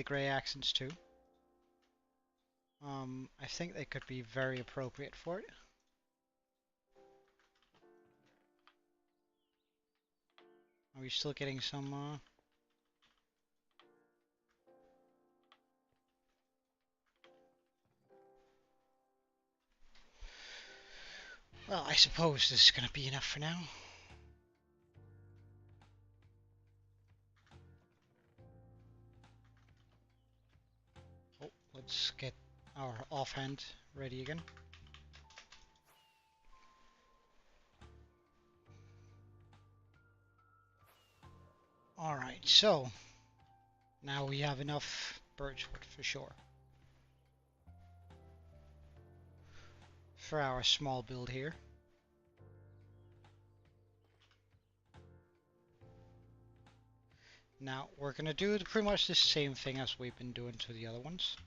gray accents too. I think they could be very appropriate for it. Are we still getting some? Well, I suppose this is gonna be enough for now. Oh, let's get our offhand ready again. Alright, so now we have enough birchwood for sure. For our small build here. Now we're gonna do pretty much the same thing as we've been doing to the other ones.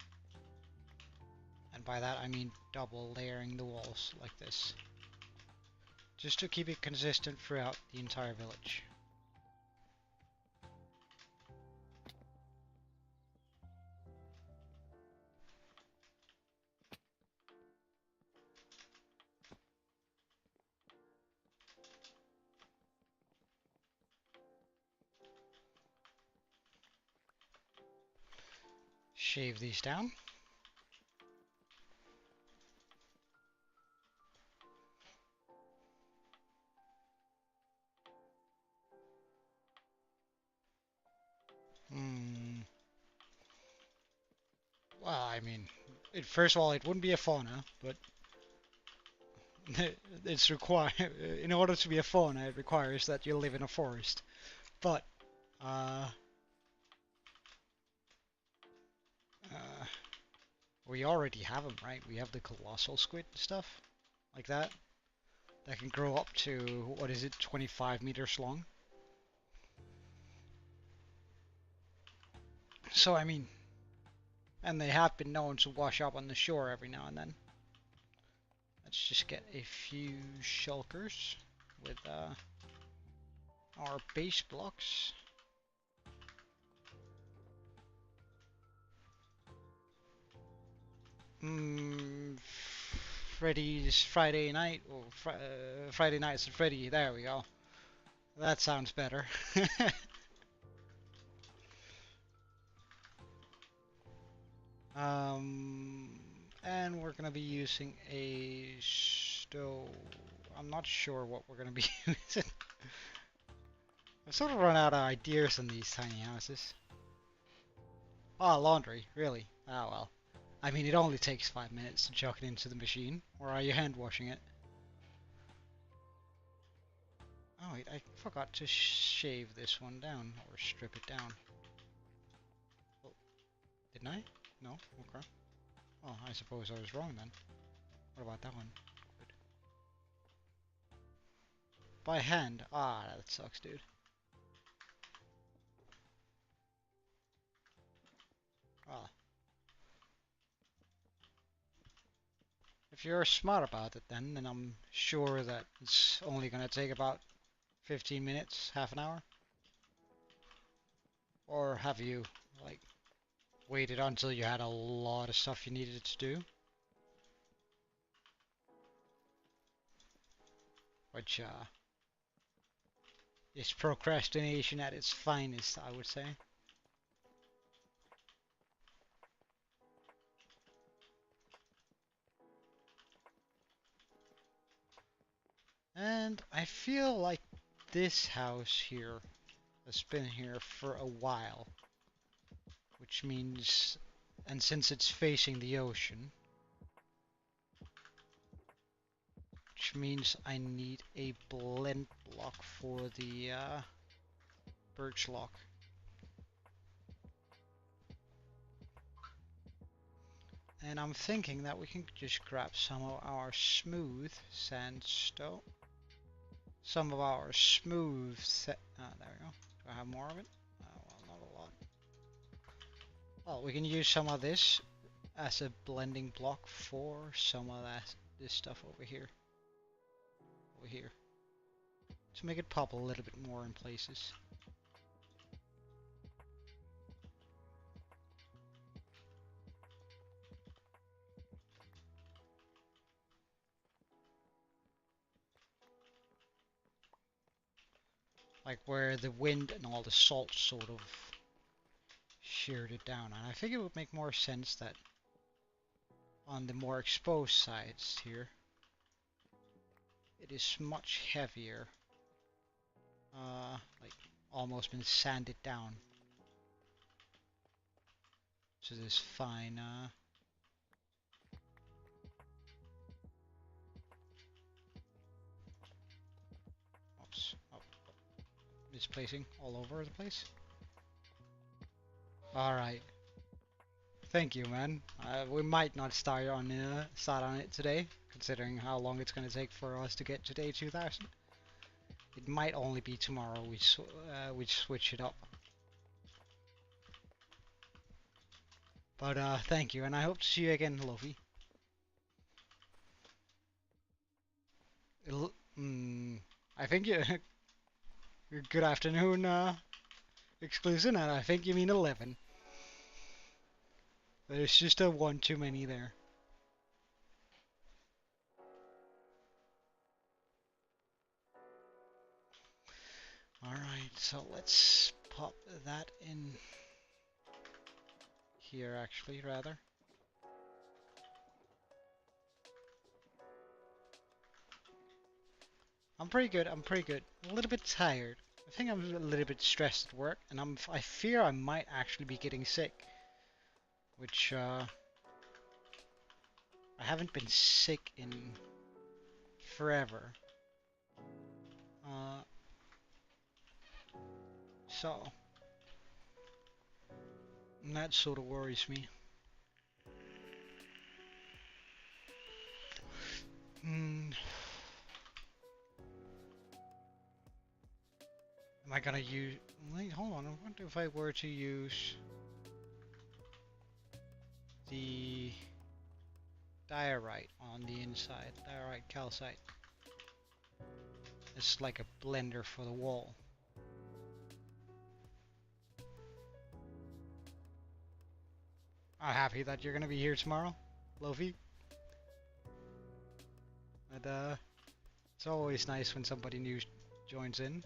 And by that I mean double layering the walls like this. Just to keep it consistent throughout the entire village. Shave these down. Well, I mean, first of all, it wouldn't be a fauna, but it's required. In order to be a fauna, it requires that you live in a forest. But uh, uh, we already have them, right? We have the colossal squid stuff like that that can grow up to, what is it, 25 meters long. So I mean, and they have been known to wash up on the shore every now and then. Let's just get a few shulkers with our base blocks. Freddy's Friday night, or Friday nights at Freddy. There we go. That sounds better. And we're gonna be using a stove. I'm not sure what we're gonna be using. I've sort of run out of ideas on these tiny houses. Ah, laundry, really? Ah, well. I mean, it only takes 5 minutes to chuck it into the machine. Or are you hand washing it? Oh wait, I forgot to shave this one down, or strip it down. Oh, didn't I? No? Okay. Oh, I suppose I was wrong then. What about that one? Good. By hand? Ah, that sucks, dude. Well, if you're smart about it then I'm sure that it's only gonna take about 15 minutes, half an hour. Or have you, like, waited until you had a lot of stuff you needed to do? Which, is procrastination at its finest, I would say. And I feel like this house here has been here for a while. Which means, and since it's facing the ocean, which means I need a blend block for the birch log. And I'm thinking that we can just grab some of our smooth sandstone. Some of our smooth there we go. Do I have more of it? Well, not a lot. Well, we can use some of this as a blending block for some of this stuff over here. To make it pop a little bit more in places. Like where the wind and all the salt sort of sheared it down. And I think it would make more sense that on the more exposed sides here, it is much heavier. Like almost been sanded down to this fine oops, oh, misplacing all over the place. Alright. Thank you, man. We might not start on it today, considering how long it's going to take for us to get to day 2000. It might only be tomorrow we switch it up. But thank you, and I hope to see you again, Luffy. I think you good afternoon, exclusive, and I think you mean 11. There's just a one too many there. Alright, so let's pop that in here, actually, rather. I'm pretty good, A little bit tired. I think I'm a little bit stressed at work, and I fear I might actually be getting sick. Which, I haven't been sick in forever. So, and that sort of worries me. Am I gonna use... Wait, hold on, I wonder if I were to use the diorite on the inside, diorite calcite. It's like a blender for the wall. I'm happy that you're gonna be here tomorrow, Lofi. And it's always nice when somebody new joins in.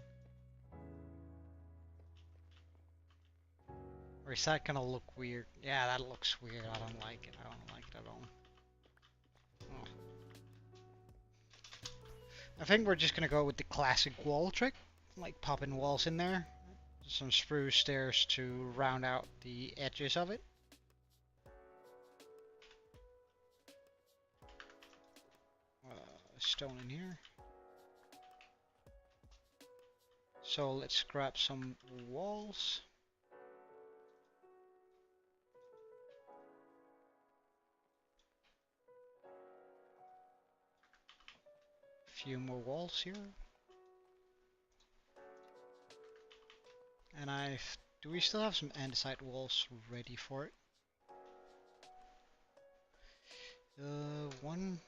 Or is that gonna look weird? Yeah, that looks weird. I don't like it. I don't like it at all. Oh. I think we're just gonna go with the classic wall trick, like popping walls in there. Some spruce stairs to round out the edges of it. Stone in here. So let's grab some walls. A few more walls here. And do we still have some andesite walls ready for it? One.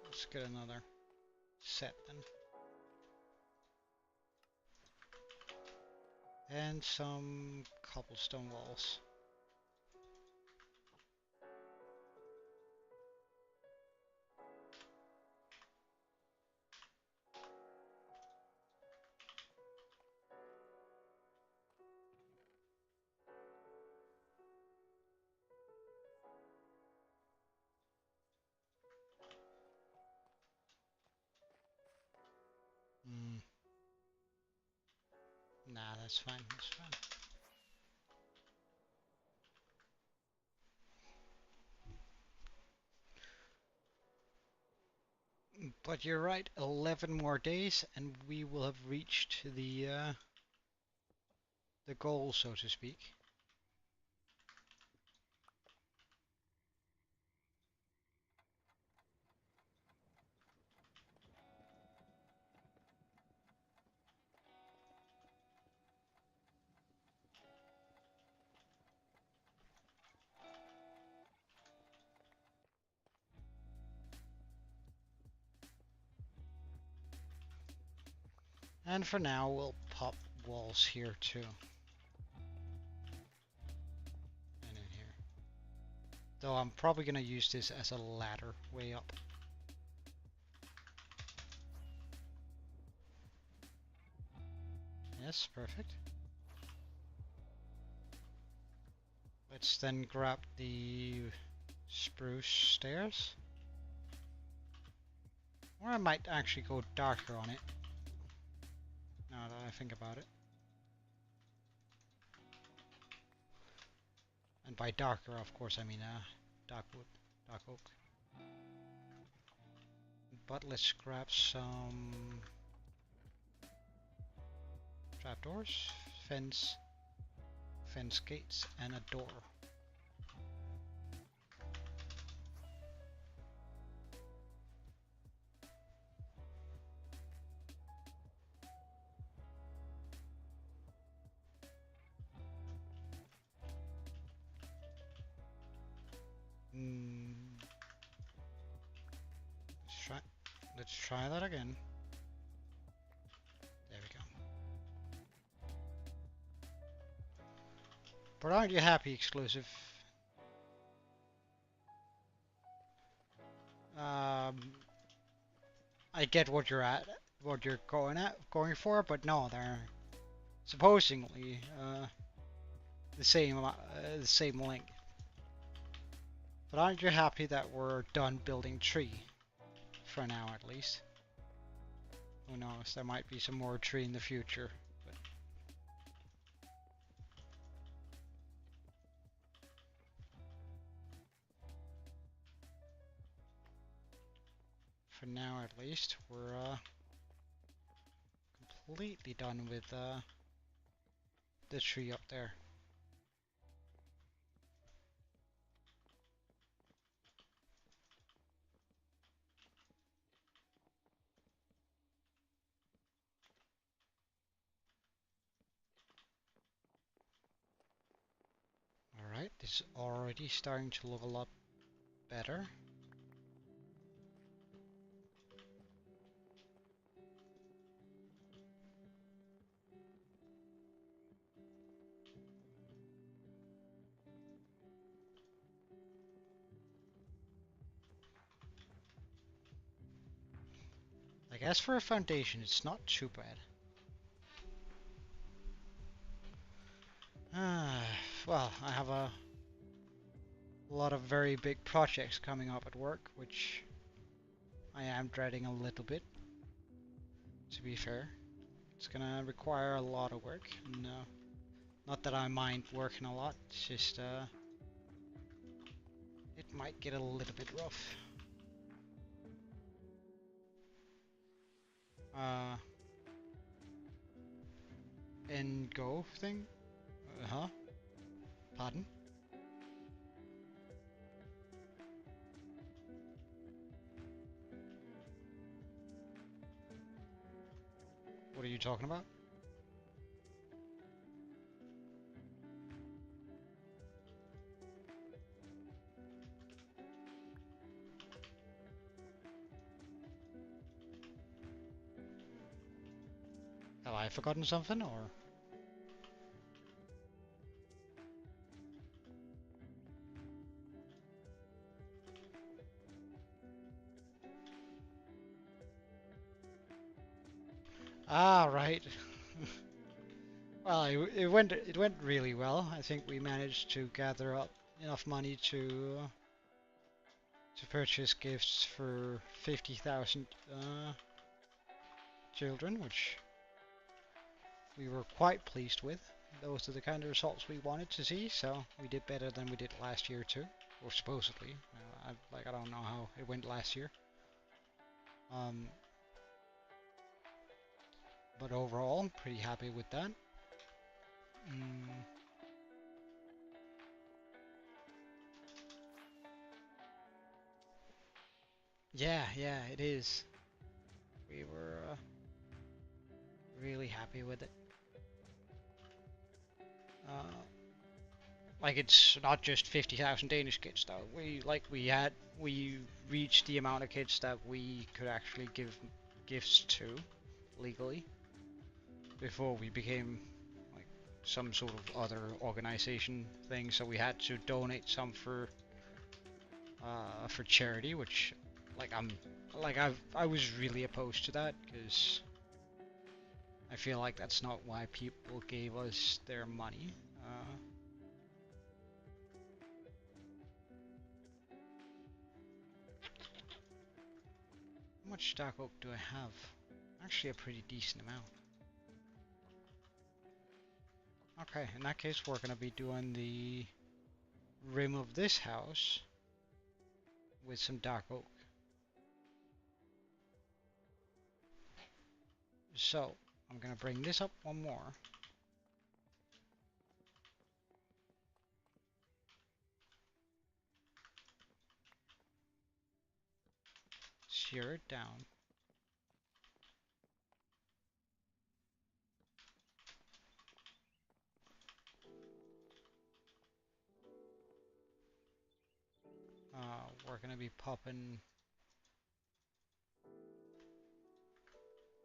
Let's get another set then. And some cobblestone walls. Nah, that's fine, that's fine. But you're right, 11 more days and we will have reached the goal, so to speak. And for now, we'll pop walls here too. And in here. Though I'm probably going to use this as a ladder way up. Yes, perfect. Let's then grab the spruce stairs. Or I might actually go darker on it. Now that I think about it. And by darker, of course, I mean dark wood, dark oak. But let's grab some trapdoors, fence gates, and a door. Let's try that again. There we go. But aren't you happy, exclusive? I get what you're going for, but no, they're supposedly the same length. But aren't you happy that we're done building tree? For now, at least. Who knows, there might be some more tree in the future. But for now, at least, we're completely done with the tree up there. Alright, this is already starting to look a lot better. Like, as for a foundation, it's not too bad. Well, I have a lot of very big projects coming up at work, which I am dreading a little bit, to be fair. It's gonna require a lot of work, and not that I mind working a lot, it's just it might get a little bit rough. End go thing? Huh? Pardon? What are you talking about? Have I forgotten something, or? Ah, right. Well, it went really well. I think we managed to gather up enough money to purchase gifts for 50,000 children, which we were quite pleased with. Those are the kind of results we wanted to see, so we did better than we did last year too, or supposedly. I don't know how it went last year. Um, but overall, I'm pretty happy with that. Mm, yeah, it is. We were really happy with it. Uh, like it's not just 50,000 Danish kids though. We reached the amount of kids that we could actually give gifts to legally before we became like some sort of other organization thing. So we had to donate some for charity, which like I was really opposed to that because I feel like that's not why people gave us their money. How much stock oak do I have? Actually, a pretty decent amount. Okay, in that case, we're gonna be doing the rim of this house with some dark oak. So, I'm gonna bring this up one more. Shear it down. We're gonna be popping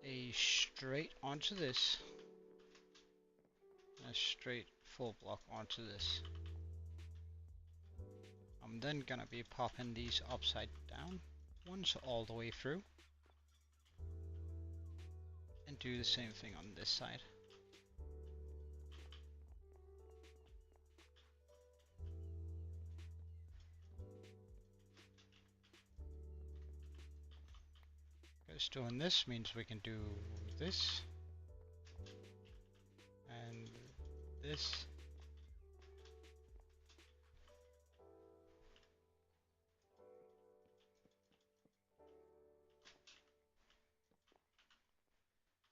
a straight onto this, and a straight full block onto this. I'm then gonna be popping these upside down ones all the way through, and do the same thing on this side. Because doing this means we can do this and this.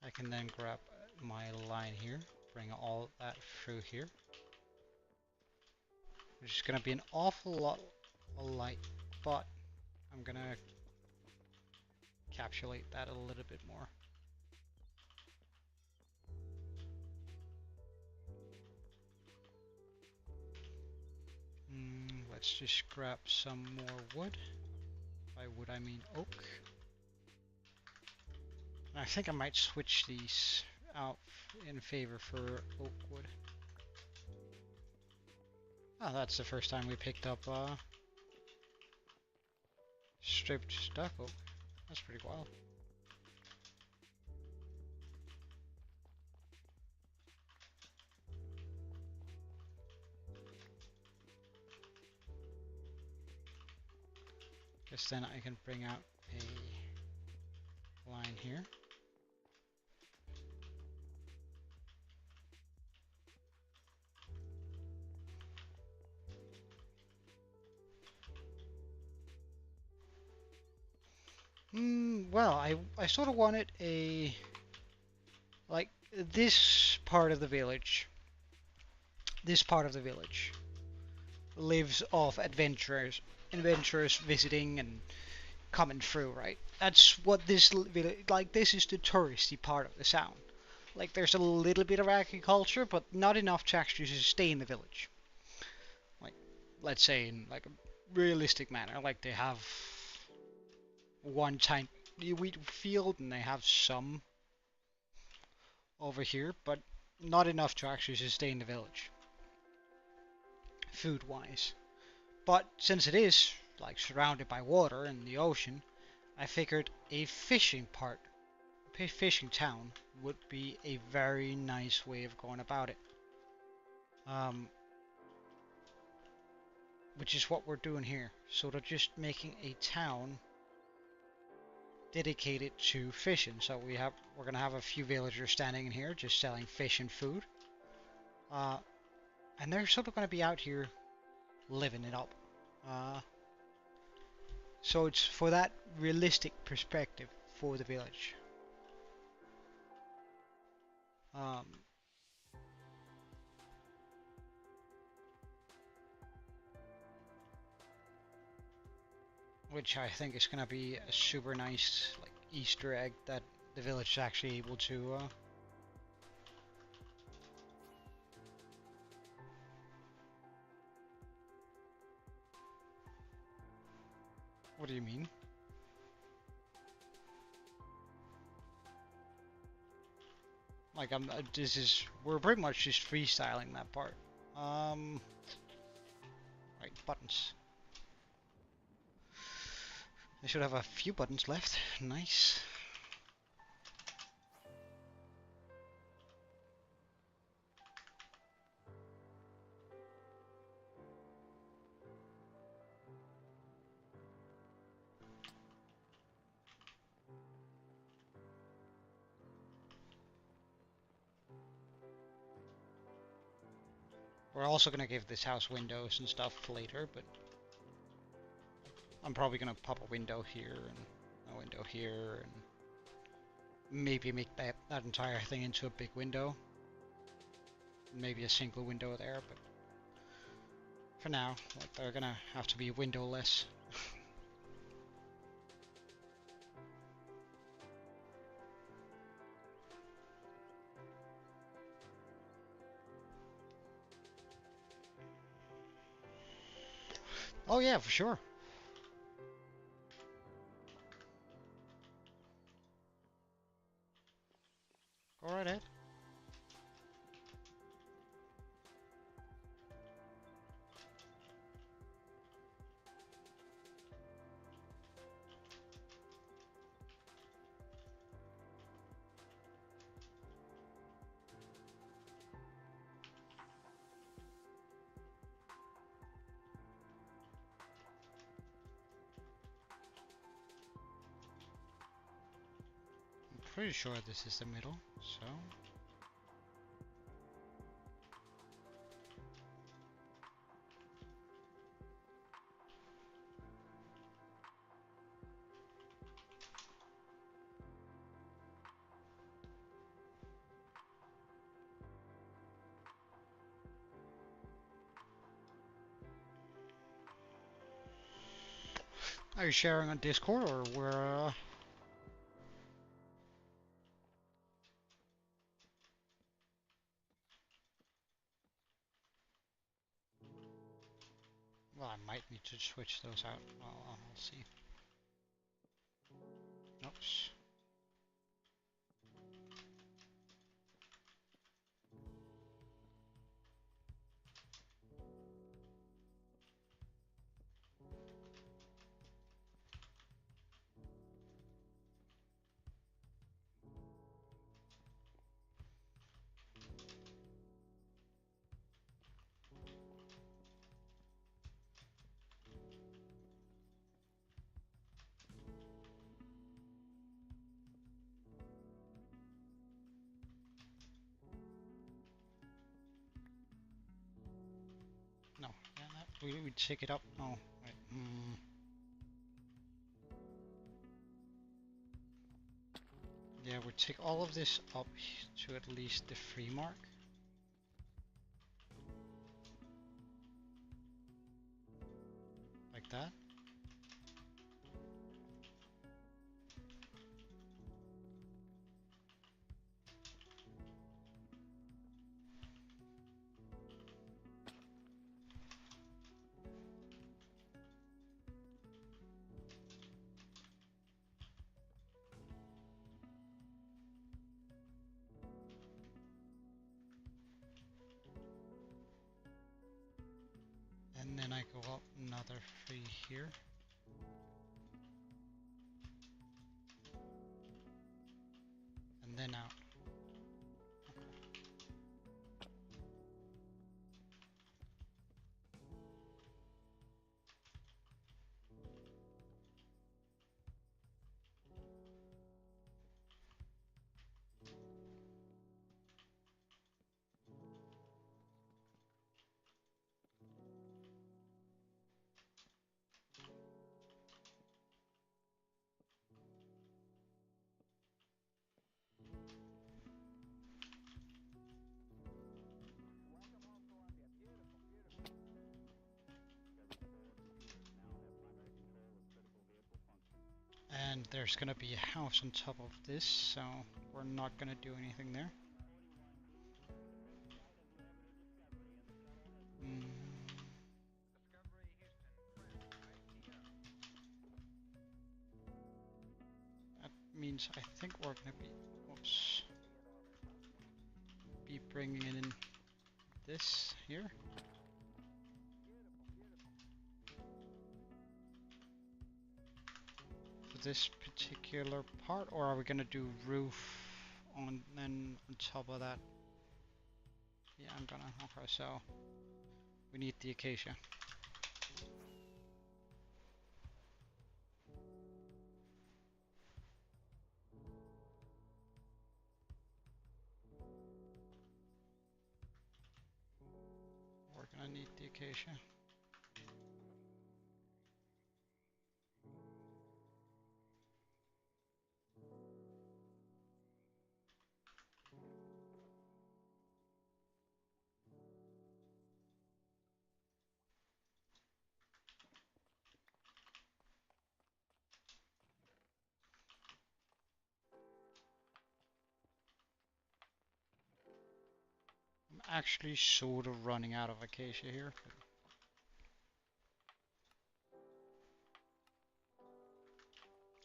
I can then grab my line here, bring all that through here, which is gonna be an awful lot of light, but I'm gonna encapsulate that a little bit more. Let's just grab some more wood. By wood I mean oak. I think I might switch these out in favor for oak wood. Oh, that's the first time we picked up stripped stuck oak. That's pretty wild. Guess then I can bring out a line here. Well, I sort of wanted like this part of the village. This part of the village lives off adventurers visiting and coming through, right? That's what this village, like this is the touristy part of the sound. Like there's a little bit of agriculture, but not enough to actually sustain the village. Like, let's say in like a realistic manner, like they have one tiny wheat field and they have some over here, but not enough to actually sustain the village, food-wise. But since it is like surrounded by water and the ocean, I figured a fishing town would be a very nice way of going about it. Which is what we're doing here. Sort of just making a town dedicated to fishing. So we're gonna have a few villagers standing in here just selling fish and food. And they're sort of gonna be out here living it up. So it's for that realistic perspective for the village. Which I think is gonna be a super nice like Easter egg that the village is actually able to. What do you mean? Like we're pretty much just freestyling that part. Right, buttons. I should have a few buttons left. Nice. We're also gonna give this house windows and stuff later, but I'm probably gonna pop a window here and a window here and maybe make that entire thing into a big window. Maybe a single window there, but for now, like, they're gonna have to be windowless. Oh yeah, for sure. Go right ahead. I'm pretty sure this is the middle, so... Are you sharing on Discord or where? Well, I might need to switch those out. Well, I'll see. Oops. No, yeah, we take it up. Oh, wait. Yeah, we take all of this up to at least the 3 mark. Like that. And then I go up another 3 here. And then out. And there's gonna be a house on top of this, so we're not gonna do anything there. That means I think we're gonna be bringing in this here. For this particular part, or are we gonna do roof on and on top of that? Yeah, I'm gonna. Okay, so we need the acacia. We're gonna need the acacia. I'm actually sort of running out of acacia here.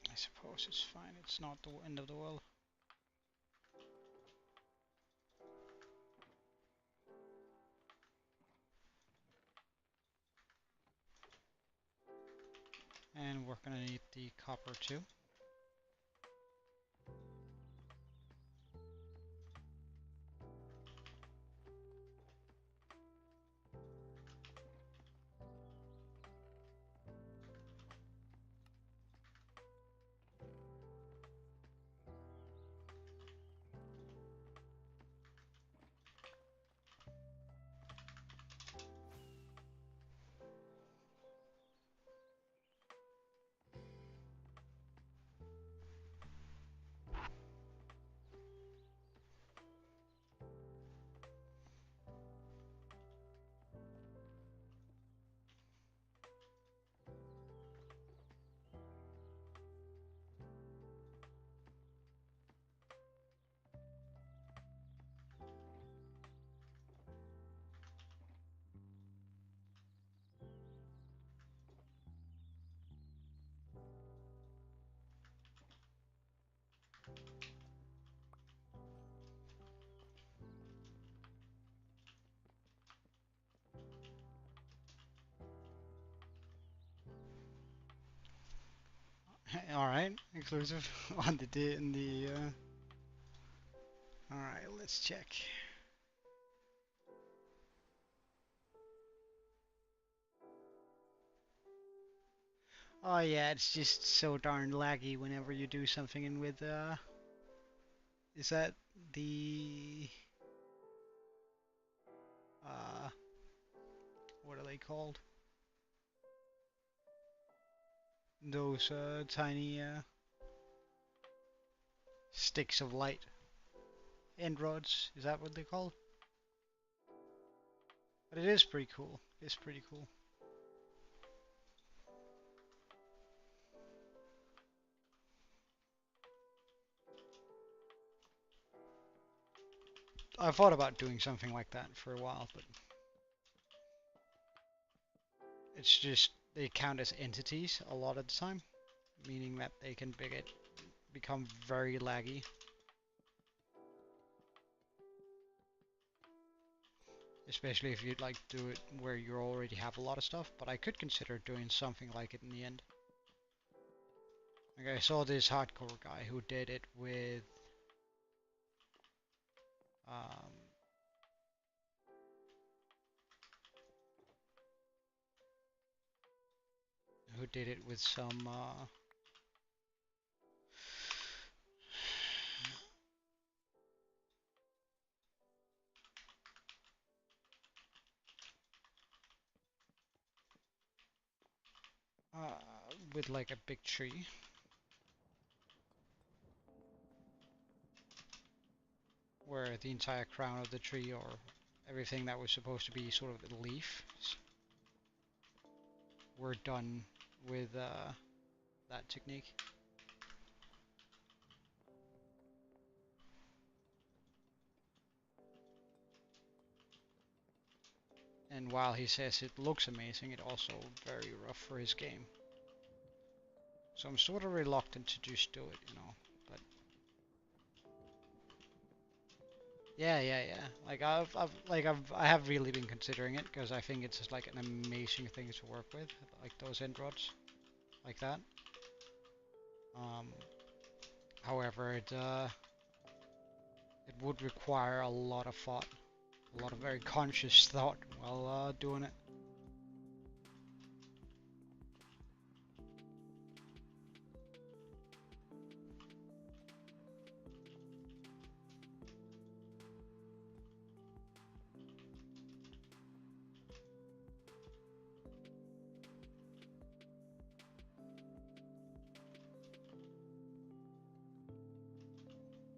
I suppose it's fine. It's not the end of the world. And we're gonna need the copper too. All right, exclusive on the in the. All right, let's check. Oh yeah, it's just so darn laggy whenever you do something in with is that the uh what are they called? Those tiny sticks of light. End rods, is that what they're called? But it is pretty cool. It's pretty cool. I thought about doing something like that for a while, but it's just they count as entities a lot of the time, meaning that they can become very laggy. Especially if you'd like to do it where you already have a lot of stuff, but I could consider doing something like it in the end. Like I saw this hardcore guy who did it with um, some with like a big tree. Where the entire crown of the tree or everything that was supposed to be sort of a leaf were done with that technique. And while he says it looks amazing, it's also very rough for his game. So I'm sort of reluctant to just do it, you know. But yeah. Like I have really been considering it because I think it's just like an amazing thing to work with, like those end rods, like that. Um, However, it would require a lot of thought, a lot of very conscious thought while doing it.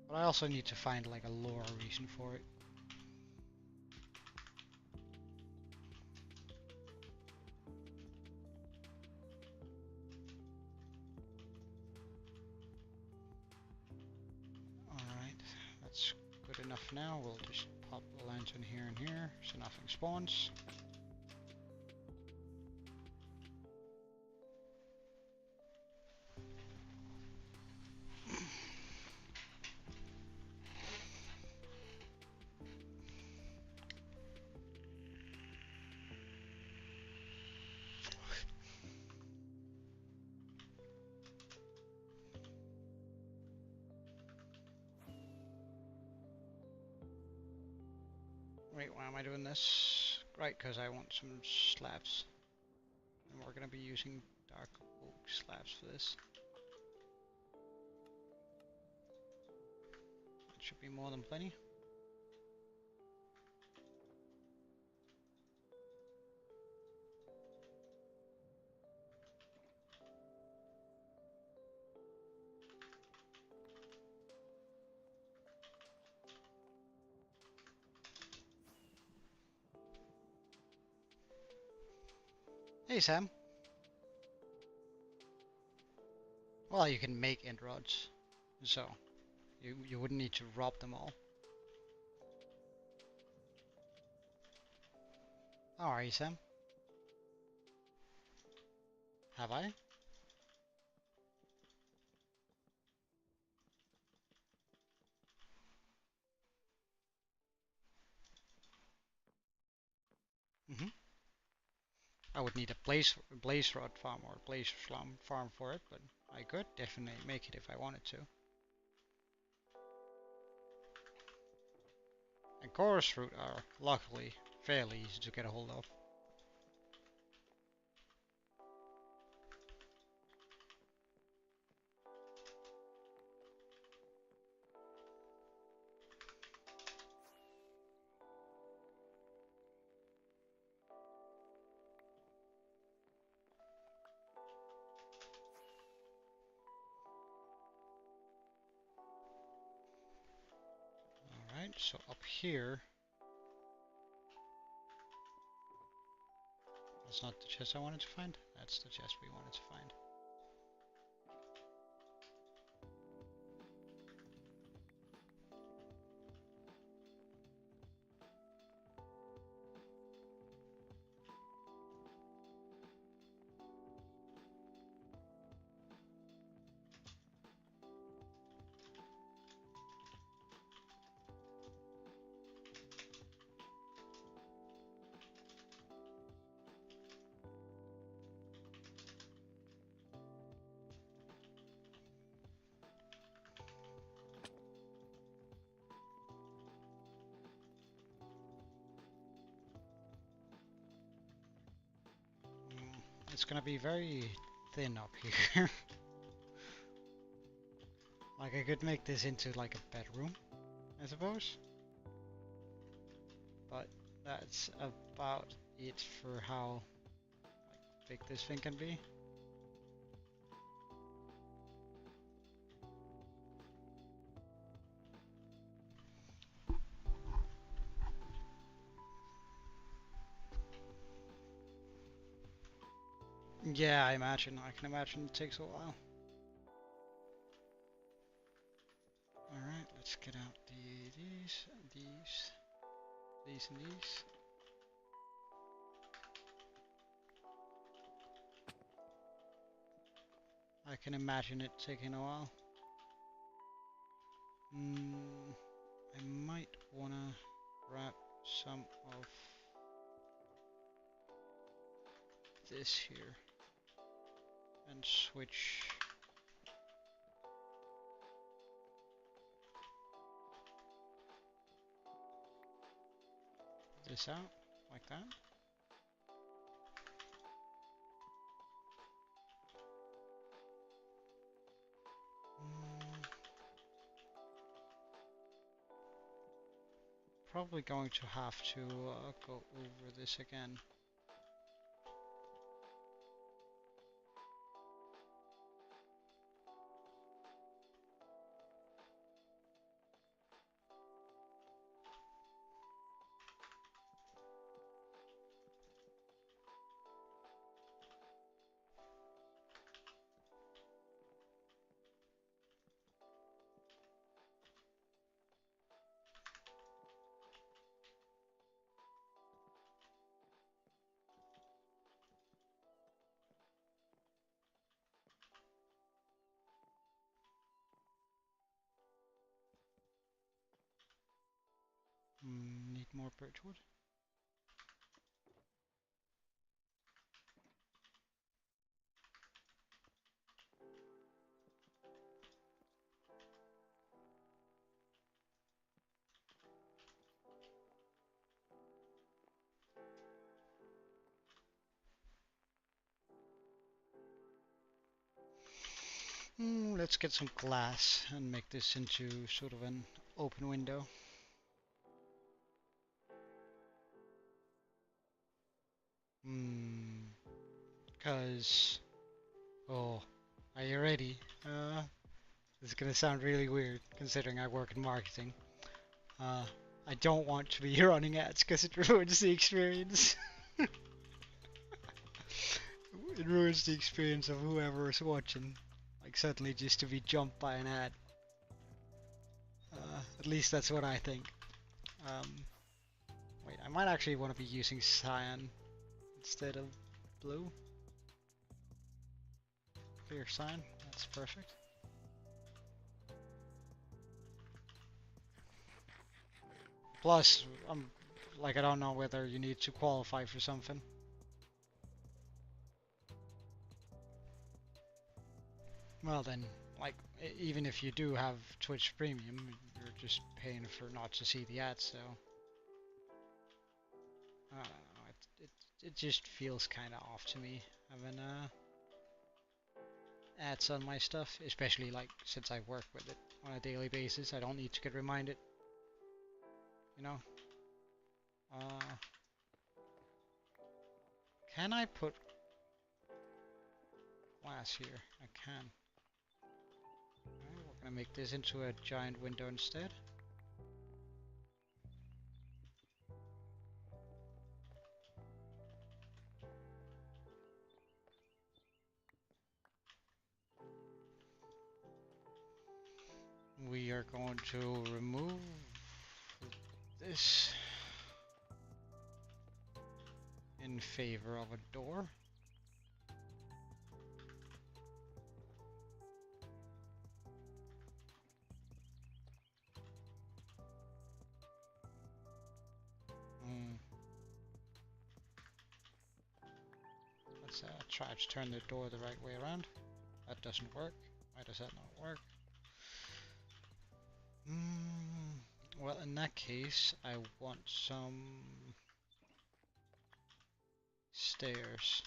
But I also need to find like a lore reason for it. Alright, that's good enough now. We'll just pop the lantern here and here so nothing spawns. Wait, why am I doing this? Right, because I want some slabs. And we're going to be using dark oak slabs for this. That should be more than plenty. Hey Sam. Well, you can make end rods, so you wouldn't need to rob them all. How are you, Sam? Have I? Mm-hmm. I would need a blaze rod farm or blaze farm for it, but I could definitely make it if I wanted to. And chorus fruit are luckily fairly easy to get a hold of. Alright, so up here, that's not the chest I wanted to find, that's the chest we wanted to find. It's gonna be very thin up here. Like I could make this into like a bedroom, I suppose. But that's about it for how big this thing can be. Yeah, I can imagine it takes a while. Alright, let's get out these, and these. I can imagine it taking a while. I might wanna wrap some of this here and switch this out like that. Probably going to have to go over this again. Need more birchwood. Let's get some glass and make this into sort of an open window. Because, oh, are you ready? This is gonna sound really weird considering I work in marketing. I don't want to be running ads because it ruins the experience. It ruins the experience of whoever is watching. Like suddenly just to be jumped by an ad. At least that's what I think. Wait, I might actually want to be using cyan instead of blue. Clear cyan, that's perfect. Plus, I don't know whether you need to qualify for something. Well then, like, even if you do have Twitch Premium, you're just paying for not to see the ads, so... I don't know, it just feels kinda off to me, having, ads on my stuff, especially, like, since I work with it on a daily basis, I don't need to get reminded, you know? Can I put glass here? I can. We're gonna make this into a giant window instead. We are going to remove this in favor of a door. Let's try to turn the door the right way around. That doesn't work. Why does that not work? Well, in that case, I want some stairs.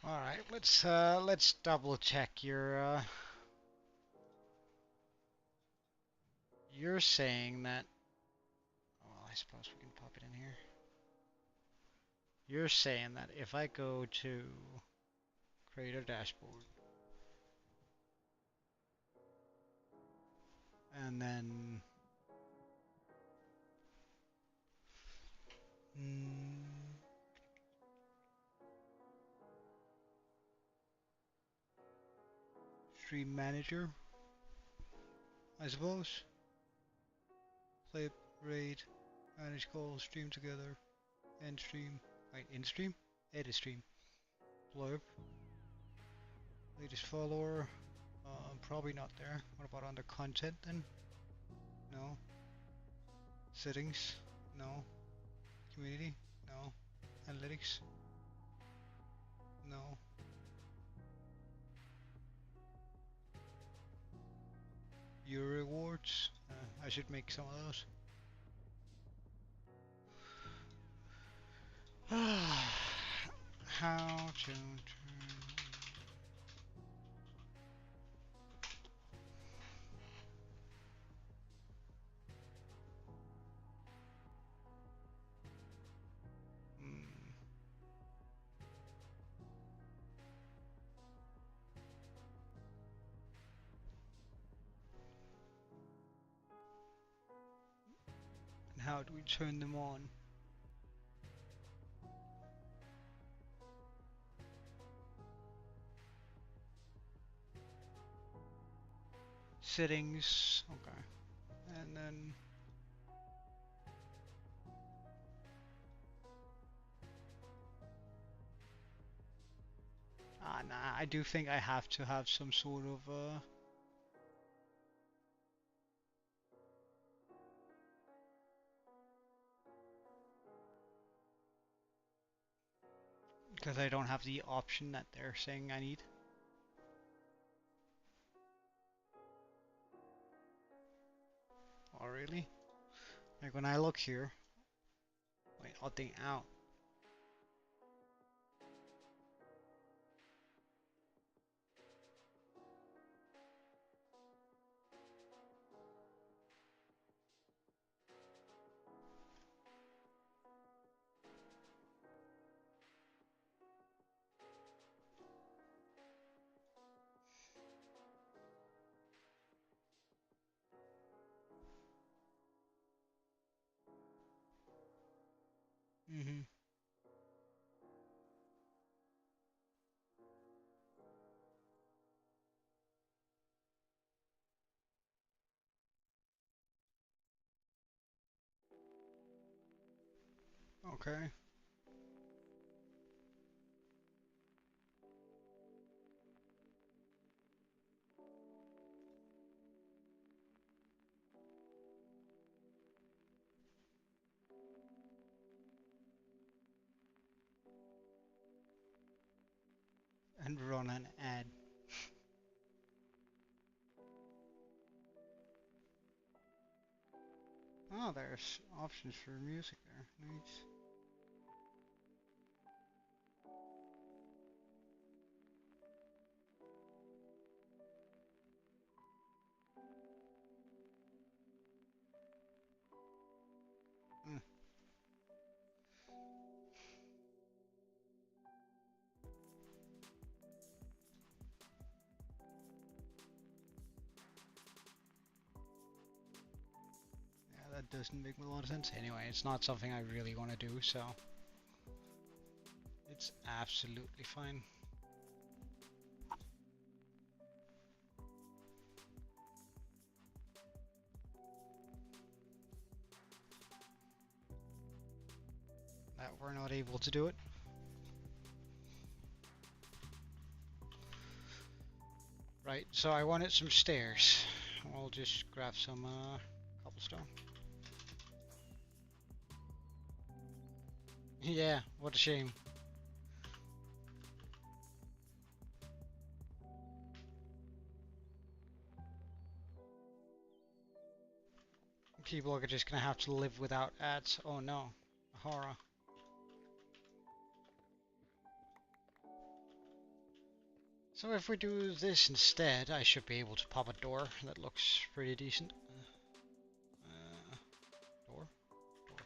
All right, let's double check your. You're saying that. Well, I suppose we can pop it in here. You're saying that if I go to create a dashboard and then Stream manager, I suppose. Clip, rate, manage calls, stream together, end stream. Wait, in stream? Edit stream. Blurb. Latest follower. Probably not there. What about under content then? No. Settings? No. Community? No. Analytics? No. Your rewards? I should make some of those. How to turn... And how do we turn them on? Settings, okay. And then nah, I do think I have to have some sort of because I don't have the option that they're saying I need. Oh really? Like when I look here, wait, opting out. Mm-hmm. Okay. And run an ad. Oh, there's options for music there. Nice. Mm. Yeah, that doesn't make a lot of sense. Anyway, it's not something I really want to do, so it's absolutely fine. That we're not able to do it. Right, so I wanted some stairs. I'll just grab some cobblestone. Yeah, what a shame. People are just gonna have to live without ads. Oh no, horror. So if we do this instead, I should be able to pop a door. That looks pretty decent. Door? Door.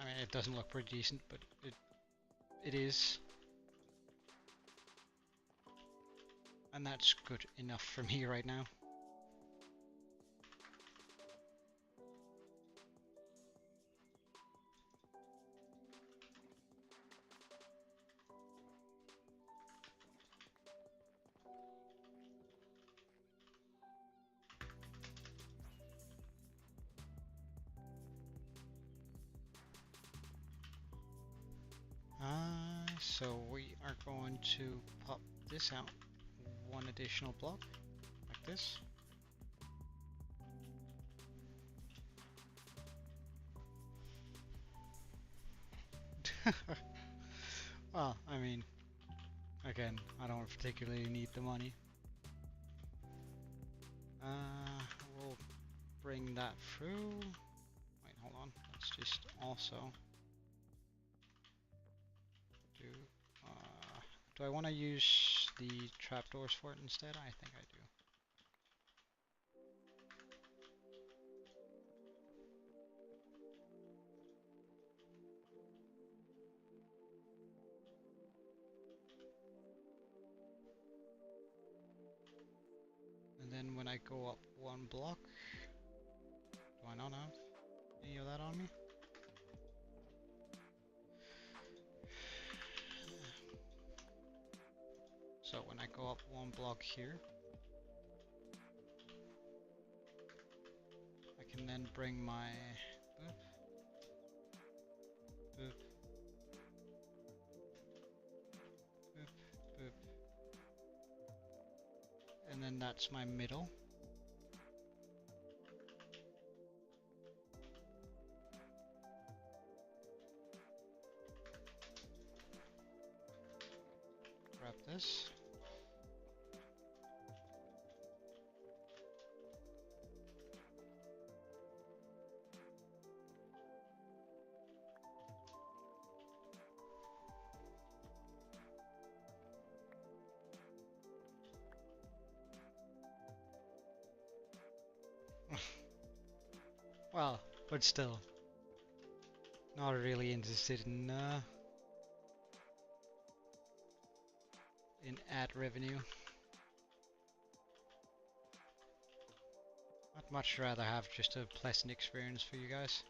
I mean, it doesn't look pretty decent, but it is. And that's good enough for me right now. So we are going to pop this out one additional block, like this. Well, I mean, again, I don't particularly need the money. We'll bring that through. Wait, hold on. Let's just also do. Do I want to use the trapdoors for it instead? I think I do. And then when I go up one block, do I not have any of that on me? So when I go up one block here, I can then bring my boop, boop, boop, boop, and then that's my middle. Grab this. Well, but still, not really interested in ad revenue. I'd much rather have just a pleasant experience for you guys.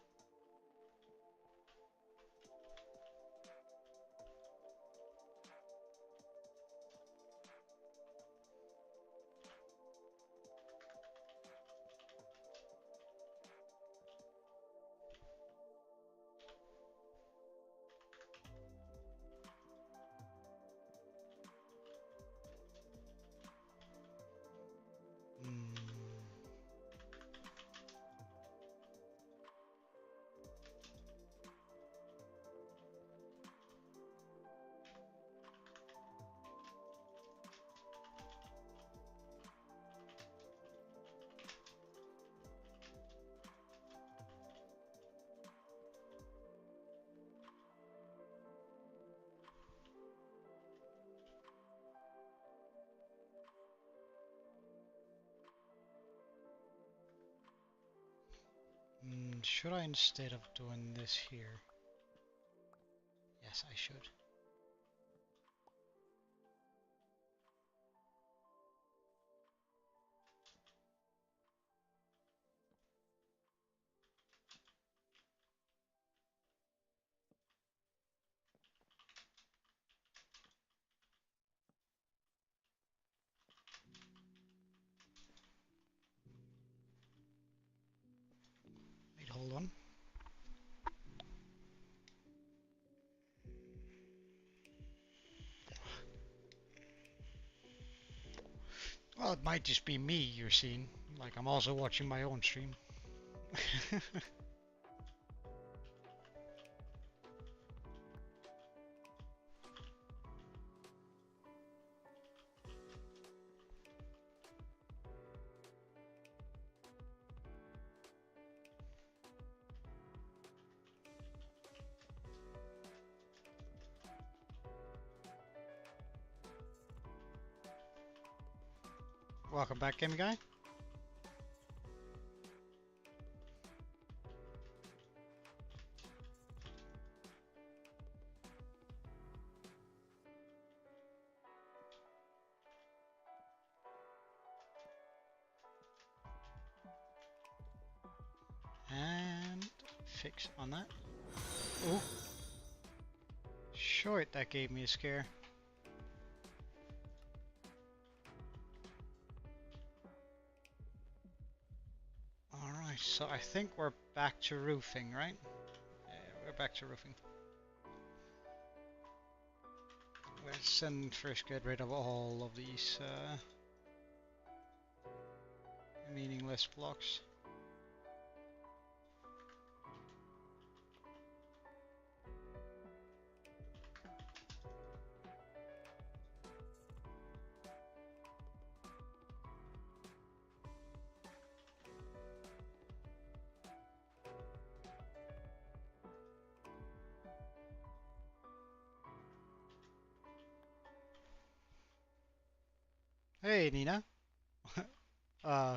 Should I, instead of doing this here? Yes, I should. Wait, hold on. Well, it might just be me you're seeing. Like, I'm also watching my own stream. Welcome back, Game Guy. And fix on that. Oh, short, that gave me a scare. Alright, so I think we're back to roofing, right? Yeah, we're back to roofing. Let's first get rid of all of these meaningless blocks. Hey, Nina. uh,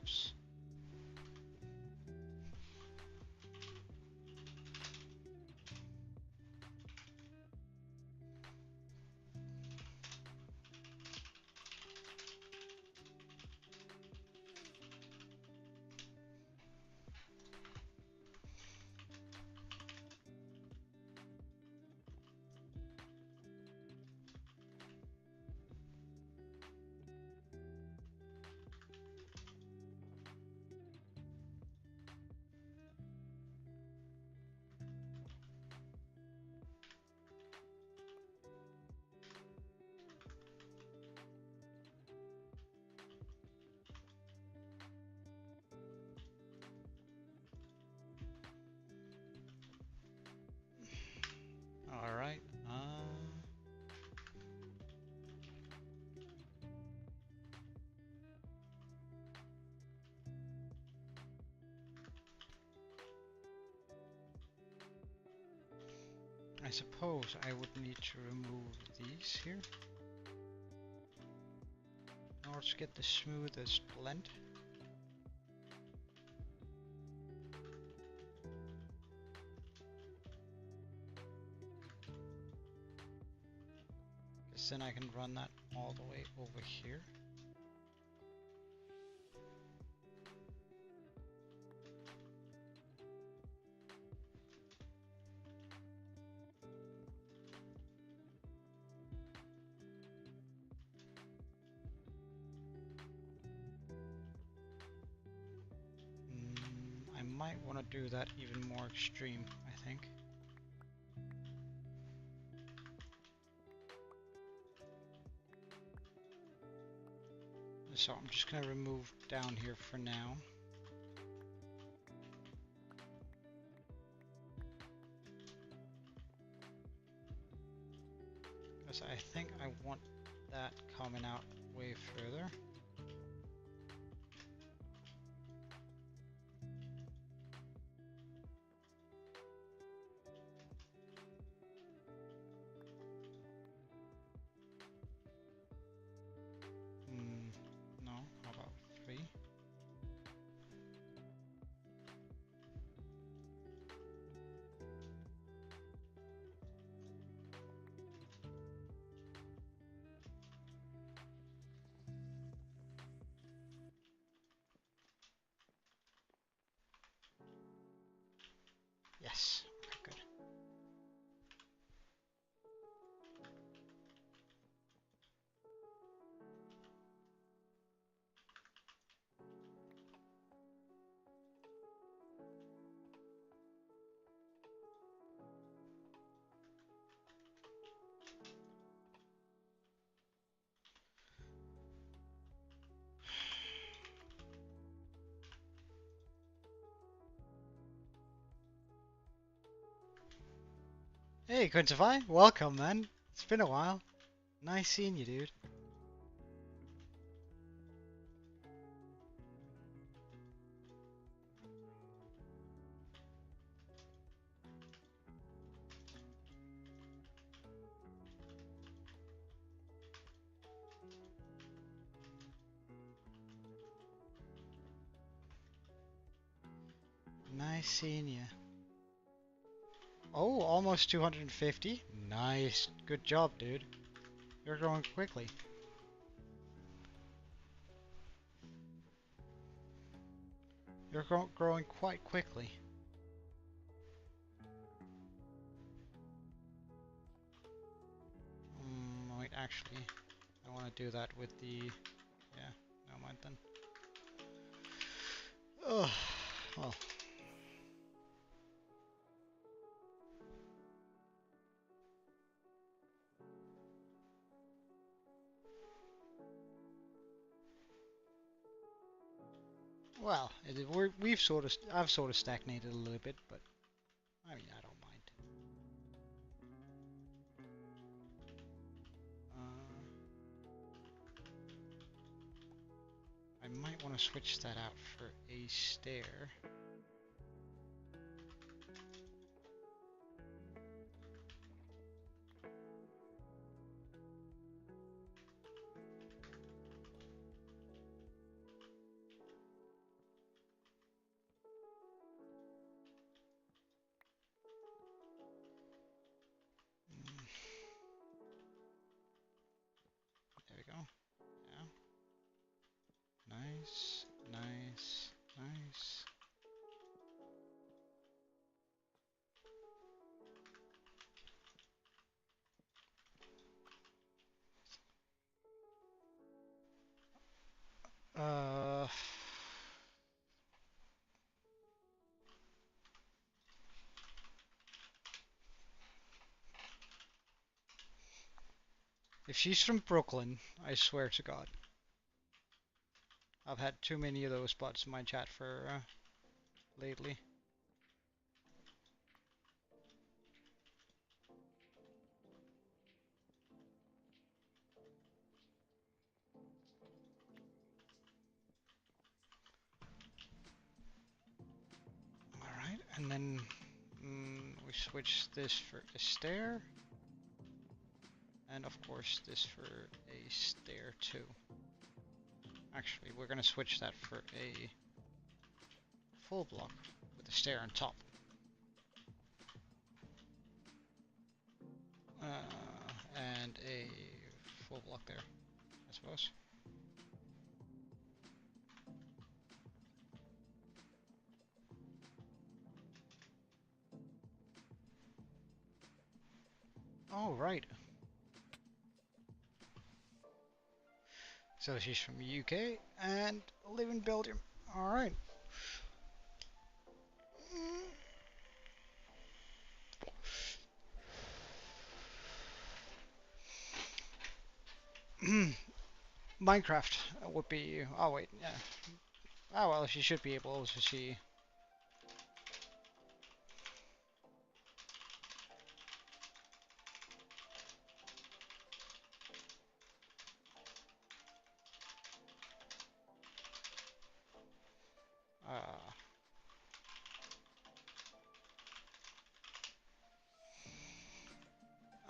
whoops. All right. I suppose I would need to remove these here in order to get the smoothest blend. Because then I can run that all the way over here. I might want to do that even more extreme, I think. So I'm just going to remove down here for now. Because I think I want that coming out way further. No, how about 3? Yes, okay, good. Hey, Quintify, welcome, man. It's been a while. Nice seeing you, dude. Nice seeing you. Oh, almost 250. Nice. Good job, dude. You're growing quickly. You're growing quite quickly. Wait, actually, I want to do that with the... Yeah, never mind then. Oh, well. Well, I've sort of stagnated a little bit, but I mean, I don't mind. I might want to switch that out for a stair. There we go. Yeah. Nice, nice, nice. Uh, if she's from Brooklyn, I swear to God. I've had too many of those bots in my chat for lately. Alright, and then we switch this for a stair. And of course this for a stair too. Actually, we're gonna switch that for a full block with a stair on top. And a full block there, I suppose. Oh, right. So she's from the UK and live in Belgium. Alright. Minecraft would be... Oh, wait, yeah. Oh, well, she should be able to see...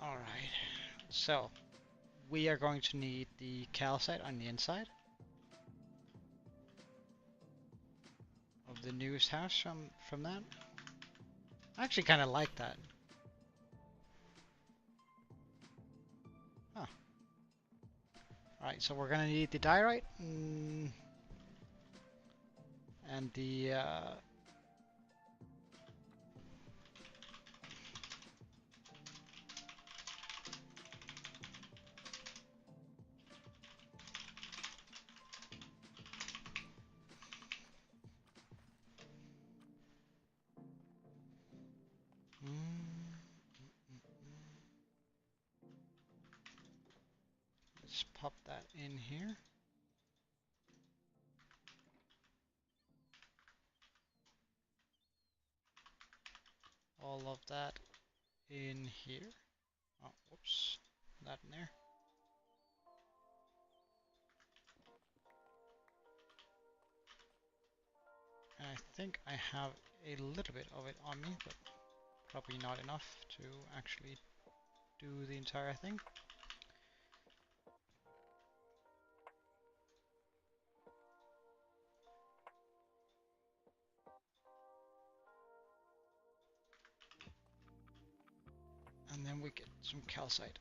Alright. So, we are going to need the calcite on the inside of the newest house from that. I actually kind of like that. Huh. Alright, so we're gonna need the diorite and the let's pop that in here. All of that in here. Oh, whoops. That in there. And I think I have a little bit of it on me, but probably not enough to actually do the entire thing. we get some calcite.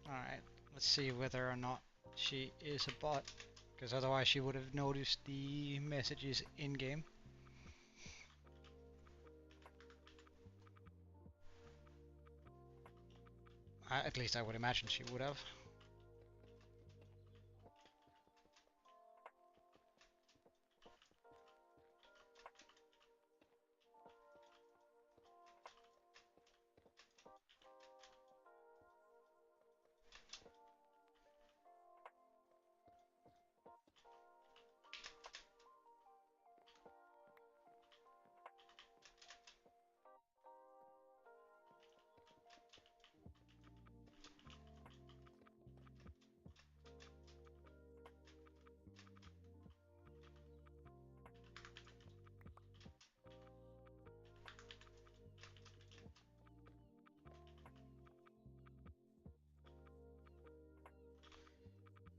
Alright, let's see whether or not she is a bot, because otherwise she would have noticed the messages in-game. At least I would imagine she would have.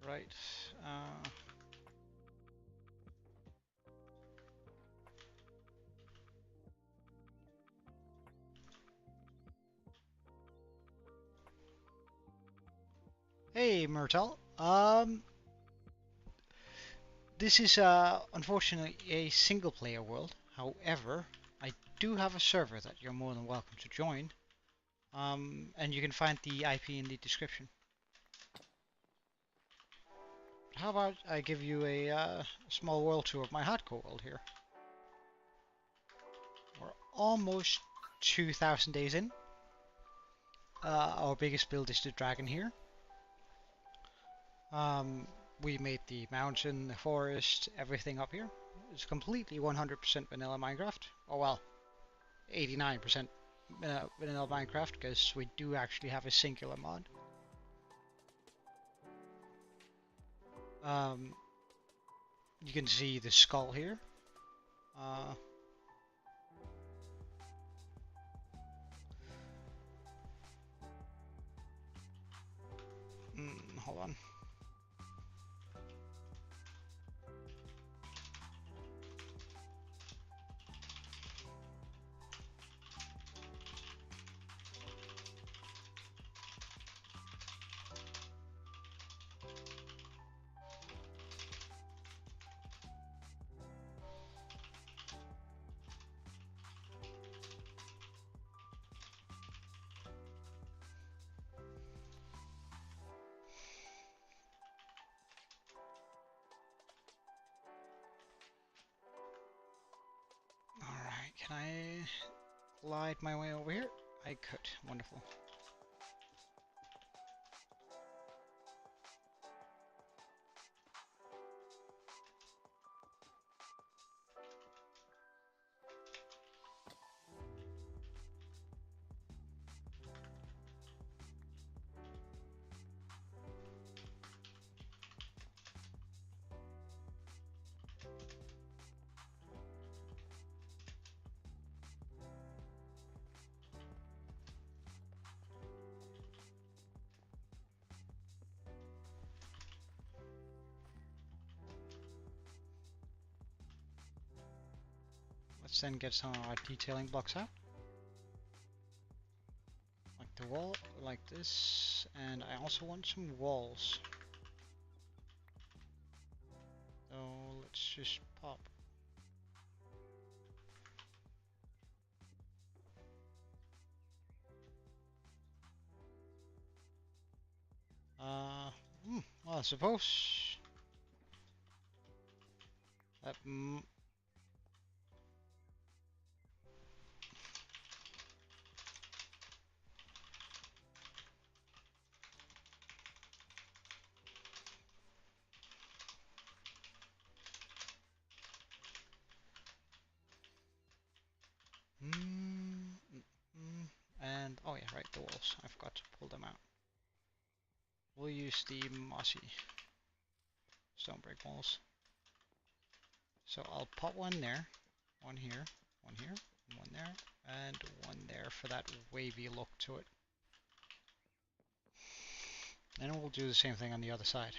Right. Hey, Myrtle. This is unfortunately a single-player world. However, I do have a server that you're more than welcome to join. And you can find the IP in the description. How about I give you a small world tour of my hardcore world here? We're almost 2,000 days in. Our biggest build is the dragon here. We made the mountain, the forest, everything up here. It's completely 100% vanilla Minecraft. Oh well, 89% vanilla Minecraft, because we do actually have a singular mod. You can see the skull here. Hold on. Alright, can I glide my way over here? I could. Wonderful. Let's then get some of our detailing blocks out. Like the wall, like this, and I also want some walls. So let's just pop. Well, I suppose that and oh yeah, right, the walls. I forgot to pull them out. We'll use the mossy stone brick walls. So I'll put one there, one here, one here, One there, and one there for that wavy look to it. And we'll do the same thing on the other side.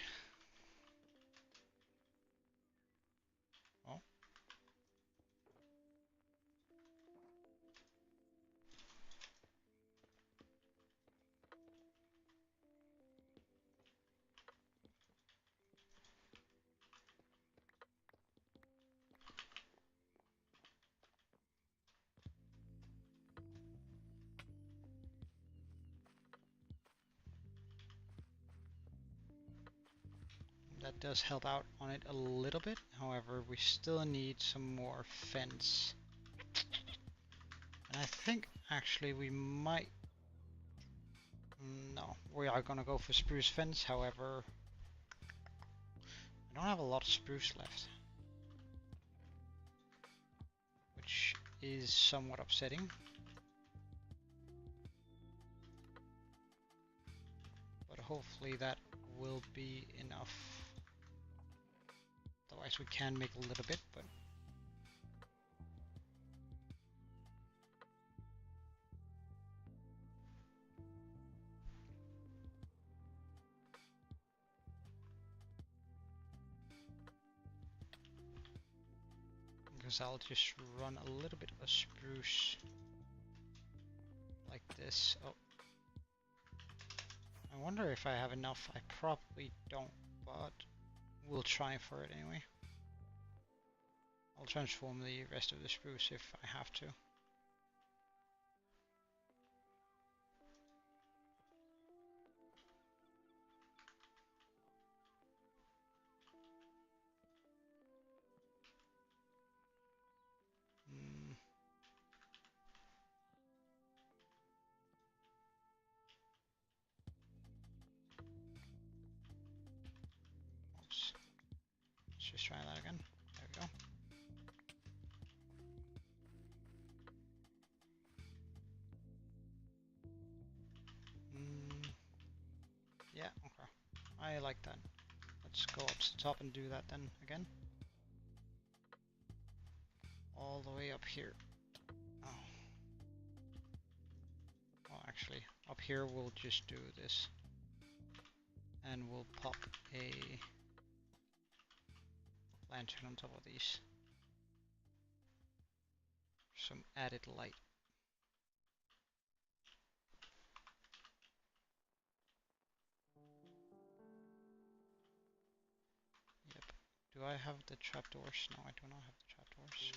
Oh. That does help out on it a little bit. However, we still need some more fence. And I think actually we might... No, we are gonna go for spruce fence. However, I don't have a lot of spruce left, which is somewhat upsetting. But hopefully that will be enough. Otherwise we can make a little bit, but because I'll just run a little bit of a spruce like this. Oh, I wonder if I have enough. I probably don't, but we'll try for it anyway. I'll transform the rest of the spruce if I have to. Oops. Let's just try that again. There we go. Yeah, okay. I like that. Let's go up to the top and do that then again. All the way up here. Oh. Well, actually, up here we'll just do this. And we'll pop a lantern on top of these. Some added light. Yep. Do I have the trapdoors? No, I do not have the trapdoors.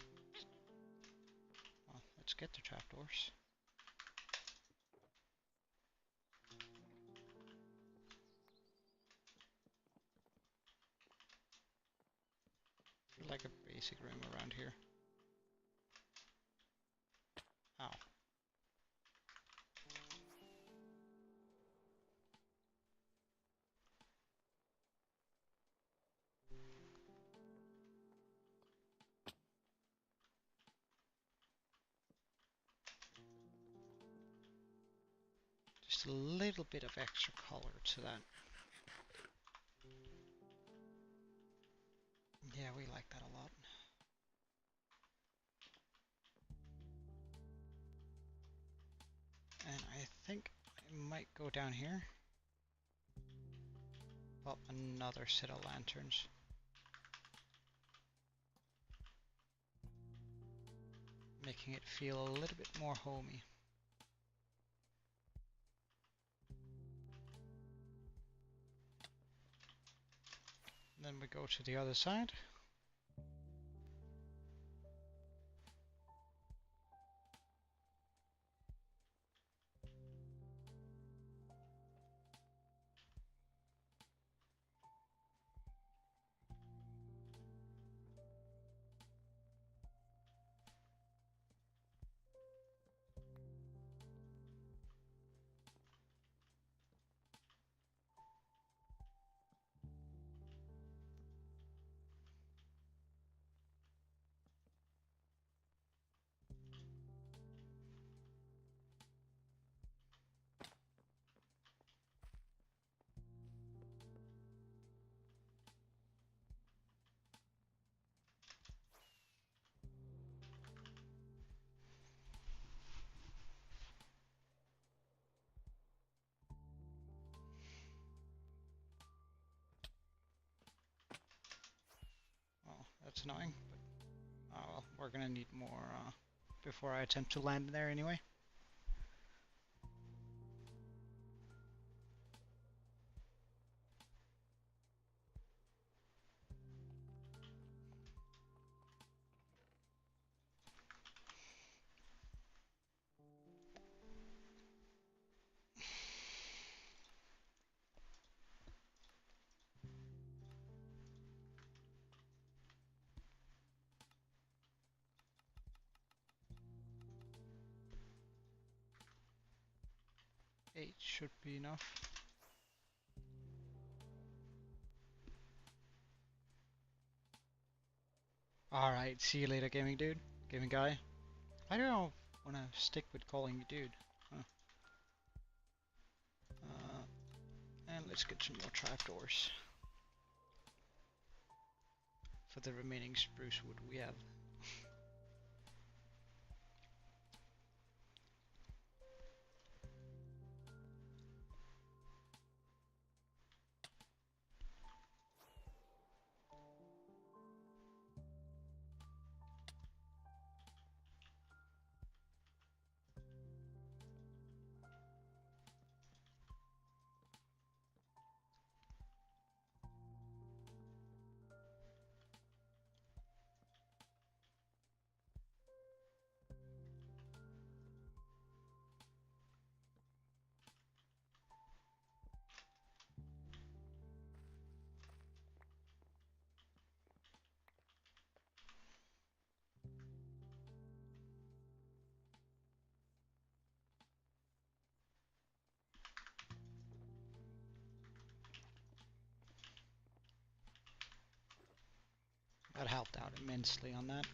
Well, let's get the trapdoors. Like a basic room around here. Ow. Just a little bit of extra color to that. Yeah, we like that a lot. And I think I might go down here. Pop another set of lanterns. Making it feel a little bit more homey. Then we go to the other side. That's annoying. But, well, we're gonna need more before I attempt to land there anyway. Eight should be enough. Alright, see you later, gaming dude. Gaming guy. I don't want to stick with calling you dude. Huh. And let's get some more trapdoors. For the remaining spruce wood we have. That helped out immensely on that.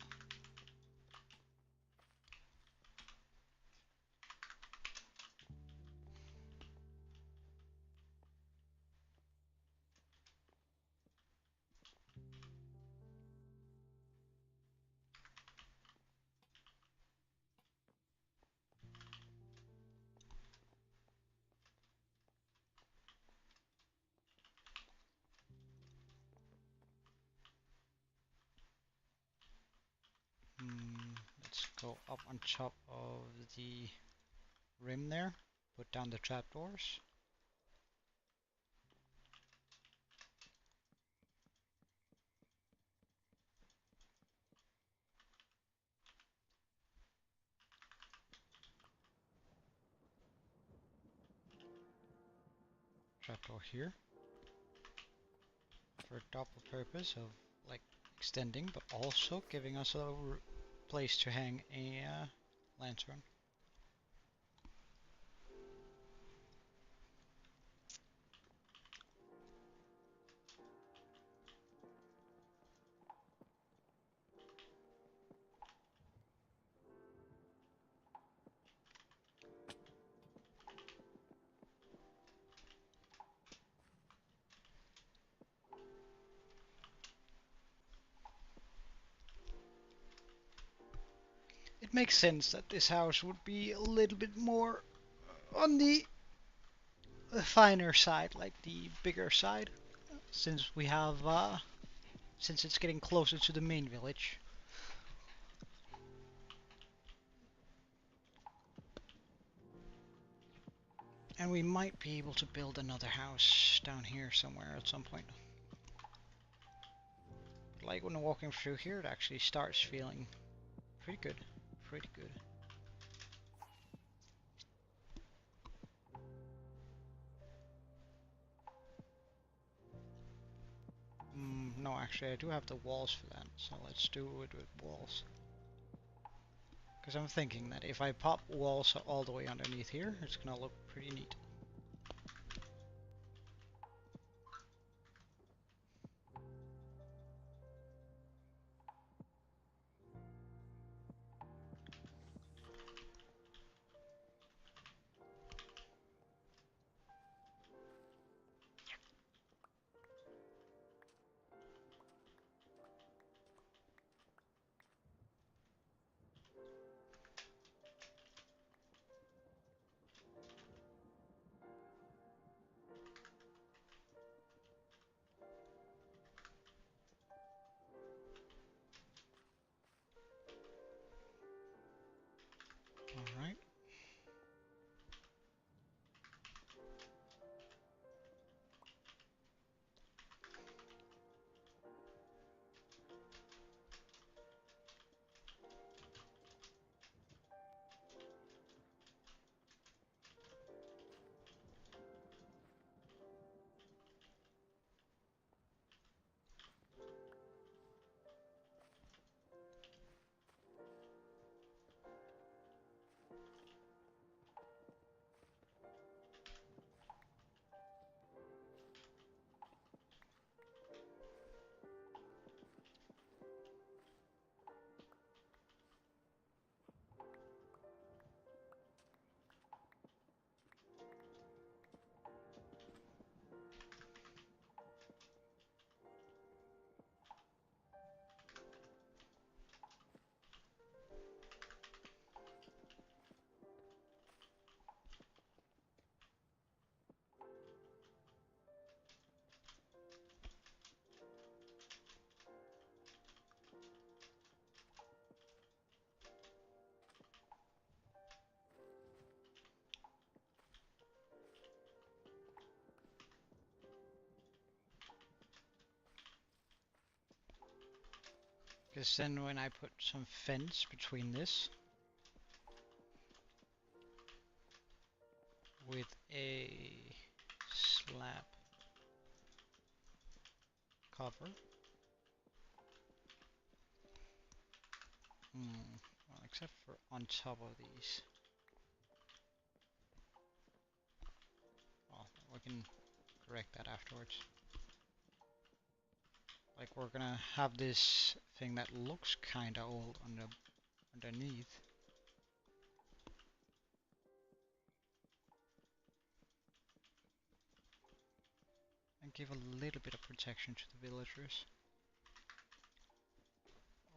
Let's go up on top of the rim there. Put down the trapdoors. Trapdoor here. For double purpose of like extending, but also giving us a place to hang a lantern. It makes sense that this house would be a little bit more on the finer side, like the bigger side, since we have since it's getting closer to the main village. And we might be able to build another house down here somewhere at some point. Like when walking through here, it actually starts feeling pretty good. Pretty good. No, actually I do have the walls for that, so let's do it with walls. Because I'm thinking that if I pop walls all the way underneath here, it's gonna look pretty neat. Because then when I put some fence between this with a slab cover, well, except for on top of these. Well, we can correct that afterwards. Like we're gonna have this thing that looks kinda old underneath. And give a little bit of protection to the villagers.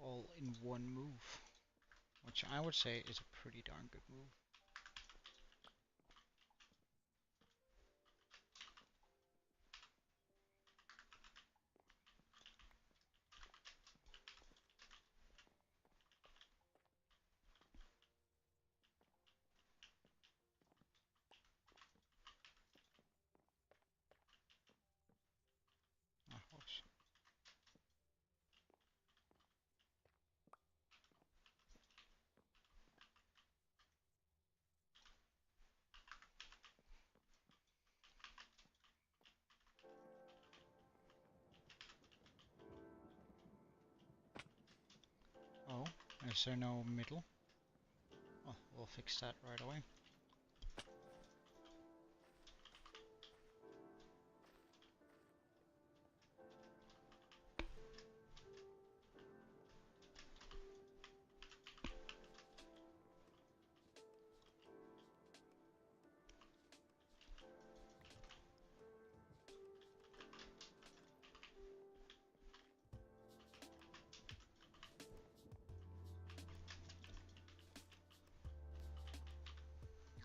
All in one move. Which I would say is a pretty darn good move. Ah, horse. Oh, is there no middle? Oh, we'll fix that right away.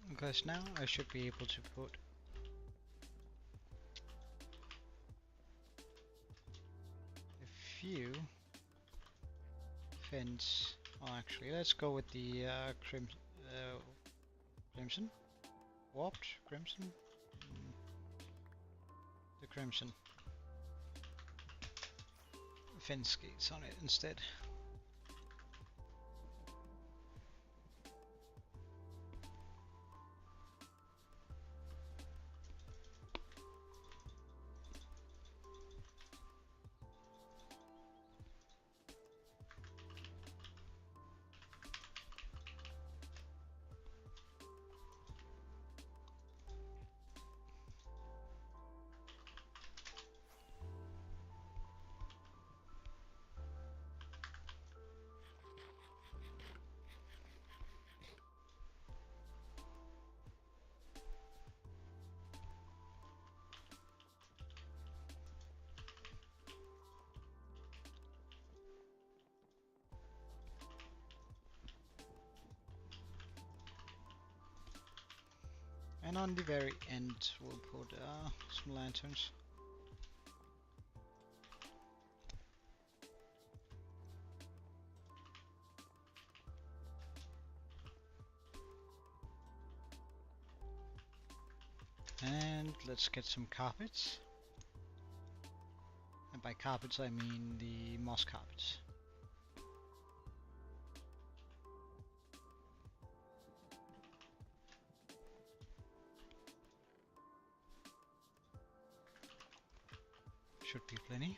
Because now I should be able to put a few fence. Oh, actually, let's go with the crimson, warped crimson, the crimson fence gates on it instead. And on the very end, we'll put some lanterns. And let's get some carpets. And by carpets I mean the moss carpets. Should be plenty.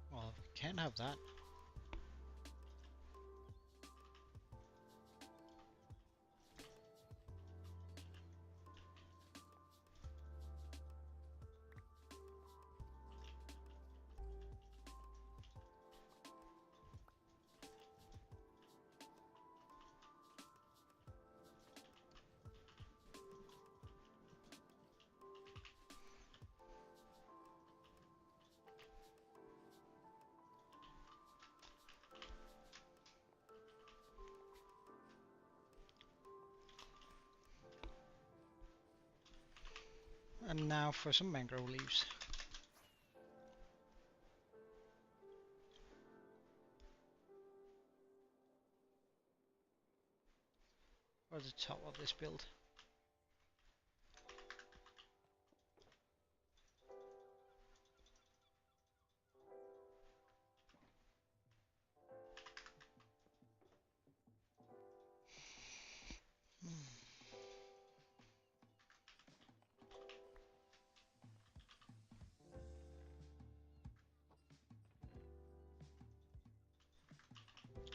Well, we can't have that. And now for some mangrove leaves. Or the top of this build.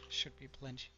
Should be plenty.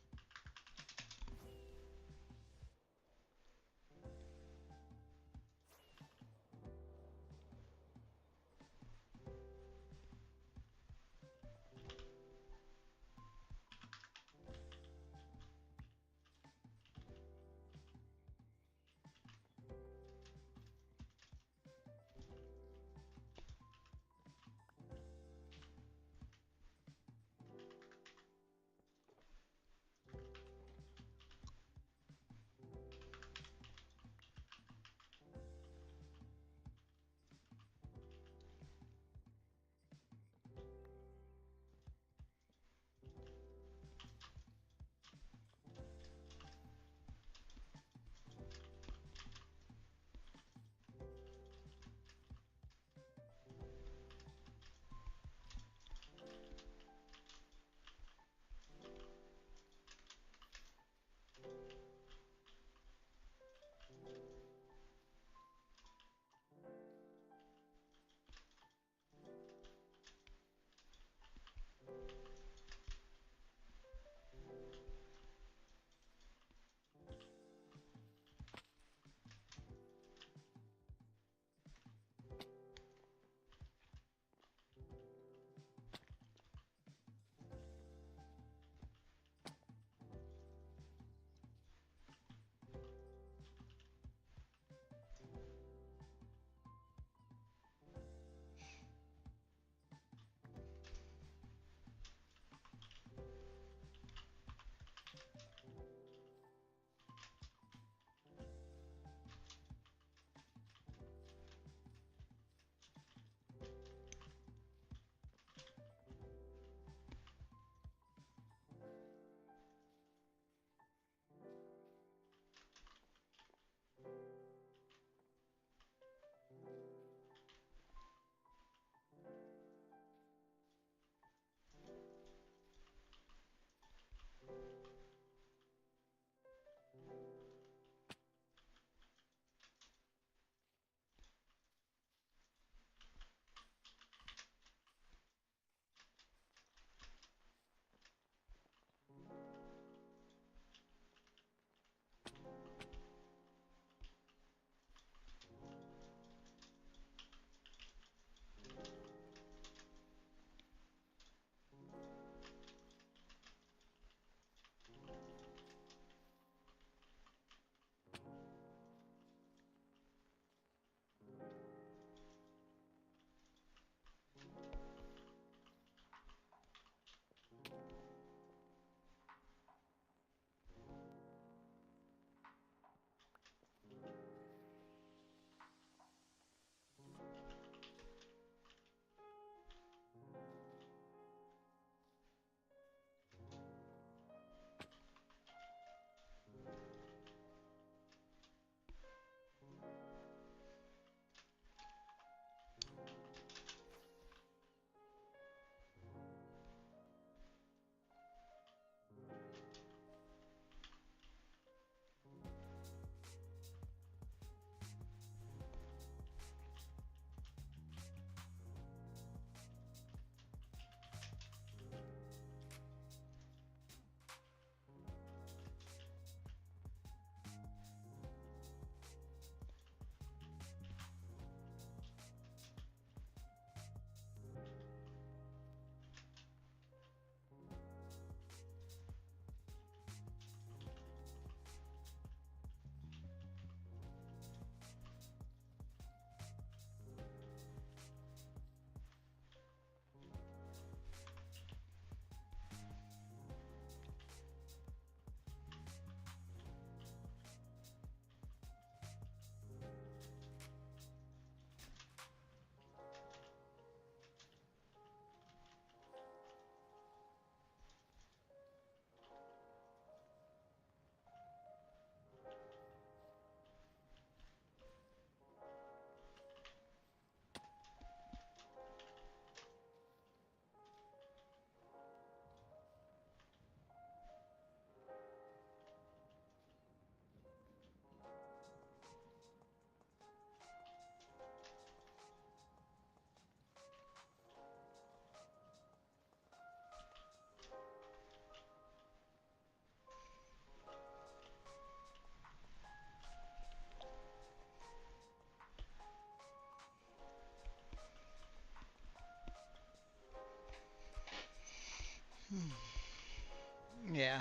Yeah,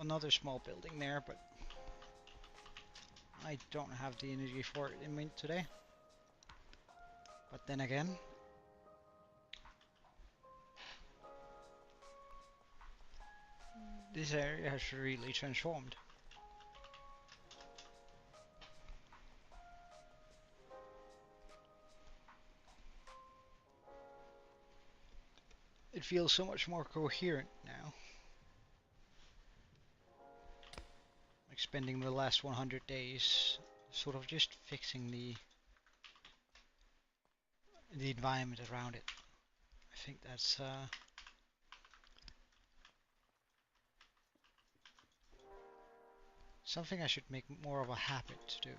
another small building there, but I don't have the energy for it in me today. But then again, this area has really transformed. It feels so much more coherent now. Like spending the last 100 days sort of just fixing the environment around it. I think that's something I should make more of a habit to do.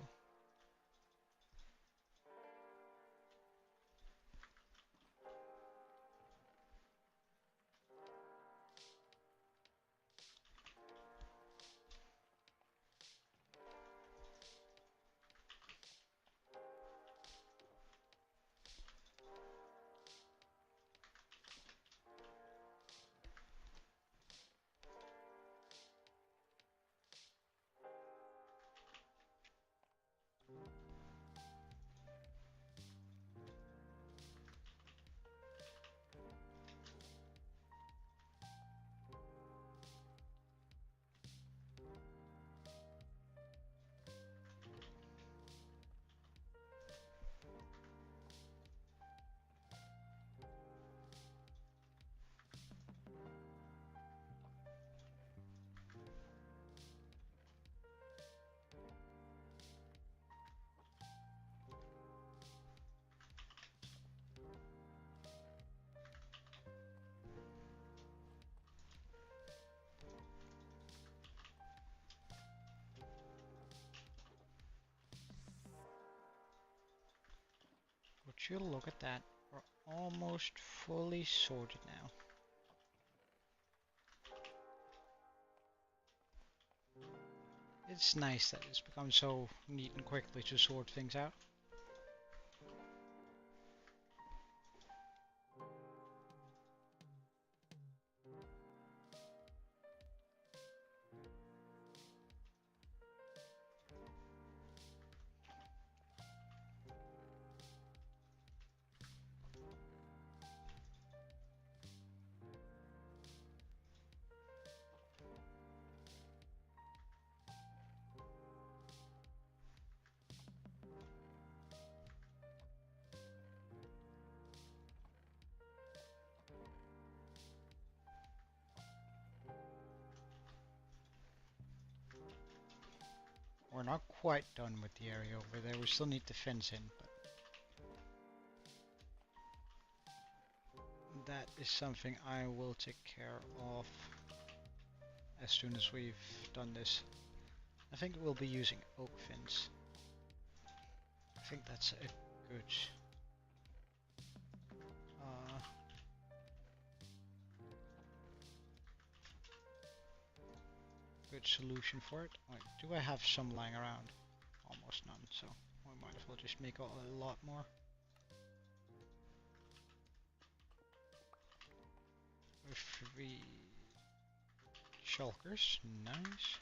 Would you look at that? We're almost fully sorted now. It's nice that it's become so neat and quickly to sort things out. We're not quite done with the area over there. We still need the fence in, but that is something I will take care of as soon as we've done this. I think we'll be using oak fence. I think that's a good solution for it. Wait, do I have some lying around? Almost none, so we might as well just make a lot more. With 3 shulkers, nice.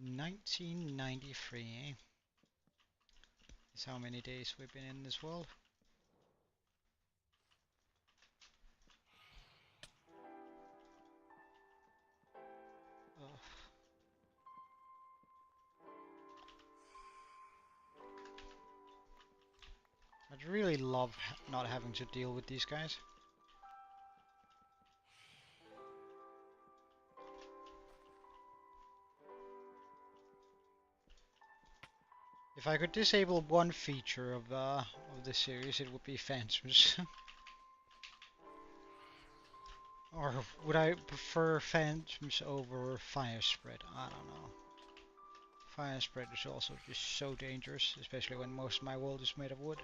$19.93, eh? That's how many days we've been in this world. Ugh. I'd really love not having to deal with these guys. If I could disable one feature of this series, it would be phantoms. Or would I prefer phantoms over fire spread? I don't know. Fire spread is also just so dangerous, especially when most of my world is made of wood.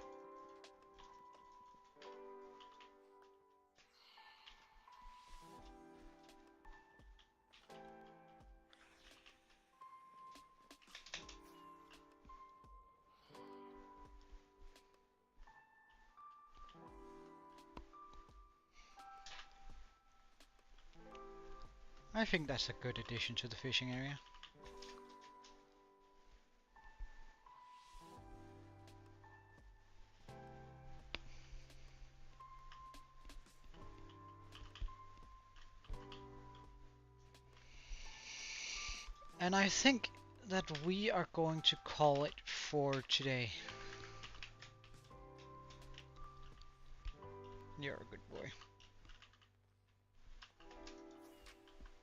I think that's a good addition to the fishing area. And I think that we are going to call it for today. You're a good boy.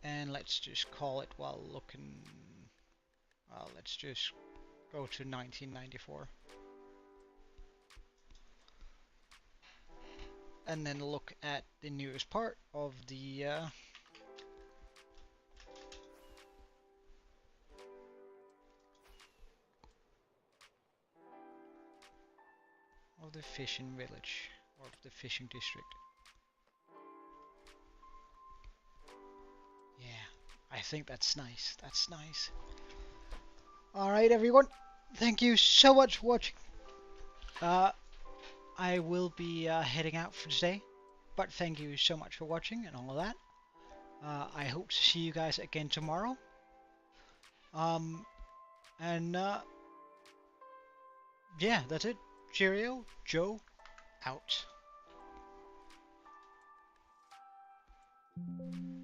And let's just call it while looking. Well, let's just go to 1994. And then look at the newest part of the fishing village or the fishing district. Yeah, I think that's nice. That's nice. Alright everyone, thank you so much for watching. I will be heading out for today, but thank you so much for watching and all of that. I hope to see you guys again tomorrow. Yeah, that's it. Cheerio, Joe, out.